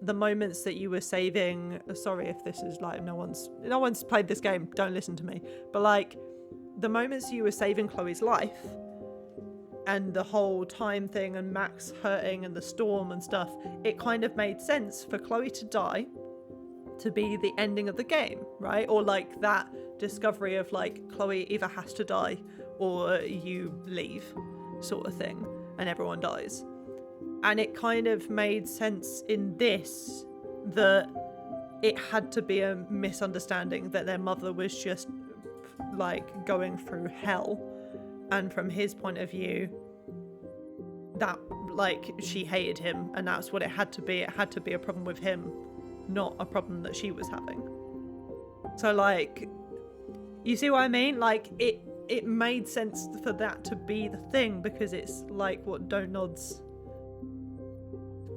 the moments that you were saving. Sorry if this is like no one's played this game, don't listen to me, but like the moments you were saving Chloe's life and the whole time thing and Max hurting and the storm and stuff, it kind of made sense for Chloe to die to be the ending of the game, right? Or like that discovery of like Chloe either has to die or you leave sort of thing, and everyone dies. And it kind of made sense in this that it had to be a misunderstanding, that their mother was just like going through hell, and from his point of view that like she hated him, and that's what it had to be. It had to be a problem with him not a problem that she was having. So like, you see what I mean? Like, it made sense for that to be the thing, because it's like what Dontnod's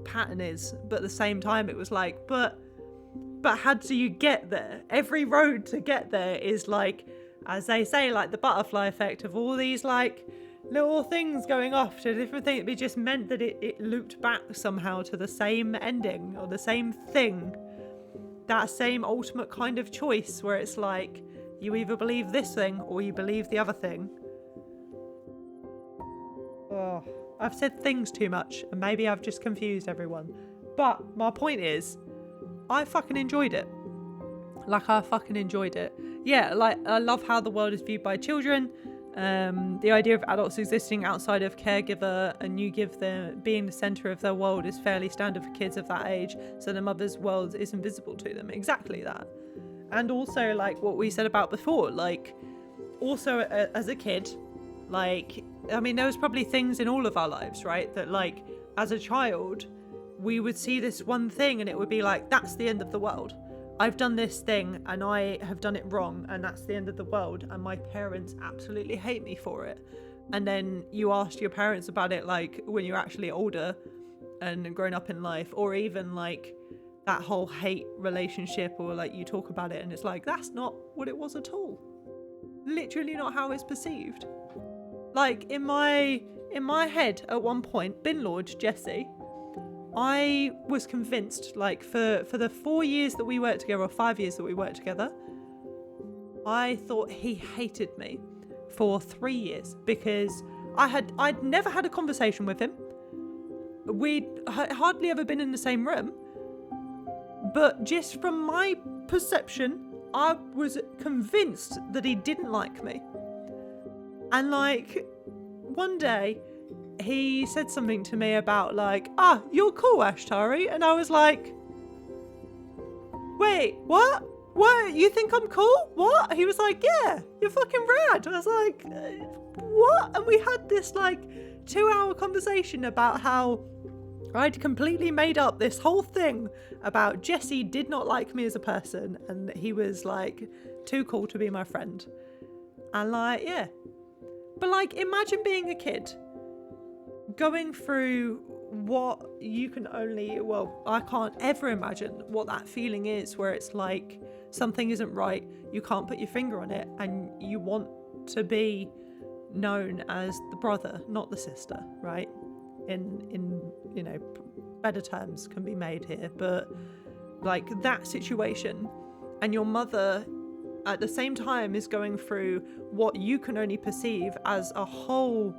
pattern is, but at the same time it was like, but how do you get there? Every road to get there is like, as they say, like the butterfly effect of all these like little things going off to different things. It just meant that it looped back somehow to the same ending or the same thing, that same ultimate kind of choice where it's like, you either believe this thing or you believe the other thing. Oh, I've said things too much, and maybe I've just confused everyone. But my point is, I fucking enjoyed it. Like, I fucking enjoyed it. Yeah, like, I love how the world is viewed by children. The idea of adults existing outside of caregiver and you give them being the center of their world is fairly standard for kids of that age, so the mother's world is invisible to them. Exactly that. And also, like what we said about before, like, also as a kid, like, I mean, there was probably things in all of our lives, right, that like as a child we would see this one thing and it would be like, that's the end of the world. I've done this thing and I have done it wrong, and that's the end of the world, and my parents absolutely hate me for it. And then you asked your parents about it, like when you're actually older and grown up in life, or even like that whole hate relationship, or like you talk about it and it's like, that's not what it was at all. Literally not how it's perceived. Like in my head at one point, Bin Lord Jesse, I was convinced, like for the 4 years that we worked together, or 5 years that we worked together, I thought he hated me for 3 years, because I'd never had a conversation with him. We'd hardly ever been in the same room. But just from my perception, I was convinced that he didn't like me. And like, one day, he said something to me about like, you're cool, Ashtari. And I was like, wait, what? What? You think I'm cool? What? He was like, yeah, you're fucking rad. I was like, what? And we had this like 2-hour conversation about how I'd completely made up this whole thing about Jesse did not like me as a person, and he was like too cool to be my friend. And like, yeah. But like, imagine being a kid going through what you can only, well, I can't ever imagine what that feeling is, where it's like something isn't right, you can't put your finger on it, and you want to be known as the brother, not the sister, right? In you know, better terms can be made here, but like that situation, and your mother at the same time is going through what you can only perceive as a whole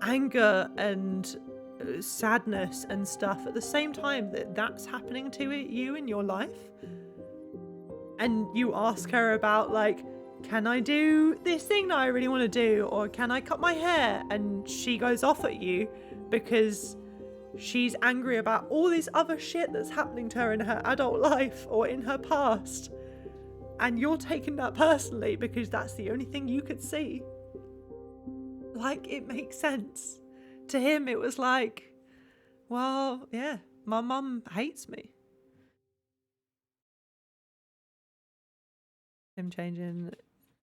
anger and sadness and stuff at the same time that's happening to you in your life, and you ask her about like, can I do this thing that I really want to do, or can I cut my hair, and she goes off at you because she's angry about all this other shit that's happening to her in her adult life or in her past, and you're taking that personally because that's the only thing you could see. Like, it makes sense. To him it was like, well, yeah, my mum hates me. Him changing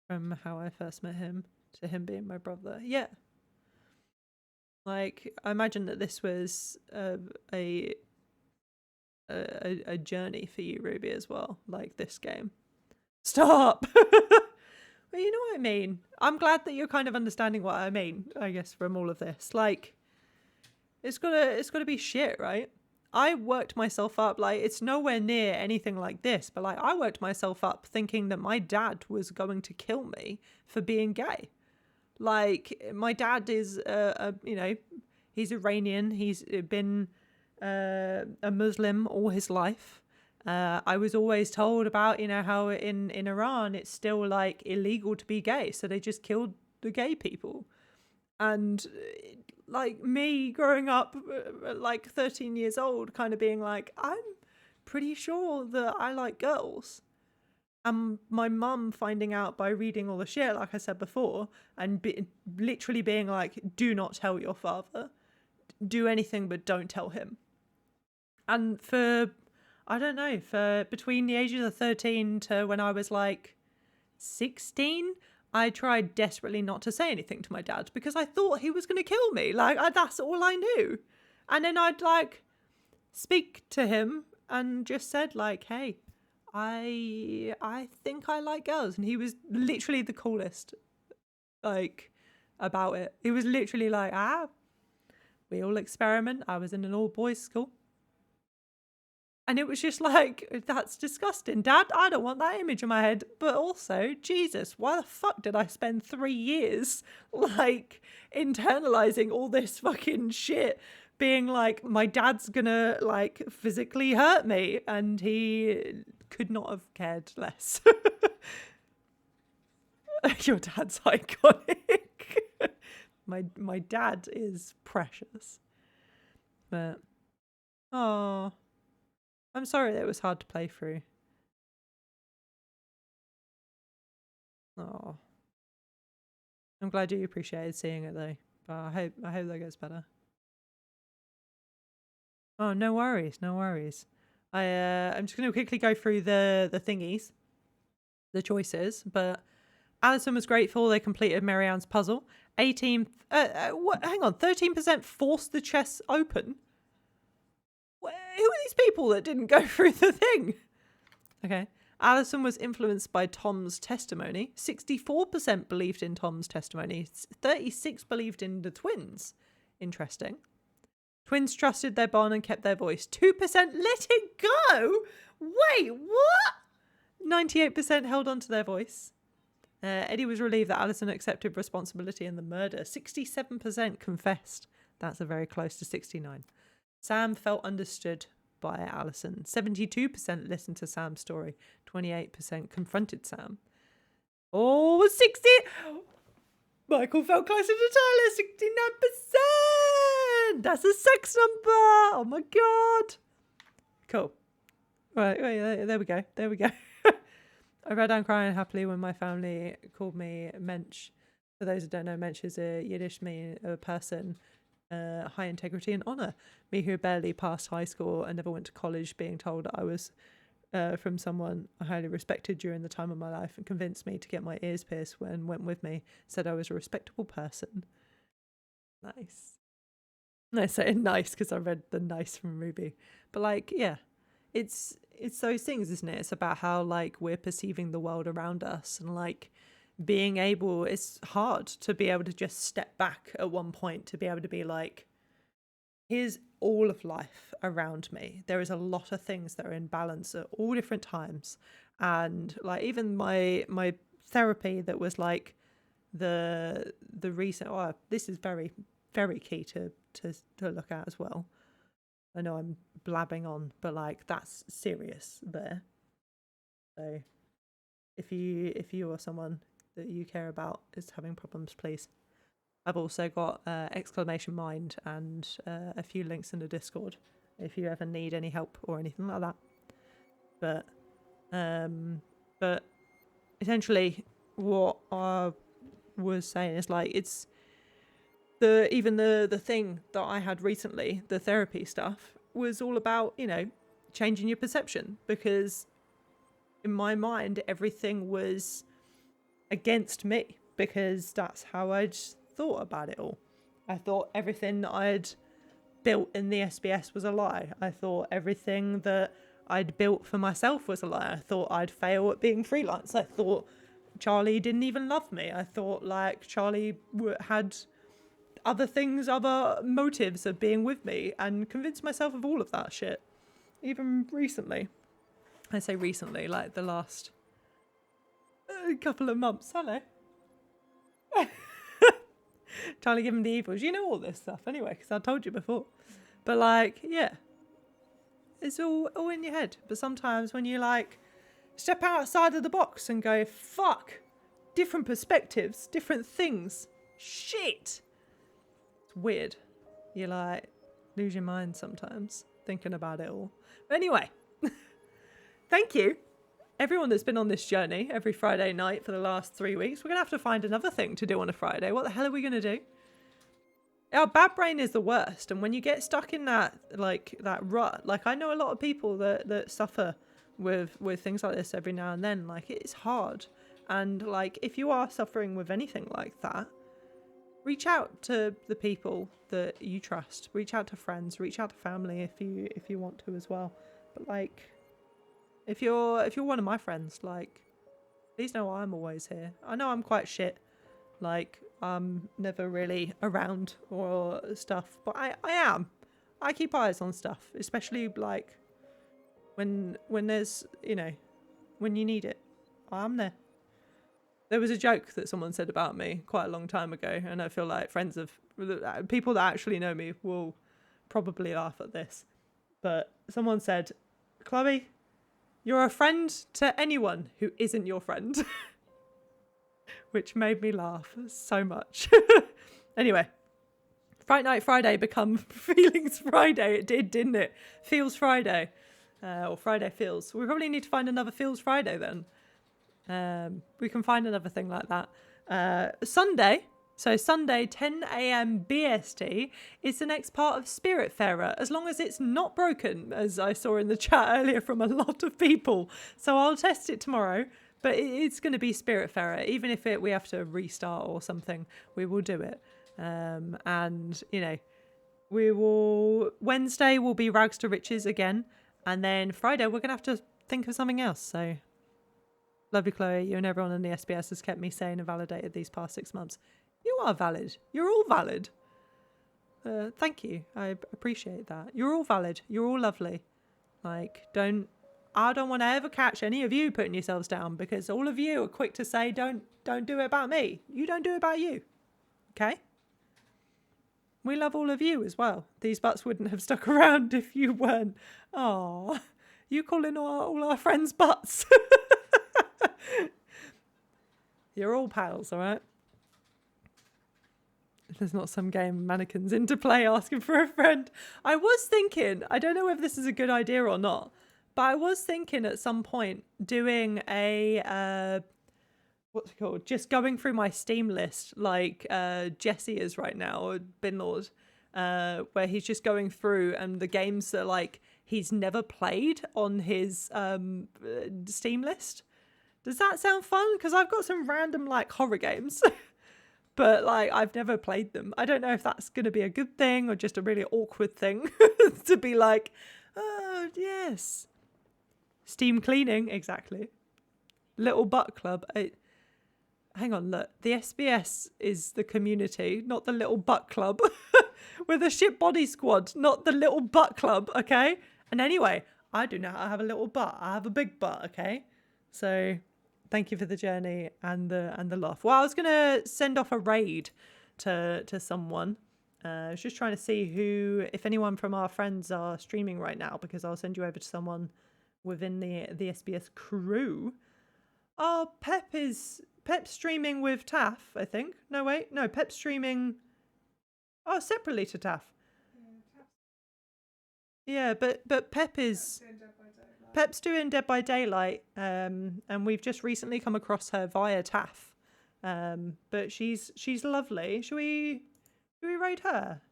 from how I first met him to him being my brother. Yeah. Like, I imagine that this was a journey for you, Ruby, as well. Like, this game. Stop! But you know what I mean? I'm glad that you're kind of understanding what I mean, I guess, from all of this. Like, it's gotta be shit, right? I worked myself up, like, it's nowhere near anything like this, but like, I worked myself up thinking that my dad was going to kill me for being gay. Like, my dad is, you know, he's Iranian. He's been a Muslim all his life. I was always told about, you know, how in Iran it's still like illegal to be gay, so they just killed the gay people. And like me growing up like 13 years old, kind of being like, I'm pretty sure that I like girls. And my mum finding out by reading all the shit, like I said before, and literally being like, do not tell your father. Do anything but don't tell him. And for I don't know, for between the ages of 13 to when I was like 16, I tried desperately not to say anything to my dad because I thought he was going to kill me. Like, that's all I knew. And then I'd like speak to him and just said like, hey, I think I like girls. And he was literally the coolest, like, about it. He was literally like, we all experiment. I was in an all boys school. And it was just like, that's disgusting. Dad, I don't want that image in my head. But also, Jesus, why the fuck did I spend 3 years, like, internalizing all this fucking shit? Being like, my dad's gonna, like, physically hurt me. And he could not have cared less. Your dad's iconic. My dad is precious. But, oh, I'm sorry that it was hard to play through. Oh, I'm glad you appreciated seeing it though. But I hope that gets better. Oh, no worries, no worries. I'm just gonna quickly go through the thingies, the choices. But Alison was grateful they completed Marianne's puzzle. 13% forced the chest open. Who are these people that didn't go through the thing? Okay. Alison was influenced by Tom's testimony. 64% believed in Tom's testimony. 36% believed in the twins. Interesting. Twins trusted their bond and kept their voice. 2% let it go. Wait, what? 98% held on to their voice. Eddie was relieved that Alison accepted responsibility in the murder. 67% confessed. That's a very close to 69%. Sam felt understood by Alison. 72% listened to Sam's story. 28% confronted Sam. Oh, 60! Michael felt closer to Tyler. 69%! That's a sex number! Oh my god! Cool. Right, there we go. There we go. I read down crying happily when my family called me Mensch. For those who don't know, Mensch is a Yiddish meaning of a person, high integrity and honour. Me who barely passed high school and never went to college, being told I was from someone I highly respected during the time of my life and convinced me to get my ears pierced when went with me, said I was a respectable person. Nice. I say nice because I read the nice from Ruby. But like, yeah, it's those things, isn't it? It's about how like we're perceiving the world around us and like being able, it's hard to be able to just step back at one point to be able to be like, here's all of life around me. There is a lot of things that are in balance at all different times. And like even my therapy that was like the recent, this is very, very key to look at as well. I know I'm blabbing on, but like that's serious there. So if you or someone that you care about is having problems, please. I've also got exclamation mind and a few links in the Discord if you ever need any help or anything like that. But essentially what I was saying is like it's the thing that I had recently, the therapy stuff, was all about, you know, changing your perception, because in my mind everything was against me because that's how I'd thought about it all. I thought everything that I'd built in the SBS was a lie. I thought everything that I'd built for myself was a lie. I thought I'd fail at being freelance. I thought Charlie didn't even love me. I thought like Charlie had other things, other motives of being with me, and convinced myself of all of that shit. Even recently. I say recently, like the last couple of months. Hello. Charlie giving the evils. You know all this stuff anyway, because I told you before. But like, yeah. It's all in your head. But sometimes when you like step outside of the box and go, fuck, different perspectives, different things, shit. It's weird. You like lose your mind sometimes thinking about it all. But anyway, thank you. Everyone that's been on this journey every Friday night for the last 3 weeks. We're going to have to find another thing to do on a Friday. What the hell are we going to do? Our bad brain is the worst. And when you get stuck in that rut, like I know a lot of people that suffer with things like this every now and then. Like it's hard. And like if you are suffering with anything like that, reach out to the people that you trust. Reach out to friends, reach out to family if you want to as well. But like if you're one of my friends, like please know I'm always here. I know I'm quite shit. Like I'm never really around or stuff, but I am. I keep eyes on stuff, especially like when there's, you know, when you need it. I'm there. There was a joke that someone said about me quite a long time ago, and I feel like friends of people that actually know me will probably laugh at this. But someone said, Chloe, you're a friend to anyone who isn't your friend. Which made me laugh so much. Anyway, Fright Night Friday become Feelings Friday. It did, didn't it? Feels Friday. Or Friday Feels. We probably need to find another Feels Friday then. We can find another thing like that. Sunday, so Sunday 10 a.m. BST is the next part of Spiritfarer, as long as it's not broken, as I saw in the chat earlier from a lot of people. So I'll test it tomorrow. But it's going to be Spiritfarer. Even if we have to restart or something, we will do it. And, you know, Wednesday will be Rags to Riches again. And then Friday, we're going to have to think of something else. So, love you, Chloe. You and everyone in the SBS has kept me sane and validated these past 6 months. You are valid. You're all valid. Thank you. I appreciate that. You're all valid. You're all lovely. Like, I don't want to ever catch any of you putting yourselves down, because all of you are quick to say, don't do it about me. You don't do it about you. Okay? We love all of you as well. These butts wouldn't have stuck around if you weren't. Aw, you calling all our friends butts. You're all pals, all right? There's not some game of mannequins into play asking for a friend. I was thinking, I don't know if this is a good idea or not, but I was thinking at some point doing a, what's it called? Just going through my Steam list like Jesse is right now, or Binlord, where he's just going through and the games that like he's never played on his Steam list. Does that sound fun? Because I've got some random like horror games, but like I've never played them. I don't know if that's going to be a good thing or just a really awkward thing to be like, oh, yes. Steam cleaning, exactly. Little Butt Club. Hang on, look. The SBS is the community, not the Little Butt Club. We're the Shit Body Squad, not the Little Butt Club, okay? And anyway, I do not have a little butt. I have a big butt, okay? So thank you for the journey and the laugh. Well, I was going to send off a raid to someone. I was just trying to see if anyone from our friends are streaming right now, because I'll send you over to someone within the SBS crew. Oh, Pep's streaming with Taff, I think. No, wait. No, Pep's streaming separately to Taff. Yeah, but Pep's doing Dead by Daylight, and we've just recently come across her via Taff. But she's lovely. Should we raid her?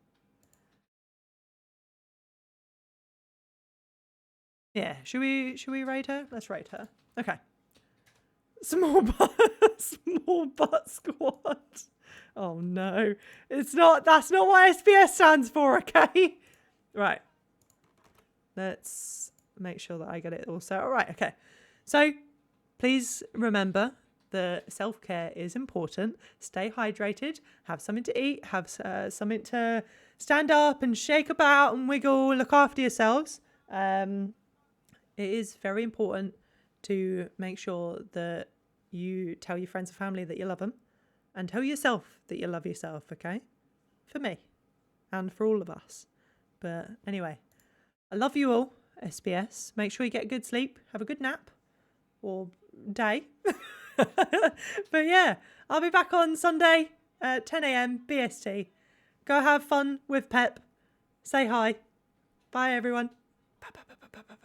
Yeah, should we raid her? Let's raid her. Okay. Small butt squad. Oh no. That's not what SBS stands for, okay? Right. Let's make sure that I get it all set. All right, okay. So please remember that self-care is important. Stay hydrated, have something to eat, have something to stand up and shake about and wiggle, look after yourselves. It is very important to make sure that you tell your friends and family that you love them, and tell yourself that you love yourself, okay? For me and for all of us. But anyway, I love you all, SBS. Make sure you get a good sleep, have a good nap or day. But yeah, I'll be back on Sunday at 10 a.m. BST. Go have fun with Pep. Say hi. Bye, everyone. Bye, bye, bye, bye, bye, bye.